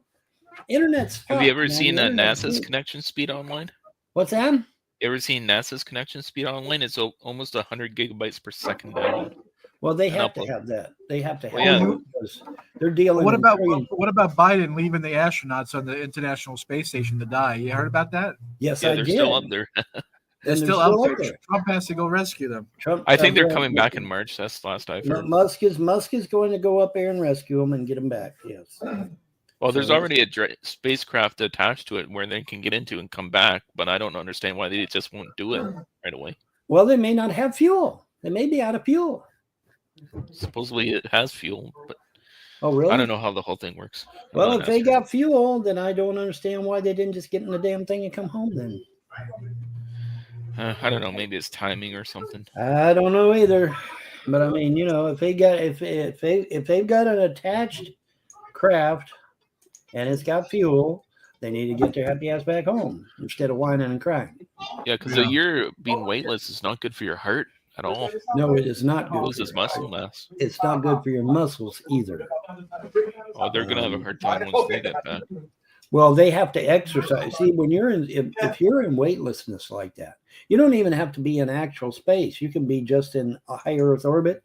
internet's fucked. Have you ever seen NASA's connection speed online? What's that? You ever seen NASA's connection speed online? It's almost 100 gigabytes per second download. Well, they have to have that. They have to have it because they're dealing. What about Biden leaving the astronauts on the International Space Station to die? You heard about that? Yes, yeah, they're still up there. They're still out there. Trump has to go rescue them. I think they're coming back in March. That's the last I've heard. Musk is going to go up there and rescue them and get them back. Yes. Well, there's already a spacecraft attached to it where they can get into and come back, but I don't understand why they just won't do it right away. Well, they may not have fuel. They may be out of fuel. Supposedly it has fuel, but oh, really? I don't know how the whole thing works. Well, if they got fuel, then I don't understand why they didn't just get in the damn thing and come home then. I don't know. Maybe it's timing or something. I don't know either. But I mean, you know, if they've got an attached craft and it's got fuel, they need to get their happy ass back home instead of whining and crying. Yeah, because a year being weightless is not good for your heart. at all. No, it is not good. Loses muscle mass. It's not good for your muscles either. Oh, they're gonna have a hard time once they get back. Well, they have to exercise. See, when you're if you're in weightlessness like that, you don't even have to be in actual space. You can be just in a high Earth orbit.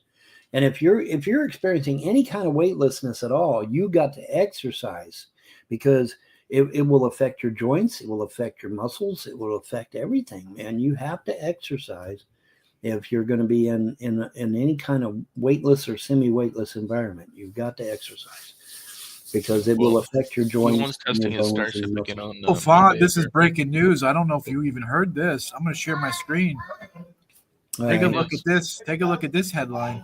And if you're experiencing any kind of weightlessness at all, you got to exercise, because it will affect your joints, it will affect your muscles, it will affect everything, man. You have to exercise if you're going to be in any kind of weightless or semi-weightless environment. You've got to exercise, because it will affect your joints. Someone's testing his Starship again on. Oh, Fawn, this is breaking news. I don't know if you even heard this. I'm going to share my screen. Take a look at this. Take a look at this headline.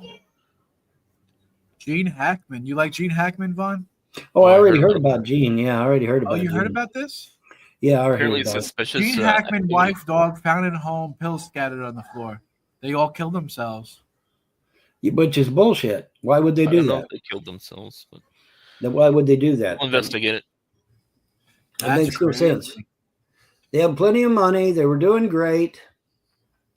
Gene Hackman. You like Gene Hackman, Vaughn? Oh, I already heard about Gene. Yeah, I already heard about. Oh, you Gene. Heard about this? Yeah, I Apparently heard about suspicious. it. Gene Hackman, wife, dog found at home, pills scattered on the floor. They all killed themselves. Which is bullshit. Why would they do know that? if they killed themselves, but Why would they do that? we'll investigate it. That makes no sense. They have plenty of money. They were doing great.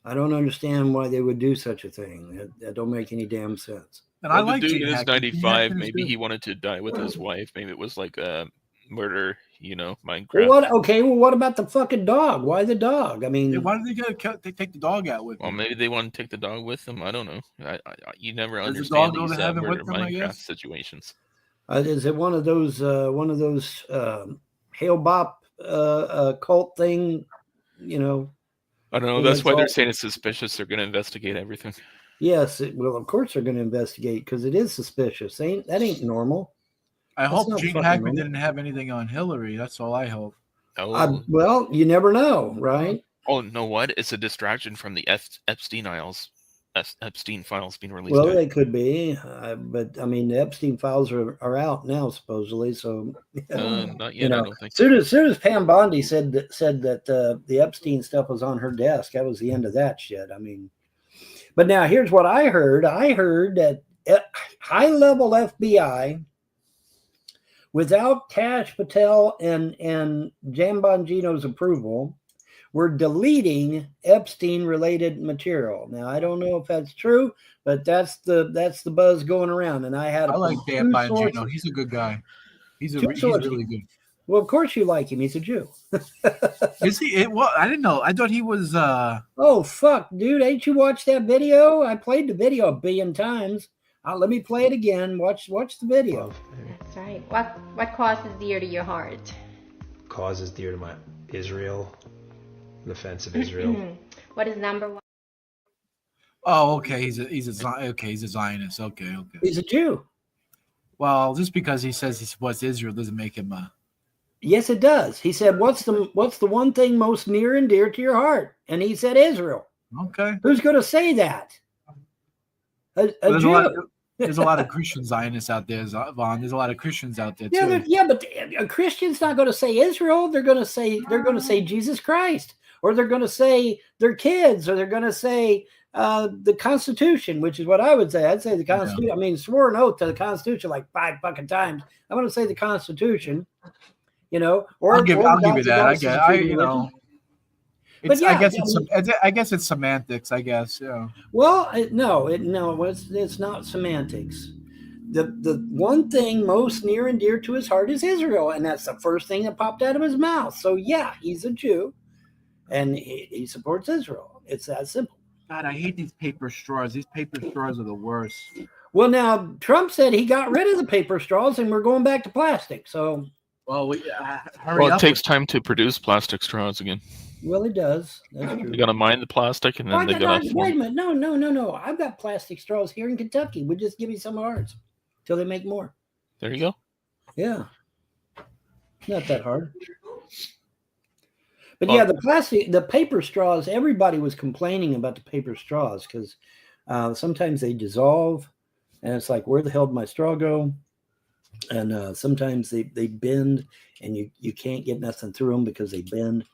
I don't understand why they would do such a thing. That don't make any damn sense. And I Well, like the dude Gene is Hackman. 95. Gene Maybe Hackman's he wanted to die with his wife. Maybe it was like a murder, Minecraft. Well, what? Okay. Well, what about the fucking dog? Why the dog? I mean, Why did they take the dog out with them? Well, maybe they want to take the dog with them. I don't know. You never Does the understand dog go these to heaven murder with them, I Minecraft guess? situations. is it one of those Hail Bop cult thing? I don't know. That's why they're saying it's suspicious. They're going to investigate everything. Yes. Well, of course they're going to investigate, because it is suspicious. That ain't normal. I That's hope not Gene fucking Hackman normal. didn't have anything on Hillary. That's all I hope. Well, you never know, right? Oh, know what? It's a distraction from the Epstein Files being released. Well, they could be, but I mean, the Epstein Files are out now, supposedly. So, not yet. I don't think. Soon as Pam Bondi said that the Epstein stuff was on her desk, that was the end of that shit. I mean, but now here's what I heard. I heard that high-level FBI, without Kash Patel and Jambongino's approval, were deleting Epstein-related material. Now, I don't know if that's true, but that's the buzz going around. And I like Dan Bongino. He's a good guy. He's really good. Well, of course you like him. He's a Jew. Is he? Well, I didn't know. I thought he was. Oh fuck, dude! Ain't you watched that video? I played the video a billion times. Let me play it again. Watch the video. That's right. What cause is dear to your heart? Cause is dear to my Israel. Defense of Israel. What is number one? Oh, okay. He's a Zionist. Okay. He's a Jew. Well, just because he says he supports Israel doesn't make him a. Yes, it does. He said, "What's the one thing most near and dear to your heart?" And he said, "Israel." Okay. Who's going to say that? A Jew. There's a lot of Christian Zionists out there, Vaughn. There's a lot of Christians out there too. Yeah, but a Christian's not going to say Israel. They're going to say Jesus Christ, or they're going to say their kids, or they're going to say the Constitution, which is what I would say. I'd say the Constitution. Yeah. I mean, swore an oath to the Constitution like 5 fucking times. I'm going to say the Constitution. Or I'll give you that. I guess But yeah, I guess it's semantics. I guess. Yeah. Well, it's not semantics. The one thing most near and dear to his heart is Israel, and that's the first thing that popped out of his mouth. So yeah, he's a Jew, and he supports Israel. It's that simple. God, I hate these paper straws. These paper straws are the worst. Well, now Trump said he got rid of the paper straws, and we're going back to plastic. So. Well, it takes time to produce plastic straws again. Well, it does. That's true. You got to mine the plastic, and then they got to. Wait a minute! No! I've got plastic straws here in Kentucky. We'll just give you some of ours till they make more. There you go. Yeah, not that hard. But yeah, the paper straws. Everybody was complaining about the paper straws because sometimes they dissolve, and it's like, where the hell did my straw go? And sometimes they bend, and you can't get nothing through them because they bend.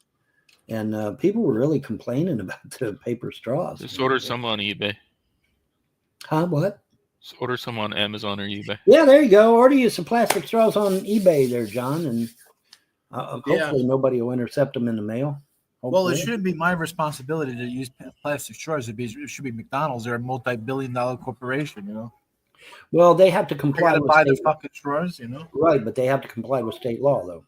And people were really complaining about the paper straws. Just order some on eBay. Huh? What? Just order some on Amazon or eBay. Yeah, there you go. Order you some plastic straws on eBay there, John. And hopefully nobody will intercept them in the mail. Well, it shouldn't be my responsibility to use plastic straws. It should be McDonald's. They're a multi-billion-dollar corporation, you know. Well, they have to comply They with buy the state fucking straws, you know. right, but they have to comply with state law, though.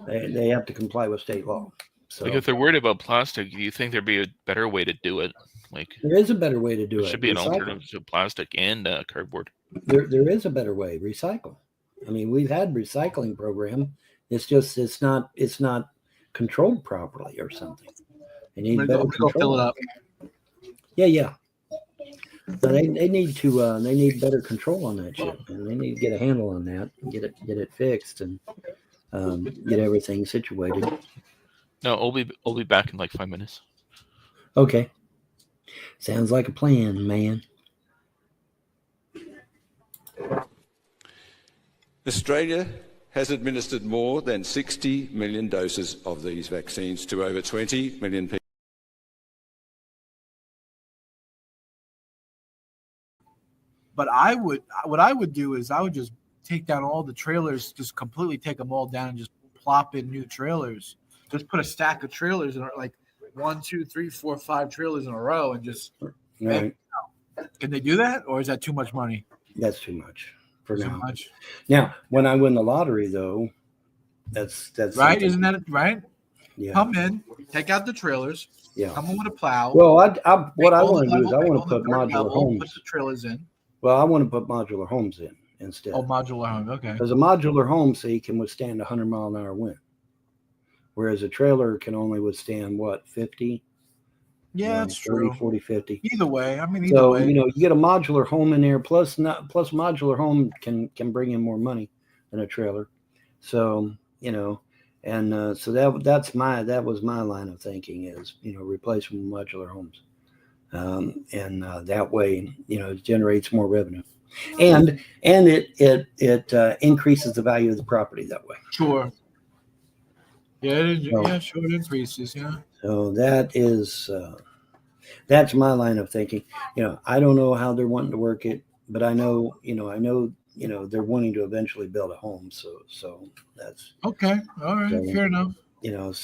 They have to comply with state law. So Like if they're worried about plastic, do you think there'd be a better way to do it? Like there is a better way to do there it. should be an Recycle. alternative to plastic and cardboard. There is a better way. Recycle. I mean, we've had recycling program. It's just it's not controlled properly or something. They need better control. Fill it up. Yeah. So they need better control on that shit, and they need to get a handle on that, get it fixed, and get everything situated. No, I'll be back in like 5 minutes. Okay, sounds like a plan, man. Australia has administered more than 60 million doses of these vaccines to over 20 million people. But what I would do is I would just take down all the trailers, just completely take them all down and just plop in new trailers. Just put a stack of trailers in, like 1, 2, 3, 4, 5 trailers in a row and just. Right. Can they do that, or is that too much money? That's too much for Too now. much. Now, when I win the lottery, though, that's Right? something. Isn't that right? Yeah. Come in, take out the trailers. Yeah. Come in with a plow. Well, what I Make all want to the do is I level, want to make put all the dirt modular level, homes. Put the trailers in. Well, I want to put modular homes in instead. Oh, modular home. Okay. Because a modular home, see, can withstand 100-mile-an-hour wind, whereas a trailer can only withstand what, 50? Yeah, that's 40, true. 40, 50. Either way, I mean, either So way. you get a modular home in there. Plus modular home can bring in more money than a trailer. So and so that was my line of thinking is replace them with modular homes, and that way it generates more revenue, and it increases the value of the property that way. Sure. Yeah, sure, it increases. Yeah. So that's my line of thinking. I don't know how they're wanting to work it, but I know they're wanting to eventually build a home. So that's Okay. All right. Fair enough.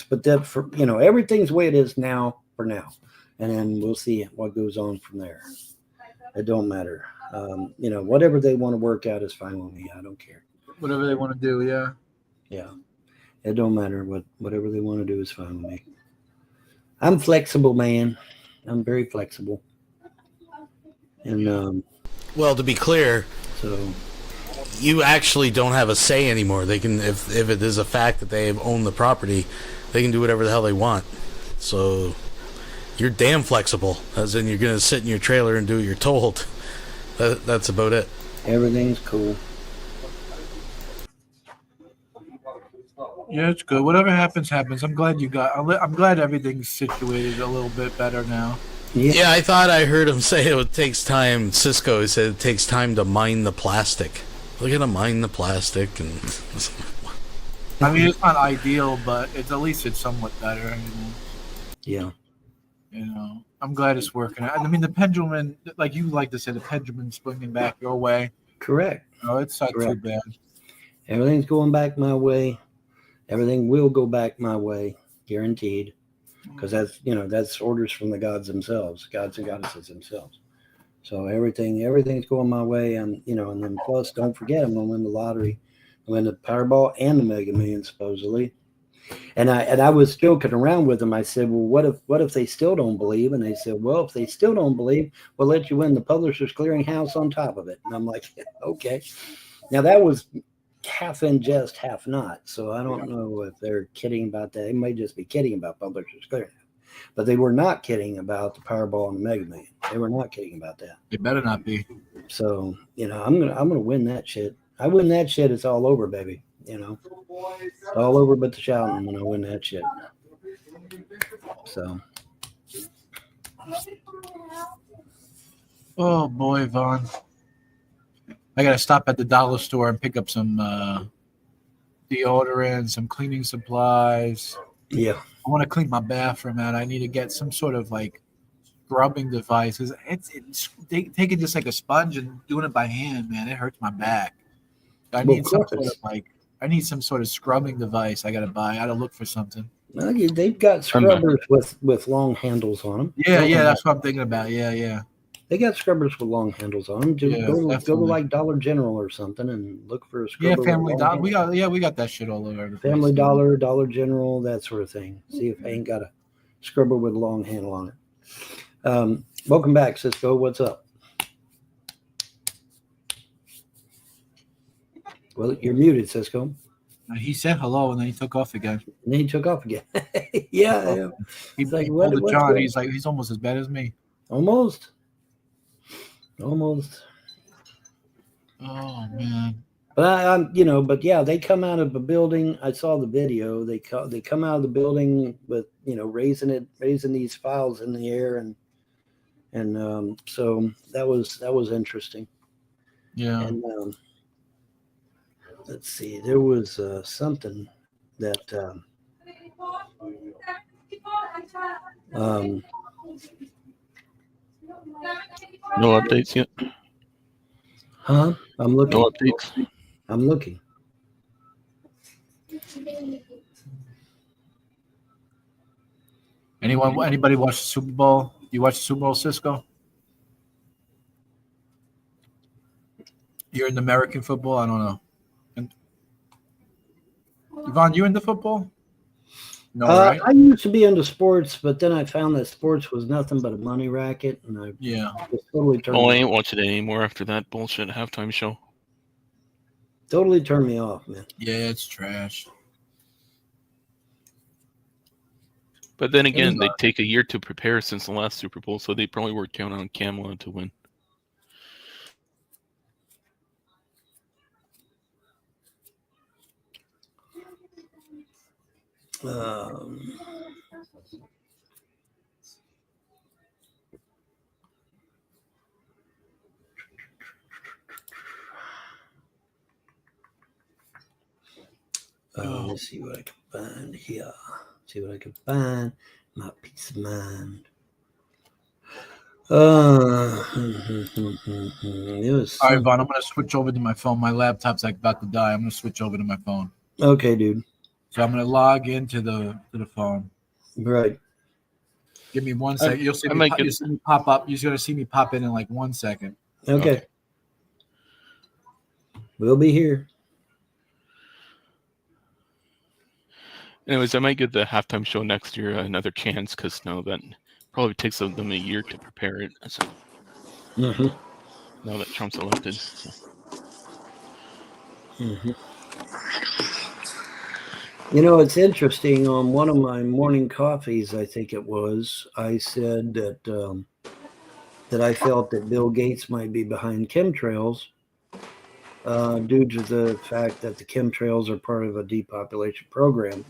But that for everything's the way it is now for now, and then we'll see what goes on from there. It don't matter. Whatever they want to work out is fine with me. I don't care. Whatever they want to do. Yeah. Yeah, it don't matter whatever they want to do is fine with me. I'm flexible, man. I'm very flexible. And well, to be clear, so you actually don't have a say anymore. They can, if it is a fact that they own the property, they can do whatever the hell they want. So you're damn flexible, as in you're going to sit in your trailer and do what you're told. That's about it. Everything's cool. Yeah, it's good. Whatever happens, happens. I'm glad everything's situated a little bit better now. Yeah, I thought I heard him say it takes time. Cisco said it takes time to mine the plastic. Look at him mine the plastic, and I mean, it's not ideal, but at least it's somewhat better. Yeah. I'm glad it's working. I mean, the pendulum, like you like to say, the pendulum's swinging back your way. Correct. No, it's not too bad. Everything's going back my way. Everything will go back my way, guaranteed. Because that's orders from the gods themselves, gods and goddesses themselves. So everything's going my way, and and then plus, don't forget, I'm gonna win the lottery, I win the Powerball and the Mega Millions supposedly. And I was joking around with them. I said, well, what if they still don't believe? And they said, well, if they still don't believe, we'll let you win the Publishers Clearinghouse on top of it. And I'm like, okay. Now that was half in jest, half not. So I don't know if they're kidding about that. They may just be kidding about Publishers Clearinghouse. But they were not kidding about the Powerball and the Mega Million. They were not kidding about that. They better not be. So, I'm gonna win that shit. I win that shit, it's all over, baby. It's all over but the shouting when I win that shit. So. Oh boy, Vaughn. I gotta stop at the dollar store and pick up some deodorant, some cleaning supplies. Yeah. I want to clean my bathroom out. I need to get some sort of like scrubbing device. It's taking just like a sponge and doing it by hand, man. It hurts my back. I need some sort of scrubbing device. I gotta buy. I gotta look for something. Well, they've got scrubbers with long handles on them. Yeah, that's what I'm thinking about. Yeah. They got scrubbers with long handles on them. Just go to like Dollar General or something and look for a scrubber. Yeah, Family with long Dollar. We got that shit all over the place. Family Dollar, Dollar General, that sort of thing. See if I ain't got a scrubber with a long handle on it. Welcome back, Cisco. What's up? Well, you're muted, Cisco. He said hello and then he took off again. And then he took off again. yeah. He pulled a John. He's like, he's almost as bad as me. Almost. Oh man. But but yeah, they come out of a building. I saw the video. They come out of the building with raising these files in the air, and so that was interesting. Yeah. And let's see, there was something that no updates yet. Huh? I'm looking. No updates. I'm looking. Anybody watch the Super Bowl? You watch the Super Bowl, Cisco? You're in American football? I don't know. Yvonne, you into football? No, right? I used to be into sports, but then I found that sports was nothing but a money racket, and I just totally turned. Oh, I ain't watching it anymore after that bullshit halftime show. Totally turned me off, man. Yeah, it's trash. But then again, they take a year to prepare since the last Super Bowl, so they probably were counting on Camelot to win. Let's see what I can find here. See what I can find. My peace of mind. All right, Vaughn, I'm going to switch over to my phone. My laptop's like about to die. I'm going to switch over to my phone. Okay, dude. So I'm going to log into the phone. Right. Give me 1 second. You'll see me pop up. You're going to see me pop in like 1 second. Okay. We'll be here. Anyways, I might give the halftime show next year another chance because that probably takes them a year to prepare it. So, now that Trump's elected. So. It's interesting. On one of my morning coffees, I think it was, I said that I felt that Bill Gates might be behind chemtrails due to the fact that the chemtrails are part of a depopulation program.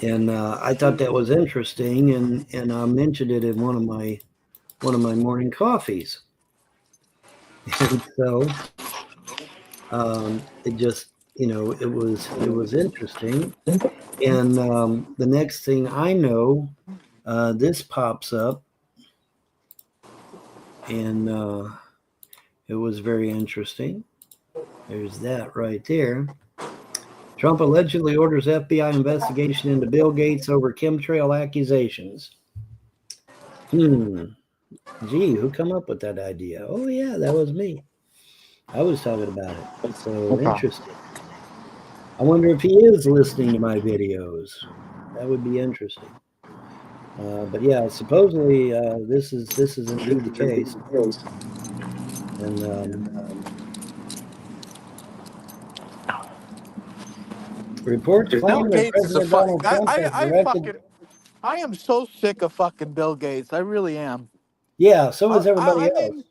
And I thought that was interesting, and I mentioned it in one of my morning coffees. And so it just it was interesting. And the next thing I know, this pops up, and it was very interesting. There's that right there. Trump allegedly orders FBI investigation into Bill Gates over chemtrail accusations. Gee, who come up with that idea? Oh, yeah, that was me. I was talking about it. So interesting. I wonder if he is listening to my videos. That would be interesting. But yeah, supposedly this is indeed the case. And reports claim that President Donald Trump has directed. I am so sick of fucking Bill Gates. I really am. Yeah, so is everybody else. Mean,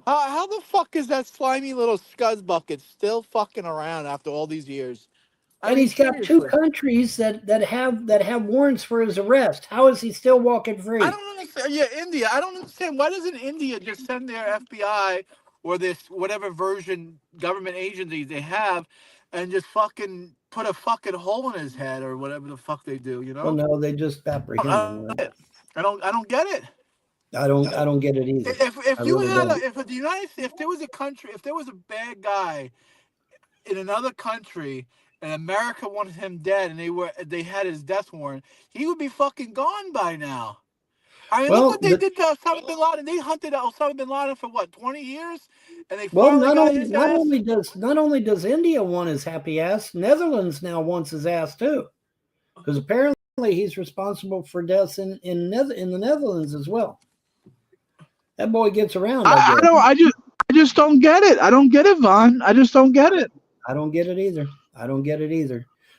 how the fuck is that slimy little scuzzbucket still fucking around after all these years? And he's got two countries that have warrants for his arrest. How is he still walking free? I don't understand. Yeah, India. I don't understand. Why doesn't India just send their FBI or this whatever version government agency they have and just fucking put a fucking hole in his head or whatever the fuck they do, Well, no, they just apprehend him. Right? I don't get it. I don't get it either. If there was a country, if there was a bad guy in another country and America wanted him dead, and they had his death warrant, he would be fucking gone by now. I mean, look Well, what they did to Osama bin Laden. They hunted Osama bin Laden for what, 20 years, and they well, finally not got his ass. only does India want his happy ass, Netherlands now wants his ass too, because apparently he's responsible for deaths in the Netherlands as well. That boy gets around. I just don't get it. I don't get it, Vaughn. I just don't get it. I don't get it either.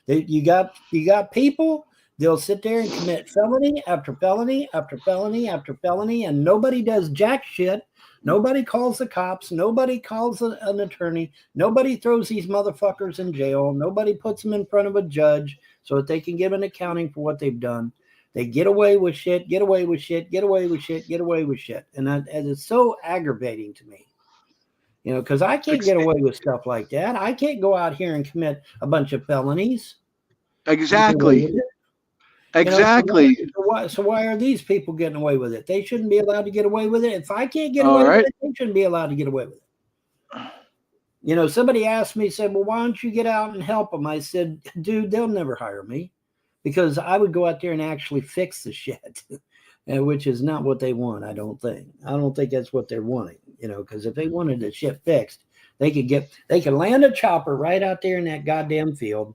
You got people. They'll sit there and commit felony after felony after felony after felony, and nobody does jack shit. Nobody calls the cops. Nobody calls an attorney. Nobody throws these motherfuckers in jail. Nobody puts them in front of a judge so that they can give an accounting for what they've done. They get away with shit, get away with shit, get away with shit, get away with shit. And it's so aggravating to me. You know, because I can't get away with stuff like that. I can't go out here and commit a bunch of felonies. Exactly. Exactly. You know, so why are these people getting away with it? They shouldn't be allowed to get away with it. If I can't get away with it, they shouldn't be allowed to get away with it. You know, somebody asked me, said, well, why don't you get out and help them? I said, dude, they'll never hire me because I would go out there and actually fix the shit, which is not what they want, I don't think. I don't think that's what they're wanting, you know, because if they wanted the shit fixed, they could land a chopper right out there in that goddamn field.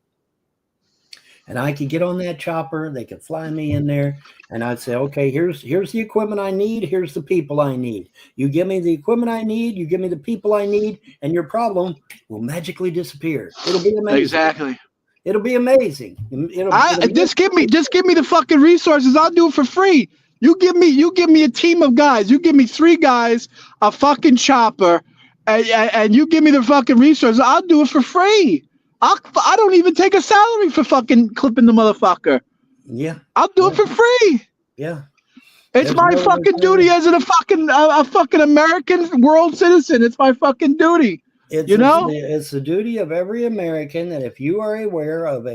And I could get on that chopper. They could fly me in there, and I'd say, "Okay, here's the equipment I need. Here's the people I need. You give me the equipment I need. You give me the people I need, and your problem will magically disappear. It'll be amazing. Exactly. It'll be amazing. Just give me the fucking resources. I'll do it for free. You give me a team of guys. You give me 3 guys, a fucking chopper, and you give me the fucking resources. I'll do it for free. I don't even take a salary for fucking clipping the motherfucker. Yeah. I'll do it for free. Yeah. It's my fucking duty as a fucking American world citizen. It's my fucking duty. It's the duty of every American that if you are aware of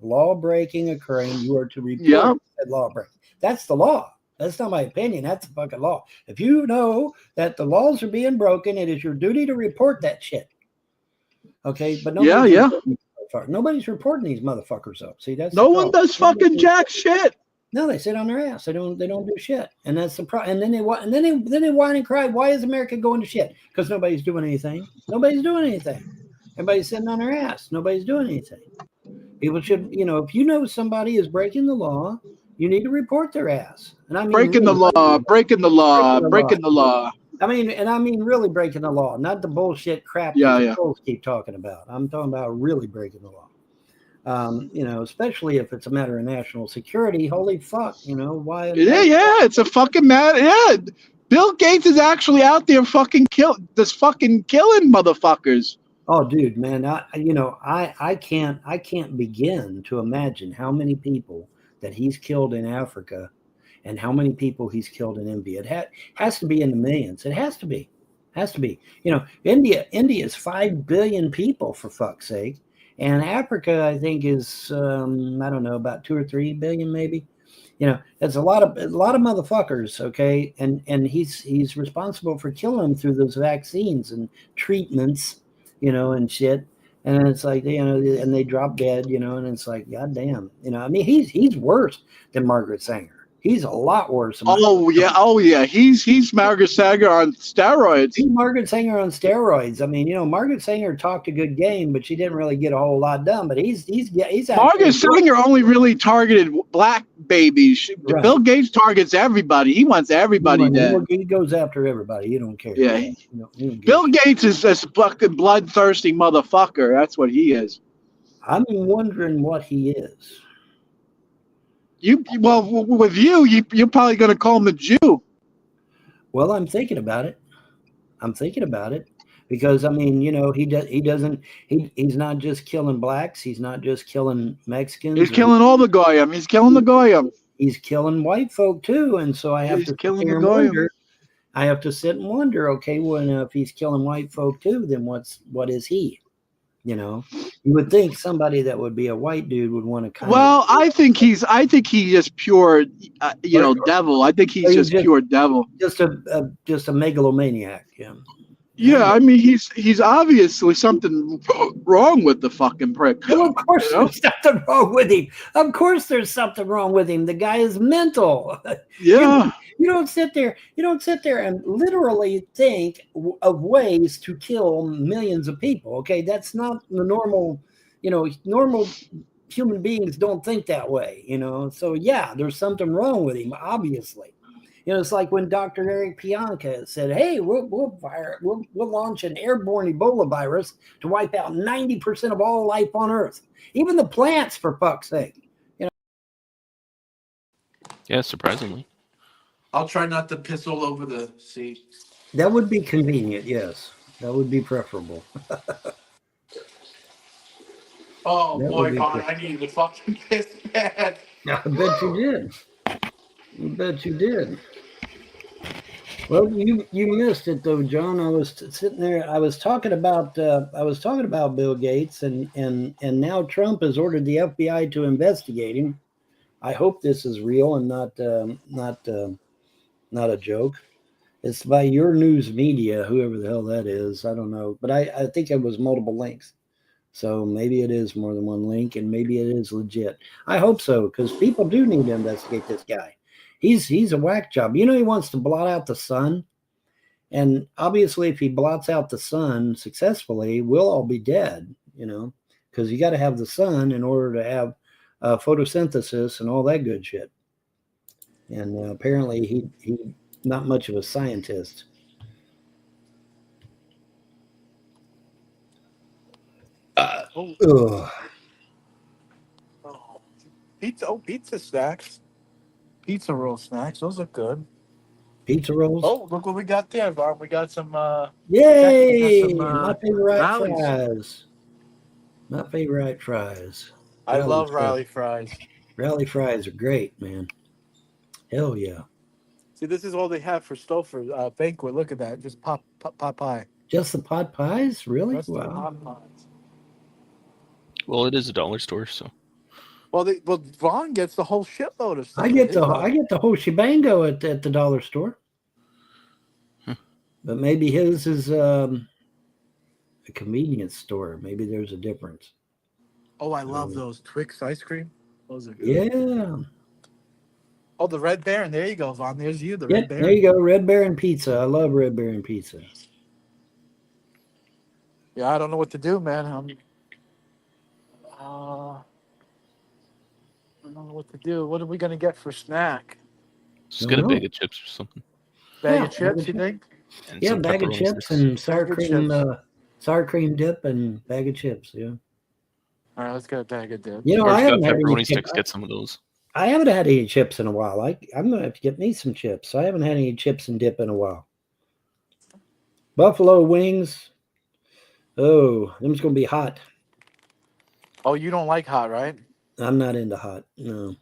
law breaking occurring, you are to report that law breaking. That's the law. That's not my opinion. That's the fucking law. If you know that the laws are being broken, it is your duty to report that shit. Okay, but nobody's reporting these motherfuckers up. See, that's no one does fucking jack shit. No, they sit on their ass. They don't do shit, and that's the problem. And then they whine and cry. Why is America going to shit? Because nobody's doing anything. Nobody's doing anything. Everybody's sitting on their ass. Nobody's doing anything. People should, if you know somebody is breaking the law, you need to report their ass. And I mean breaking the law. I mean really breaking the law, not the bullshit crap that trolls keep talking about. I'm talking about really breaking the law. Especially if it's a matter of national security. Holy fuck, why? It's a fucking matter. Yeah, Bill Gates is actually out there fucking killing motherfuckers. Oh, dude, man, I can't begin to imagine how many people that he's killed in Africa. And how many people he's killed in India. It has to be in the millions. It has to be. India is 5 billion people, for fuck's sake. And Africa, I think, is, I don't know, about 2 or 3 billion maybe. That's a lot of motherfuckers, okay? And he's responsible for killing them through those vaccines and treatments, and shit. And it's like, and they drop dead, and it's like, goddamn. He's worse than Margaret Sanger. He's a lot worse. Oh yeah. He's Margaret Sanger on steroids. He's Margaret Sanger on steroids. I mean, Margaret Sanger talked a good game, but she didn't really get a whole lot done. But he's Margaret Sanger only really targeted black babies. Right. Bill Gates targets everybody. He wants everybody dead. He goes after everybody. He don't care. Yeah. Bill Gates is a fucking bloodthirsty motherfucker. That's what he is. I'm wondering what he is. With you're probably going to call him a Jew. Well, I'm thinking about it because he's not just killing blacks. He's not just killing Mexicans. He's killing all the goyim. He's killing the goyim. He's killing white folk too. And so I have to sit and wonder, okay, well, if he's killing white folk too, then what is he? You would think somebody that would be a white dude would want to I think he's just pure, devil. I think he's just pure devil. Just a megalomaniac. Yeah. Yeah, I mean he's obviously something wrong with the fucking prick. Well, of course You know? there's something wrong with him. Of course there's something wrong with him. The guy is mental. Yeah. You don't sit there and literally think of ways to kill millions of people. Okay, that's not the normal, normal human beings don't think that way, So yeah, there's something wrong with him, obviously. It's like when Dr. Eric Pianka said, "Hey, we'll launch an airborne Ebola virus to wipe out 90% of all life on Earth, even the plants, for fuck's sake." Yeah, surprisingly. I'll try not to piss all over the seat. That would be convenient. Yes, that would be preferable. Oh That boy, would be Con, I needed to fucking piss bad. I bet you did. I bet you did. Well, you missed it though, John. I was sitting there. I was talking about Bill Gates, and now Trump has ordered the FBI to investigate him. I hope this is real and not a joke. It's by Your News Media, whoever the hell that is. I don't know, but I think it was multiple links. So maybe it is more than one link, and maybe it is legit. I hope so, because people do need to investigate this guy. He's a whack job. He wants to blot out the sun. And obviously, if he blots out the sun successfully, we'll all be dead, because you got to have the sun in order to have photosynthesis and all that good shit. And apparently, he not much of a scientist. Pizza snacks. Pizza roll snacks. Those look good. Pizza rolls. Oh, look what we got there, Vaughn. We got some. Yay! We got some, My favorite Rallies. fries. My favorite fries. I Rally love fries. Rally fries. Rally fries are great, man. Hell yeah. See, this is all they have for Stouffer banquet. Look at that. Just pot pie. Just the pot pies? Really? Just the Wow. pot pies. Well, it is a dollar store, so. Well, Vaughn gets the whole shitload of stuff. I get the whole shebango at the dollar store. But maybe his is a convenience store. Maybe there's a difference. Oh, I love those Twix ice cream. Those are good. Yeah. Oh, the Red Baron. There you go, Vaughn. There's you, the Red Baron. There you go. Red Baron pizza. I love Red Baron pizza. Yeah, I don't know what to do, man. I don't know what to do. What are we gonna get for snack? Just get a bag of chips or something. Bag of chips, you think? And Yeah, some bag of pepperoni chips sticks. and sour Bag of cream dip and bag of chips. Yeah. All right, let's get a bag of dip. Or I if got haven't had any pepperoni chips. sticks, get some of those. I haven't had any chips in a while. I'm gonna have to get me some chips. I haven't had any chips and dip in a while. Buffalo wings. Oh, them's gonna be hot. Oh, you don't like hot, right? I'm not into hot. No.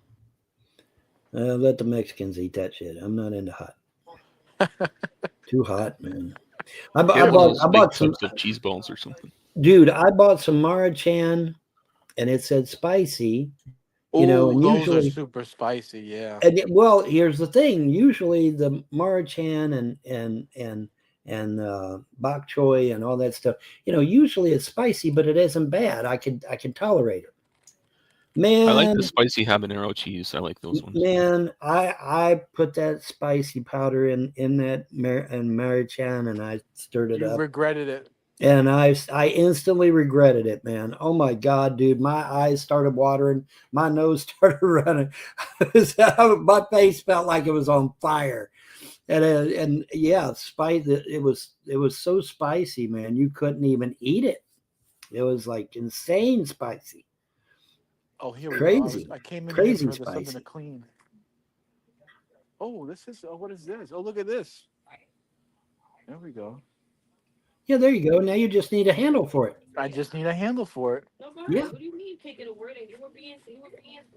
Let the Mexicans eat that shit. I'm not into hot. Too hot, man. I bought some cheese balls or something. Dude, I bought some Maruchan, and it said spicy. And those usually are super spicy. Yeah. well, here's the thing. Usually the Maruchan and bok choy and all that stuff. Usually it's spicy, but it isn't bad. I can tolerate it. Man, I like the spicy habanero cheese. I like those ones. Man, I put that spicy powder in that Maruchan, and I stirred it You up. regretted it. And I instantly regretted it, man. Oh my God, dude. My eyes started watering. My nose started running. My face felt like it was on fire. And yeah, it was so spicy, man. You couldn't even eat it. It was like insane spicy. Oh, here we Crazy. go. I came in Crazy here for something spicy. to clean. Oh, what is this? Oh, look at this. There we go. Yeah, there you go. Now you just need a handle for it. I just need a handle for it. Yeah. What do you mean taking a word? You were being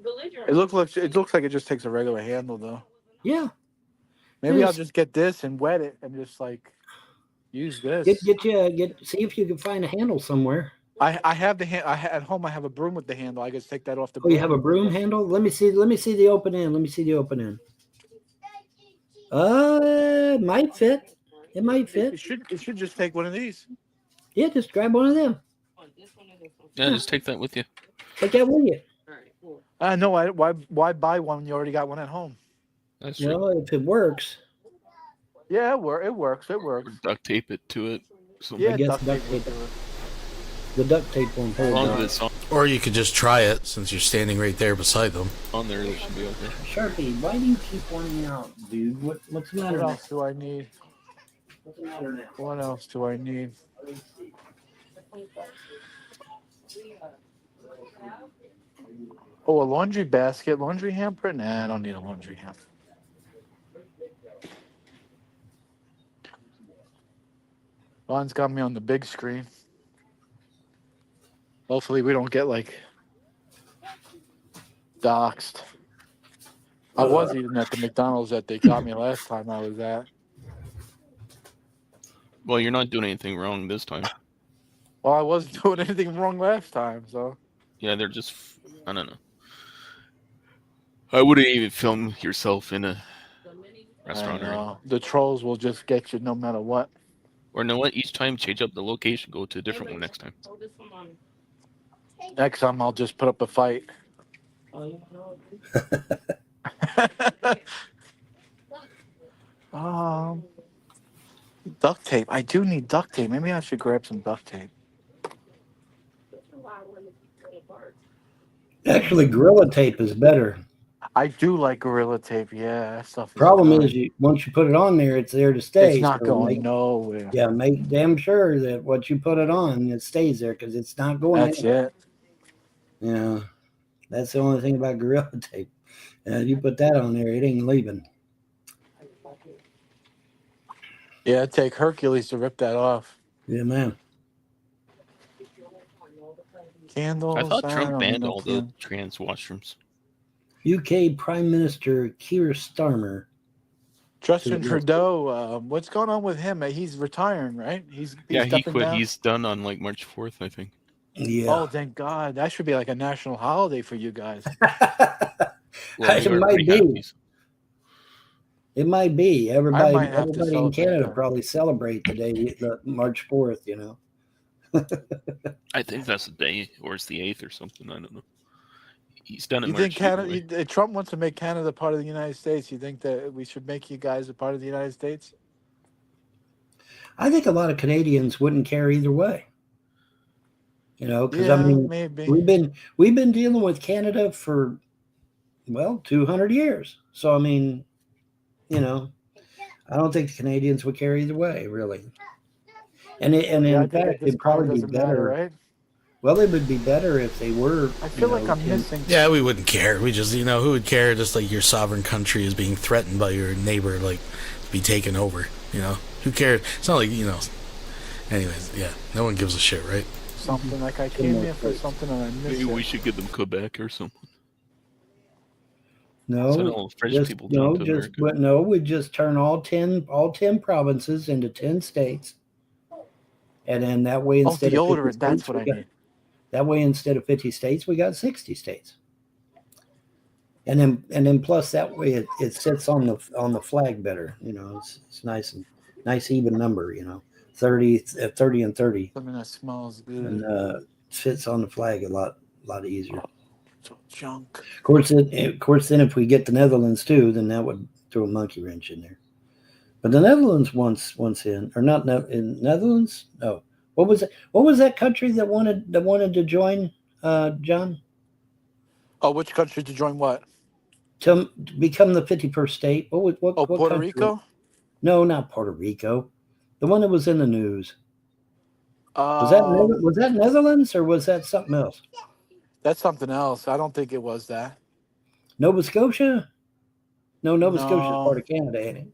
belligerent. It looks like it just takes a regular handle though. Yeah. Maybe Yes. I'll just get this and wet it and just like use this. See if you can find a handle somewhere. I have the hand. At home I have a broom with the handle. I just take that off the. Oh, you have a broom handle? Let me see the open end. Might fit. It might fit. It should just take one of these. Yeah, just grab one of them. Yeah, just take that with you. Take that with you. No, why buy one when you already got one at home? That's You true. know, if it works. Yeah, it works. It works. Or duct tape it to it. Yeah, I guess duct tape tape to it. The duct tape won't hold As long on. as it's Or you could just try it since you're standing right there beside them. on there, it should be okay. Sharpie, why do you keep pointing out, dude? What's the matter What now? else do I need? What's the matter now? What else do I need? Oh, a laundry basket, laundry hamper? Nah, I don't need a laundry hamper. Ron's got me on the big screen. Hopefully we don't get like doxxed. I was eating at the McDonald's that they got me last time I was at. Well, you're not doing anything wrong this time. Well, I wasn't doing anything wrong last time, so. Yeah, they're just, I don't know. I wouldn't even film yourself in a restaurant. I Or know. The trolls will just get you no matter what. Or know what? Each time, change up the location. Go to a different one next time. Next time I'll just put up a fight. Duct tape. I do need duct tape. Maybe I should grab some duct tape. Actually, Gorilla Tape is better. I do like Gorilla Tape. Yeah, that stuff. Problem good. is, once you put it on there, it's there to stay. It's not so going nowhere. Yeah, make damn sure that what you put it on, it stays there because it's not going. That's anywhere. it. Yeah, that's the only thing about Gorilla Tape. You put that on there, it ain't leaving. Yeah, it'd take Hercules to rip that off. Yeah, man. Candles. I thought Trump don't banned know all the trans washrooms. UK Prime Minister Keir Starmer. Justin Trudeau. What's going on with him? He's retiring, right? He's Yeah, he stepping quit. down? He's done on like March 4th, I think. Yeah. Oh, thank God. That should be like a national holiday for you guys. Well, It might be. It might be. Everybody might have to in celebrate Canada that. probably celebrate the day, the March 4th, you know. I think that's the day, or it's the 8th or something. I don't know. He's done it. You think Canada? Trump wants to make Canada part of the United States. You think that we should make you guys a part of the United States? I think a lot of Canadians wouldn't care either way. You know, because Yeah, I mean, maybe. we've been dealing with Canada for 200 years. So I mean, you know, I don't think the Canadians would care either way, really. And in fact, it'd probably be better, right? Well, it would be better if they were. I feel like I'm missing. Yeah, we wouldn't care. We just, who would care? Just like your sovereign country is being threatened by your neighbor, like to be taken over. Who cares? It's not like Anyways, yeah, no one gives a shit, right? Something like I came here for something and I missed Maybe it. we should give them Quebec or something. No, So all French people do to America. We just turn all 10 provinces into 10 states, and then that way instead of 50 deodorant. That's states, what I need. That way instead of 50 states, we got 60 states, and then plus that way it sits on the flag better. It's nice even number. 30 and 30. Something that smells good. And fits on the flag a lot easier. So junk. Of course, then if we get the Netherlands too, then that would throw a monkey wrench in there. But the Netherlands once in, or not in Netherlands? No. What was it? What was that country that wanted to join, John? Oh, which country to join what? To become the 51st state. What Puerto country? Rico? No, not Puerto Rico. The one that was in the news. Was that Netherlands or was that something else? That's something else. I don't think it was that. Nova Scotia? No, Nova Scotia is part of Canada, ain't it?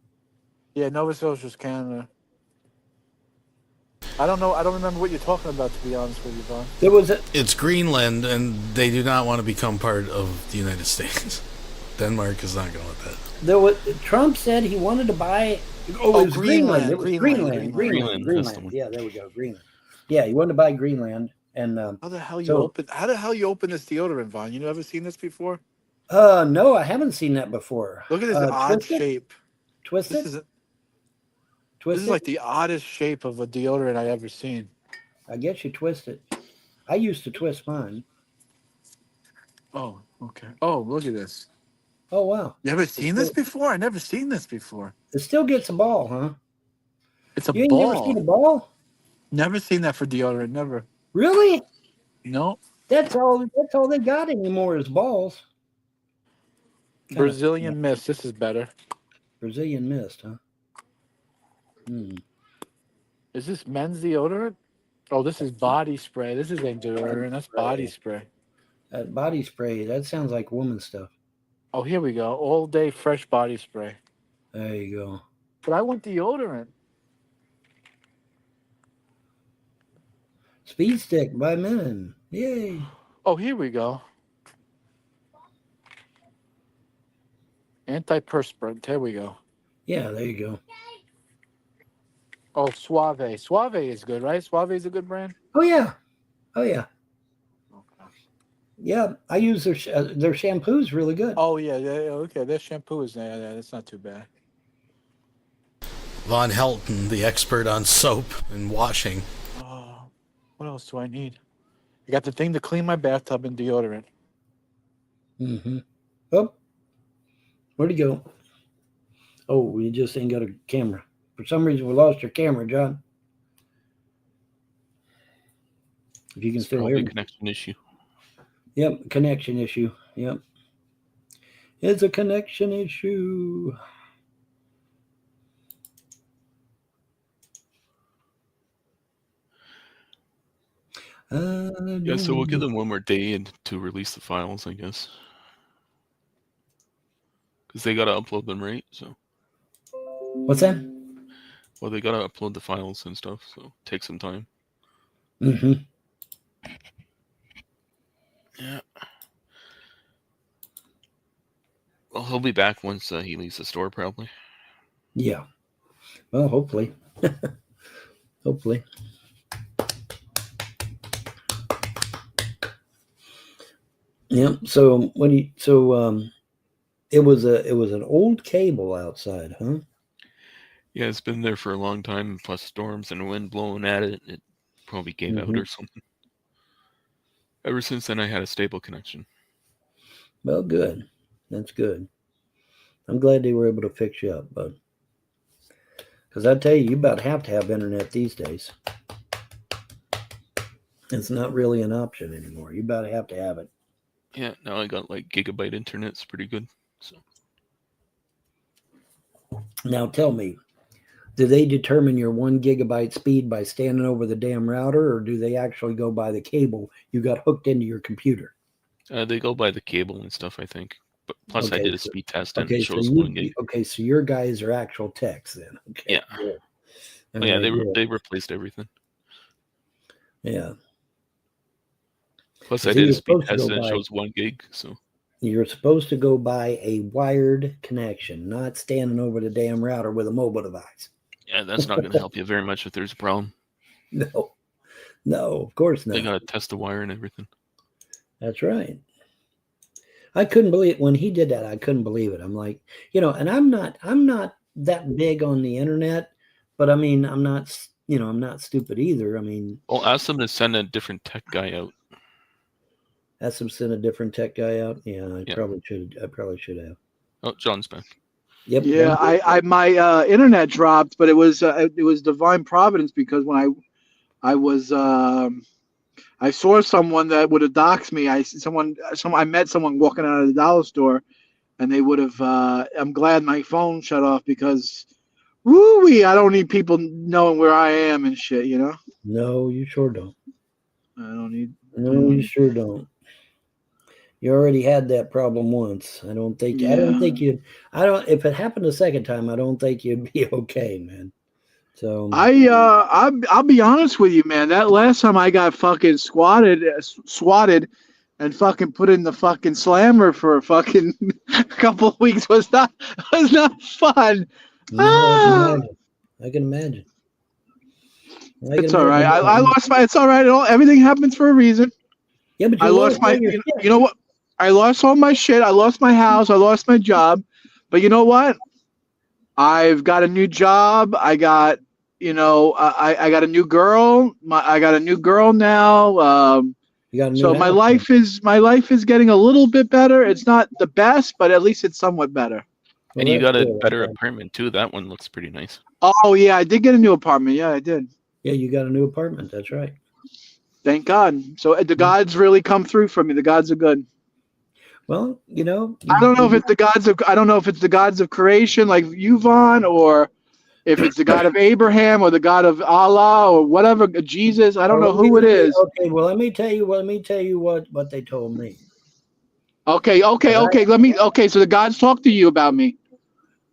Yeah, Nova Scotia is Canada. I don't know. I don't remember what you're talking about, to be honest with you, Vaughn. It's Greenland, and they do not want to become part of the United States. Denmark is not going to let that. Trump said he wanted to buy. It was Greenland. It was Greenland. Yeah, there we go. Greenland. Yeah, he wanted to buy Greenland. And how the hell you open this deodorant, Vaughn? You ever seen this before? No, I haven't seen that before. Look at this odd shape. Twist it. This is like the oddest shape of a deodorant I ever seen. I guess you twist it. I used to twist mine. Oh, okay. Oh, look at this. Oh, wow. You ever seen this before? I never seen this before. It still gets a ball, huh? It's a You ain't ball. never seen a ball? Never seen that for deodorant. Never. Really? No. That's all they got anymore is balls. Brazilian Mist. This is better. Brazilian Mist, huh? Is this men's deodorant? Oh, this is body spray. This isn't deodorant. That's body spray. That body spray, that sounds like woman stuff. Oh, here we go. All day fresh body spray. There you go. But I want deodorant. Speed Stick by men. Yay. Oh, here we go. Antiperspirant. Here we go. Yeah, there you go. Oh, Suave. Suave is good, right? Suave is a good brand? Oh, yeah. Oh, yeah. Yeah, I use their shampoo's really good. Oh, yeah. Okay, their shampoo is there. Yeah, that's not too bad. Von Helton, the expert on soap and washing. What else do I need? I got the thing to clean my bathtub and deodorant. Mm-hmm. Oh, where'd he go? Oh, we just ain't got a camera. For some reason, we lost your camera, John. If you can still hear me. Connection issue. Yep, connection issue. Yep. It's a connection issue. Yeah, so we'll give them one more day to release the files, I guess. Because they got to upload them, right? So. What's that? Well, they got to upload the files and stuff, so take some time. Mm-hmm. Yeah. Well, he'll be back once he leaves the store, probably. Yeah. Well, hopefully. Hopefully. Yeah. So it was an old cable outside, huh? Yeah, it's been there for a long time. Plus storms and wind blowing at it, it probably gave out or something. Ever since then, I had a stable connection. Well, good. That's good. I'm glad they were able to fix you up, bud. Because I tell you, you about have to have internet these days. It's not really an option anymore. You about have to have it. Yeah, now I got like gigabyte internet. It's pretty good. So. Now tell me, do they determine your 1 gigabyte speed by standing over the damn router, or do they actually go by the cable you got hooked into your computer? They go by the cable and stuff, I think. But plus, I did a speed test and it so shows 1 gig. Okay, so your guys are actual techs then. Okay. Yeah. Good. Oh, yeah, they replaced everything. Yeah. Plus, I did a speed test and it shows 1 gig. So you're supposed to go by a wired connection, not standing over the damn router with a mobile device. Yeah, that's not going to help you very much if there's a problem. No, of course not. They got to test the wire and everything. That's right. I couldn't believe it. When he did that. I couldn't believe it. I'm like, and I'm not that big on the internet, but I mean, I'm not stupid either. I mean, well, ask them to send a different tech guy out. Ask them to send a different tech guy out. Yeah, I probably should have. Oh, John's back. Yep. Yeah, I my internet dropped, but it was divine providence, because when I was I saw someone that would have doxed me. I met someone walking out of the dollar store, and they would have. I'm glad my phone shut off, because, woo-wee, I don't need people knowing where I am and shit. No, you sure don't. I don't need. No, you sure don't. You already had that problem once. I don't think you'd. If it happened a second time, I don't think you'd be okay, man. So I'll be honest with you, man. That last time I got fucking swatted, and fucking put in the fucking slammer for a fucking couple of weeks was not fun. No, I can imagine. It's all right. I lost my. It's all right. Everything happens for a reason. Yeah, but I lost my. You know what? I lost all my shit. I lost my house. I lost my job. But you know what? I've got a new job. I got, I got a new girl. I got a new girl now. You got a new So my house. life is getting a little bit better. It's not the best, but at least it's somewhat better. And you got a better apartment too. That one looks pretty nice. Oh yeah, I did get a new apartment. Yeah, I did. Yeah, you got a new apartment. That's right. Thank God. So the gods really come through for me. The gods are good. Well, I don't know if it's the gods of creation like you, Vaughn, or if it's the God of Abraham or the God of Allah or whatever, Jesus. I don't know who it is. Okay, well, let me tell you what they told me. Okay. So the gods talk to you about me.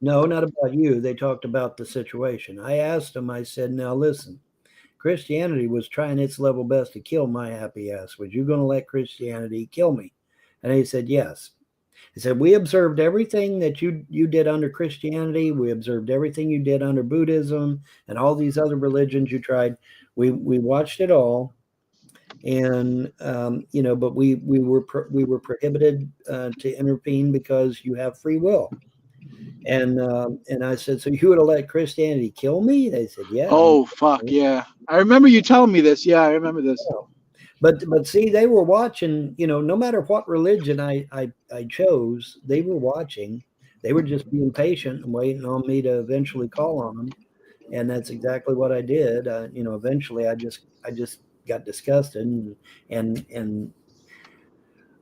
No, not about you. They talked about the situation. I asked them, I said, now listen, Christianity was trying its level best to kill my happy ass. Was you going to let Christianity kill me? And they said, yes. He said, we observed everything that you did under Christianity. We observed everything you did under Buddhism and all these other religions you tried. We watched it all. And, but we were prohibited to intervene because you have free will. And I said, so you would have let Christianity kill me? They said, yeah. Oh, fuck, yeah. I remember you telling me this. Yeah, I remember this. But see, they were watching, no matter what religion I chose, they were watching. They were just being patient and waiting on me to eventually call on them. And that's exactly what I did. Eventually I just got disgusted and a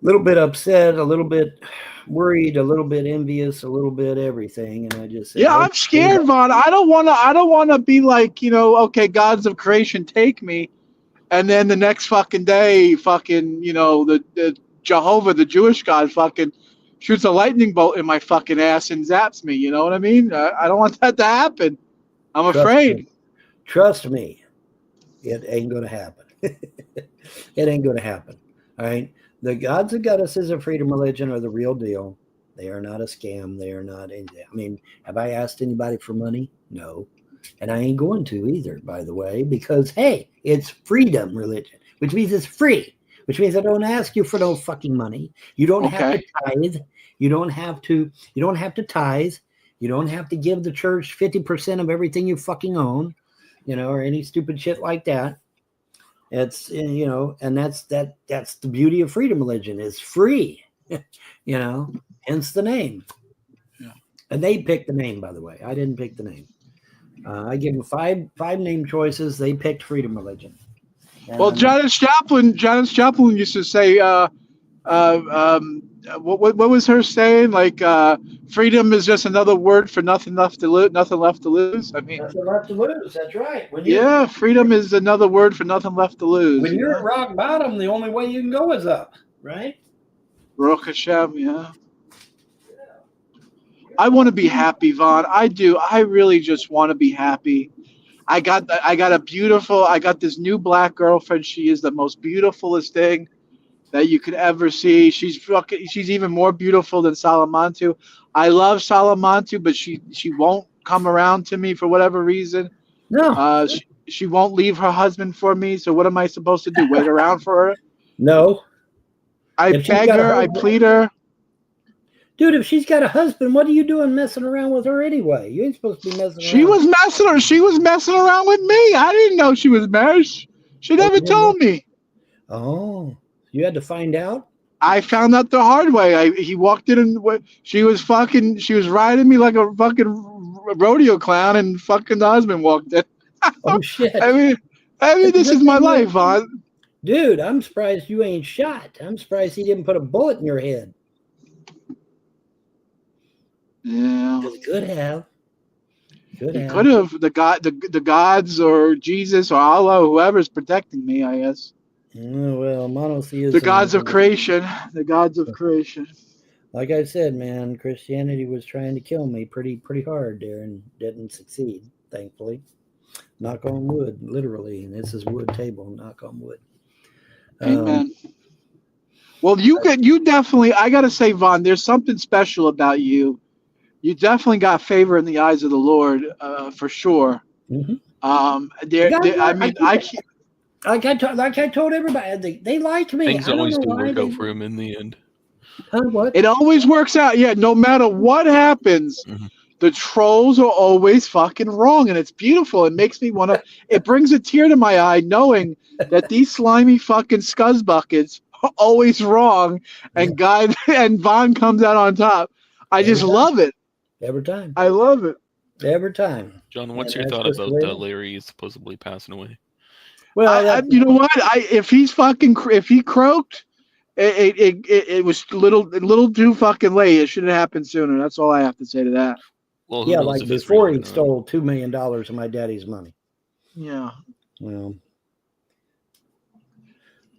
little bit upset, a little bit worried, a little bit envious, a little bit everything. And I just said, yeah, I'm scared, Vaughn. I don't want to be like, okay, gods of creation, take me. And then the next fucking day, the Jehovah, the Jewish God, fucking shoots a lightning bolt in my fucking ass and zaps me. You know what I mean? I don't want that to happen. I'm afraid. Trust me, it ain't going to happen. It ain't going to happen. All right. The gods and goddesses of freedom religion are the real deal. They are not a scam. They are not anything. I mean, have I asked anybody for money? No. And I ain't going to either, by the way, because, hey, it's freedom religion, which means it's free, which means I don't ask you for no fucking money. You don't have to tithe. You don't have to tithe. You don't have to give the church 50% of everything you fucking own, or any stupid shit like that. It's, and that's the beauty of freedom religion. It's free, hence the name. Yeah. And they picked the name, by the way. I didn't pick the name. I gave them five name choices. They picked freedom religion. And well, Janis Joplin used to say, what was her saying? Like, freedom is just another word for nothing left to lose. Nothing left to lose. I mean, nothing left to lose. That's right. Freedom is another word for nothing left to lose. When you're at rock bottom, the only way you can go is up, right? Baruch Hashem, yeah. I want to be happy, Vaughn. I do. I really just want to be happy. I got this new black girlfriend. She is the most beautifulest thing that you could ever see. She's even more beautiful than Salamantu. I love Salamantu, but she won't come around to me for whatever reason. No. She won't leave her husband for me. So what am I supposed to do? Wait around for her? No. I beg her. I plead her. Dude, if she's got a husband, what are you doing messing around with her anyway? You ain't supposed to be messing around. She was messing around with me. I didn't know she was married. She never told me. Oh, you had to find out? I found out the hard way. He walked in and she was riding me like a fucking rodeo clown, and fucking the husband walked in. Oh shit. I mean this is my life, Vaughn. Dude, I'm surprised you ain't shot. I'm surprised he didn't put a bullet in your head. Yeah. He could have. Could have. The gods or Jesus or Allah, whoever's protecting me, I guess. Well, monotheism. The gods of creation. The gods of creation. Like I said, man, Christianity was trying to kill me pretty hard there and didn't succeed, thankfully. Knock on wood, literally. And this is wood table, knock on wood. Amen. Well, you definitely, I got to say, Vaughn, there's something special about you. You definitely got favor in the eyes of the Lord, for sure. Mm-hmm. Like I told everybody, they like me. Things always do work out for him in the end. What? It always works out. Yeah, no matter what happens, The trolls are always fucking wrong, and it's beautiful. It makes me want to. It brings a tear to my eye knowing that these slimy fucking scuzzbuckets are always wrong, and Guy and Vaughn comes out on top. I just love it. Every time. I love it. Every time. John, what's And your that's thought just the about way it is. Larry supposedly passing away? Well, you know what? If he croaked, it was a little too fucking late. It should have happened sooner. That's all I have to say to that. Well, who yeah, knows like if it's before real or he not. stole $2 million of my daddy's money. Yeah. Well.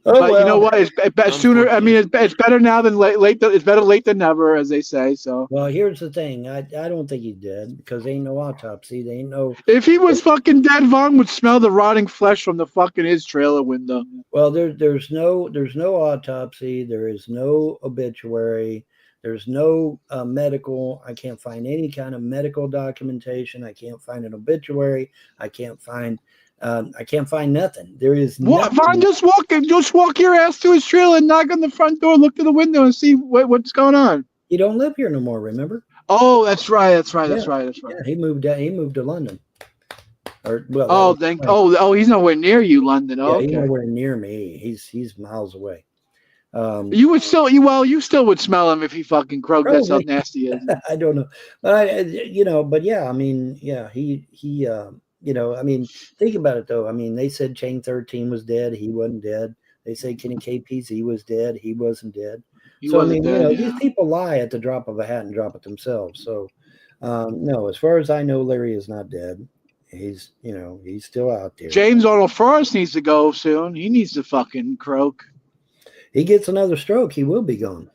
But you know what? It's sooner. I mean, it's better now than late. It's better late than never, as they say. So. Well, here's the thing. I don't think he's dead because ain't no autopsy. They ain't no. If he was fucking dead, Vaughn would smell the rotting flesh from the fucking his trailer window. Well, there's no autopsy. There is no obituary. There's no medical. I can't find any kind of medical documentation. I can't find an obituary. I can't find nothing. There is What, nothing. Vaughn? Just walk your ass to his trailer and knock on the front door, look to the window, and see what's going on. You don't live here no more. Remember? Oh, that's right. Yeah, he moved to London. Or well. He's nowhere near you, London. Oh, He's okay. nowhere near me. He's miles away. You still would smell him if he fucking croaked. That's how nasty he is. I don't know, but yeah, I mean, yeah, he I mean, think about it though. I mean, they said Chain 13 was dead. He wasn't dead. They say Kenny KPZ was dead. He wasn't dead. These people lie at the drop of a hat and drop it themselves. So, no, as far as I know, Larry is not dead. He's still out there. James Arnold Forrest needs to go soon. He needs to fucking croak. He gets another stroke, he will be gone.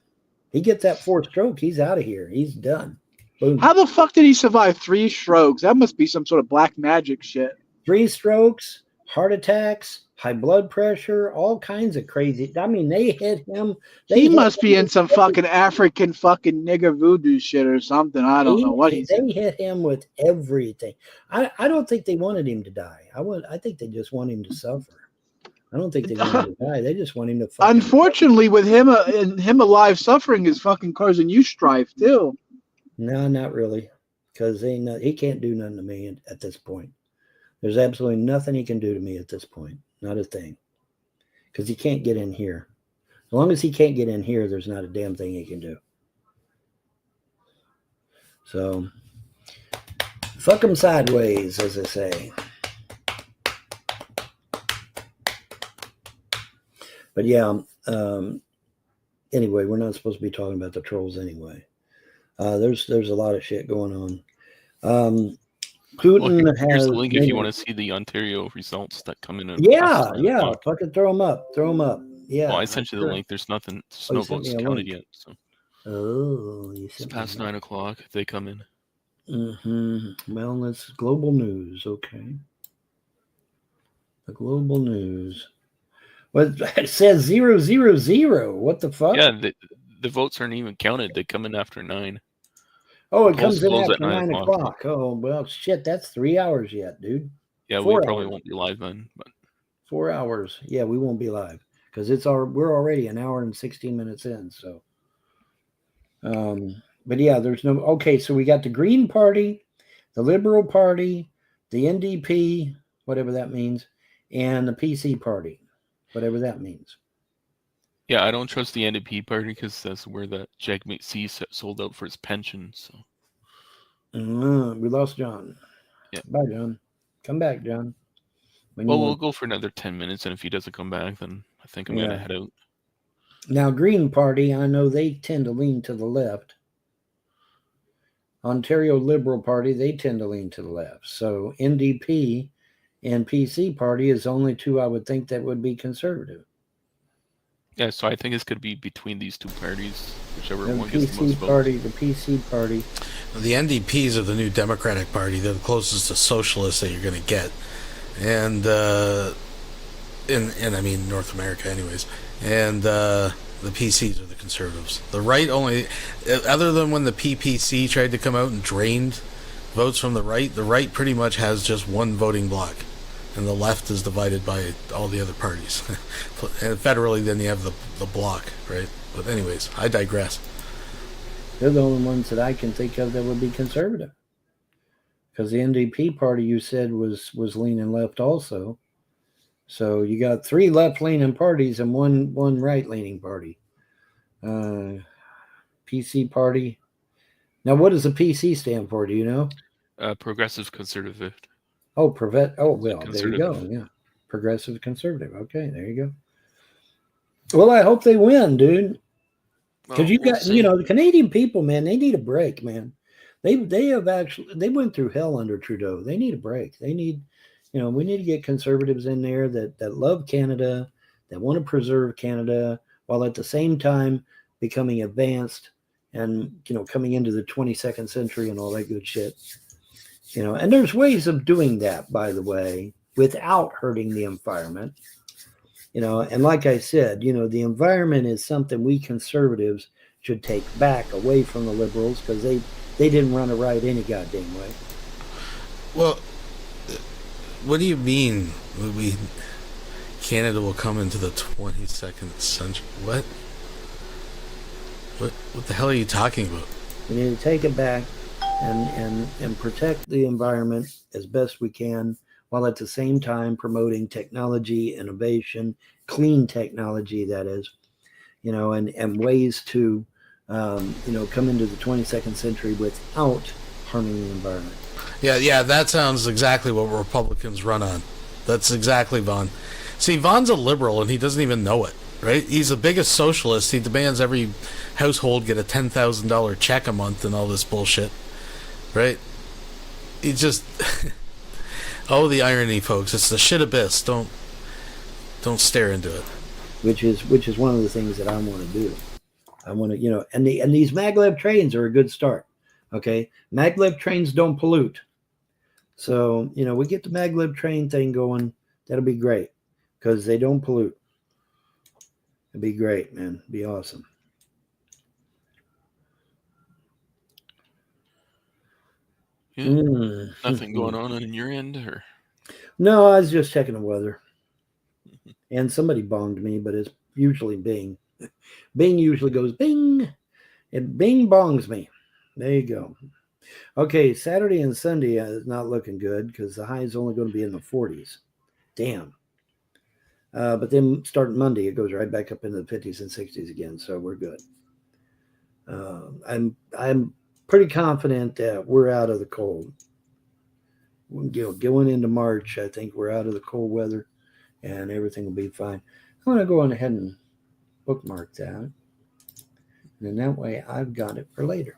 He gets that fourth stroke, he's out of here. He's done. Boom. How the fuck did he survive 3 strokes? That must be some sort of black magic shit. 3 strokes, heart attacks, high blood pressure, all kinds of crazy. I mean, they hit him. He must be in some fucking African fucking nigger voodoo shit or something. I don't know what he's in. They hit him with everything. I don't think they wanted him to die. I think they just want him to suffer. I don't think they want him to die. They just want him to fucking. Unfortunately, with him alive, suffering is fucking causing you strife too. No, not really, because he can't do nothing to me at this point. There's absolutely nothing he can do to me at this point. Not a thing, because he can't get in here. As long as he can't get in here, there's not a damn thing he can do. So, fuck him sideways, as they say. But yeah, anyway, we're not supposed to be talking about the trolls anyway. There's a lot of shit going on. Putin here's has the link if you want to see the Ontario results that come in. Yeah, fucking throw them up. Yeah. Well, I sent you the link. There's nothing. There's no votes counted yet. So. Oh, it's past 9 o'clock. If they come in. Mm-hmm. Well, that's global news. Okay. The global news. Well, it says 000. What the fuck? Yeah, the votes aren't even counted. They come in after 9. Oh, it comes in after 9 o'clock. Oh, well, shit, that's 3 hours yet, dude. Yeah, we probably won't be live then. But 4 hours. Yeah, we won't be live because we're already an hour and 16 minutes in. So, but yeah, there's no. Okay, so we got the Green Party, the Liberal Party, the NDP, whatever that means, and the PC Party, whatever that means. Yeah, I don't trust the NDP party because that's where that Jack McC sold out for his pension. So we lost John. Yeah, bye, John. Come back, John. We'll go for another 10 minutes, and if he doesn't come back, then I think I'm gonna head out. Now, Green Party, I know they tend to lean to the left. Ontario Liberal Party, they tend to lean to the left. So NDP and PC Party is only two I would think that would be conservative. Yeah, so I think it's going to be between these two parties, whichever one gets the most votes. The PC Party. The NDPs are the new Democratic Party. They're the closest to socialists that you're going to get. And I mean, North America anyways. And the PCs are the conservatives. The right only, other than when the PPC tried to come out and drained votes from the right pretty much has just one voting bloc. And the left is divided by all the other parties. And federally, then you have the bloc, right? But anyways, I digress. They're the only ones that I can think of that would be conservative. because the NDP party you said was leaning left also. So you got 3 left-leaning parties and one right-leaning party. PC party. Now, what does the PC stand for? Do you know? Progressive conservative. Oh, well, there you Conservative. go. Yeah, progressive conservative. Okay, there you go. Well, I hope they win, dude. Because Well, we'll see. the Canadian people, man, they need a break, man. They went through hell under Trudeau. They need a break. They need, we need to get conservatives in there that love Canada, that want to preserve Canada, while at the same time becoming advanced and, coming into the 22nd century and all that good shit. And there's ways of doing that, by the way, without hurting the environment. And like I said, the environment is something we conservatives should take back away from the liberals, because they didn't run it right any goddamn way. Well, what do you mean Canada will come into the 22nd century? What the hell are you talking about? We need to take it back and protect the environment as best we can, while at the same time promoting technology, innovation, clean technology, that is, and ways to, come into the 22nd century without harming the environment. Yeah, that sounds exactly what Republicans run on. That's exactly Vaughn. See, Vaughn's a liberal, and he doesn't even know it, right? He's the biggest socialist. He demands every household get a $10,000 check a month and all this bullshit, right? He just... Oh, the irony, folks. It's the shit abyss. Don't stare into it. Which is one of the things that I want to do. I want to, and these maglev trains are a good start. Okay? Maglev trains don't pollute. So, we get the maglev train thing going. That'll be great, because they don't pollute. It'd be great, man. It'd be awesome. Yeah. Nothing going on your end, or? No, I was just checking the weather. And somebody bonged me, but it's usually Bing. Bing usually goes bing. And Bing bongs me. There you go. Okay, Saturday and Sunday is not looking good, because the high is only going to be in the 40s. Damn. But then starting Monday, it goes right back up into the 50s and 60s again, so we're good. I'm pretty confident that we're out of the cold. Going into March, I think we're out of the cold weather, and everything will be fine. I'm going to go on ahead and bookmark that, and then that way I've got it for later.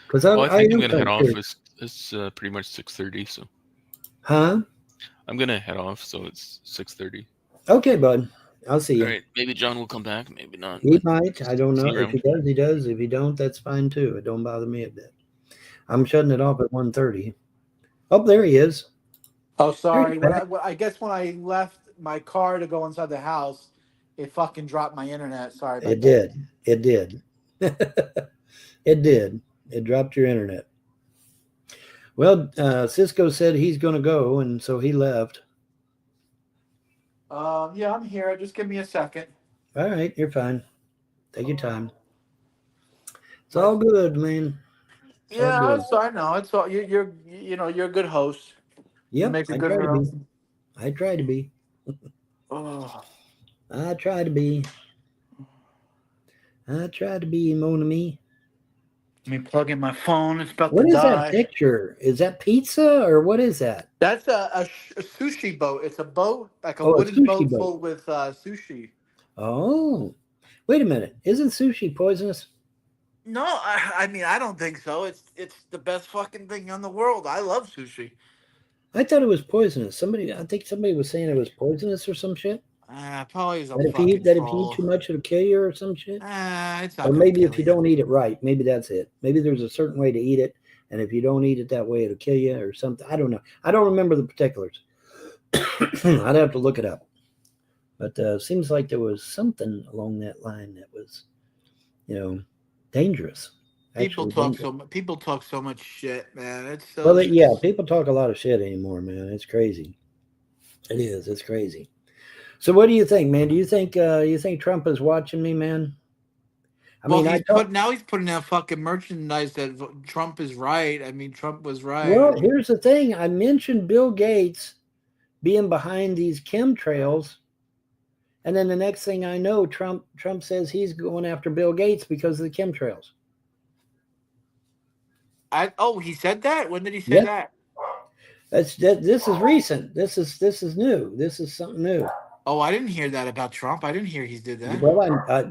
Because I think I'm going to head off. It's pretty much 6:30, so. Huh? I'm going to head off, so it's 6:30. Okay, bud. I'll see you. All right. Maybe John will come back. Maybe not. He might. I don't know. See you If he does, he does. If he don't, that's fine too. It don't bother me a bit. I'm shutting it off at 1:30. Oh, there he is. Oh, sorry. I guess when I left my car to go inside the house, it fucking dropped my internet. Sorry about that. It did. It did. It dropped your internet. Well, Cisco said he's going to go, and so he left. Yeah, I'm here. Just give me a second. All right, you're fine. Take your time. It's all good, man. Yeah, I know. It's all you're a good host. Yep, You make a good host. I try to be. Oh. I try to be. Mon ami. Let me plug in my phone. It's about What to is die. that picture? Is that pizza or what is that? That's a sushi boat. It's a boat, like a Oh, a wooden sushi boat boat. full with sushi. Oh, wait a minute. Isn't sushi poisonous? No, I mean I don't think so. It's the best fucking thing in the world. I love sushi. I thought it was poisonous. I think somebody was saying it was poisonous or some shit. Probably is a That if fucking you troll. eat too much, it'll kill you or some shit. It's not Or gonna maybe kill if you don't eat it right, maybe that's it. Maybe there's a certain way to eat it, and if you don't eat it that way, it'll kill you or something. I don't know. I don't remember the particulars. I'd have to look it up. But seems like there was something along that line that was, dangerous. People talk so much shit, man. It's so. Well, yeah, people talk a lot of shit anymore, man. It's crazy. It is. It's crazy. So, what do you think, man? Do you think Trump is watching me, man? Well, now he's putting out fucking merchandise that Trump is right. I mean, Trump was right. Well, here's the thing. I mentioned Bill Gates being behind these chemtrails, and then the next thing I know, Trump says he's going after Bill Gates because of the chemtrails. He said that? When did he say that? This is recent. This is new. This is something new. Oh, I didn't hear that about Trump. I didn't hear he did that.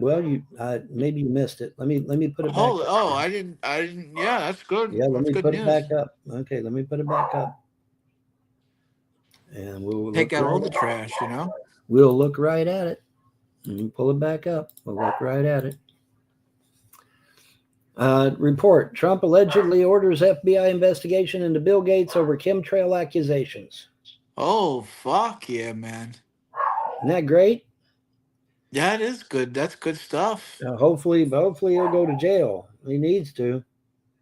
Well, you maybe you missed it. Let me put it back up. Oh, I didn't. Yeah, that's good. Yeah, let that's me good put news. it back up. Okay, let me put it back up. And we'll take out all the trash, We'll look right at it. And pull it back up. We'll look right at it. Report. Trump allegedly orders FBI investigation into Bill Gates over chemtrail accusations. Oh, fuck yeah, man. Isn't that great? Yeah, it is good. That's good stuff. Hopefully he'll go to jail. He needs to.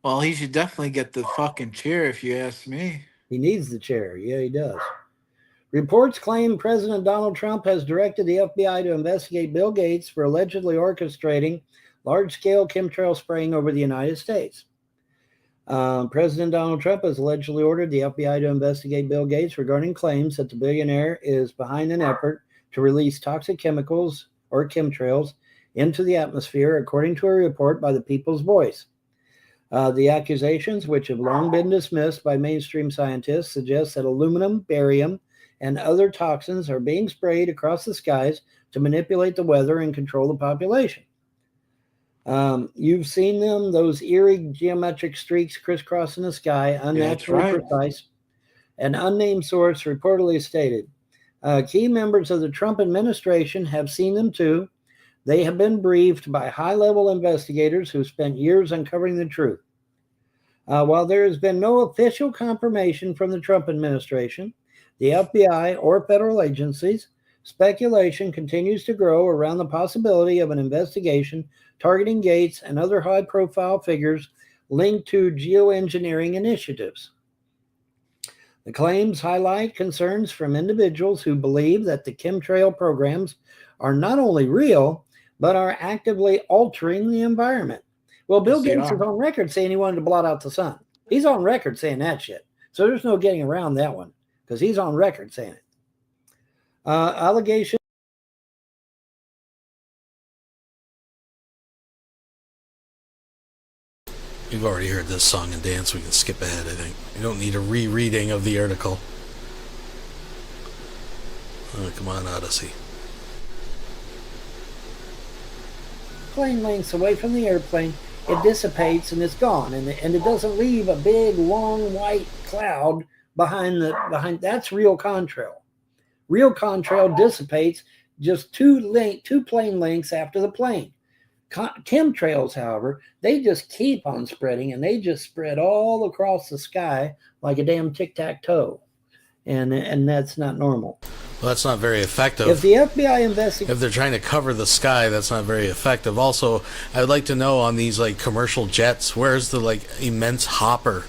Well, he should definitely get the fucking chair, if you ask me. He needs the chair. Yeah, he does. Reports claim President Donald Trump has directed the FBI to investigate Bill Gates for allegedly orchestrating large-scale chemtrail spraying over the United States. President Donald Trump has allegedly ordered the FBI to investigate Bill Gates regarding claims that the billionaire is behind an effort to release toxic chemicals or chemtrails into the atmosphere, according to a report by the People's Voice. The accusations, which have long been dismissed by mainstream scientists, suggest that aluminum, barium, and other toxins are being sprayed across the skies to manipulate the weather and control the population. You've seen them, those eerie geometric streaks crisscrossing the sky, unnaturally precise. An unnamed source reportedly stated, key members of the Trump administration have seen them too. They have been briefed by high-level investigators who spent years uncovering the truth. While there has been no official confirmation from the Trump administration, the FBI, or federal agencies, speculation continues to grow around the possibility of an investigation targeting Gates and other high-profile figures linked to geoengineering initiatives. The claims highlight concerns from individuals who believe that the chemtrail programs are not only real, but are actively altering the environment. Well, Bill Gates is on record saying he wanted to blot out the sun. He's on record saying that shit. So there's no getting around that one because he's on record saying it. Allegation. You've already heard this song and dance. We can skip ahead, I think. You don't need a rereading of the article. Oh, come on, Odyssey. Plane lengths away from the airplane, it dissipates and it's gone, and it doesn't leave a big long white cloud behind. That's real contrail. Real contrail dissipates just two plane lengths after the plane. Chemtrails, however, they just keep on spreading, and they just spread all across the sky like a damn tic-tac-toe, and that's not normal. Well, that's not very effective. If the FBI investigates... If they're trying to cover the sky, that's not very effective. Also, I would like to know on these commercial jets, where's the immense hopper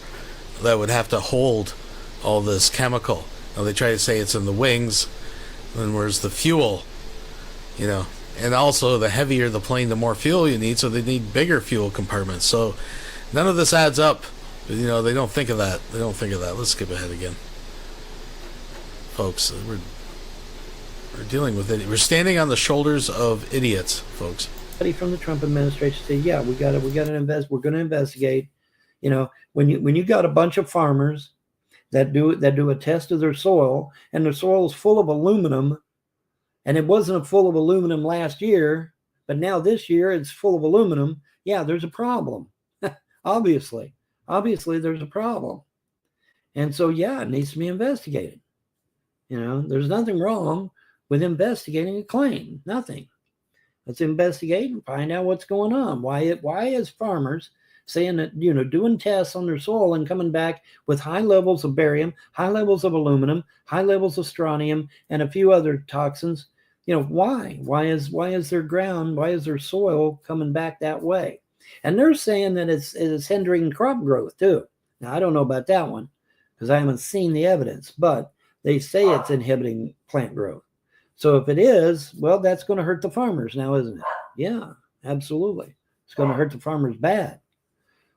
that would have to hold all this chemical? Now, they try to say it's in the wings, then where's the fuel? And also, the heavier the plane, the more fuel you need, so they need bigger fuel compartments. So none of this adds up. They don't think of that. Let's skip ahead again. Folks, we're dealing with it. We're standing on the shoulders of idiots, folks. Somebody from the Trump administration said, "Yeah, we got to invest. We're going to investigate." When you got a bunch of farmers that do a test of their soil, and their soil is full of aluminum, and it wasn't full of aluminum last year, but now this year it's full of aluminum. Yeah, there's a problem. Obviously, there's a problem, and so yeah, it needs to be investigated. There's nothing wrong with investigating a claim. Nothing. Let's investigate and find out what's going on. Why is farmers saying that, doing tests on their soil and coming back with high levels of barium, high levels of aluminum, high levels of strontium, and a few other toxins? Why? Why is their soil coming back that way? And they're saying that it's hindering crop growth too. Now, I don't know about that one because I haven't seen the evidence, but they say it's inhibiting plant growth. So if it is, well, that's going to hurt the farmers now, isn't it? Yeah, absolutely. It's going to hurt the farmers bad.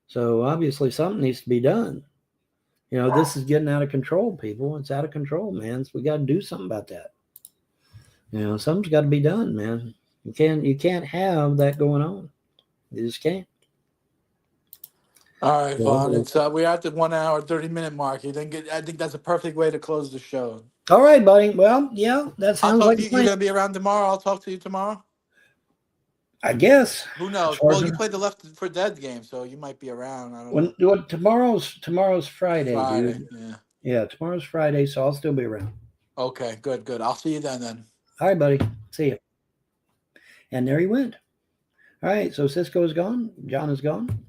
So obviously something needs to be done. You know, this is getting out of control, people. It's out of control, man. So we got to do something about that. You know, something's got to be done, man. You can't have that going on. You just can't. All right, Vaughn. It's we're at the 1 hour 30-minute mark. I think that's a perfect way to close the show. All right, buddy. Well, yeah, that sounds like you're gonna be around tomorrow. I'll talk to you tomorrow. I guess. Who knows? Well, you played the Left 4 Dead game, so you might be around. I don't know. Tomorrow's Friday, dude. Yeah, tomorrow's Friday, so I'll still be around. Okay, good. I'll see you then. All right, buddy. See you. And there he went. All right, so Cisco is gone. John is gone.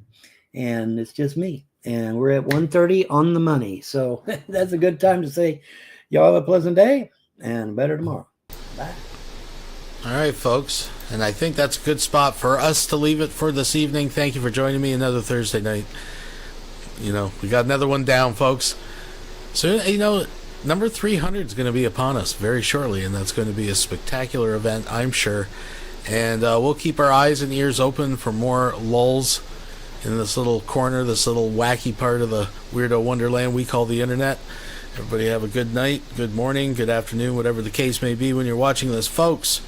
And it's just me. And we're at 1:30 on the money. So that's a good time to say, y'all have a pleasant day and better tomorrow. Bye. All right, folks. And I think that's a good spot for us to leave it for this evening. Thank you for joining me another Thursday night. You know, we got another one down, folks. So, you know, number 300 is going to be upon us very shortly, and that's going to be a spectacular event, I'm sure. And we'll keep our eyes and ears open for more lulls in this little corner, this little wacky part of the weirdo wonderland we call the internet. Everybody have a good night, good morning, good afternoon, whatever the case may be when you're watching this, folks.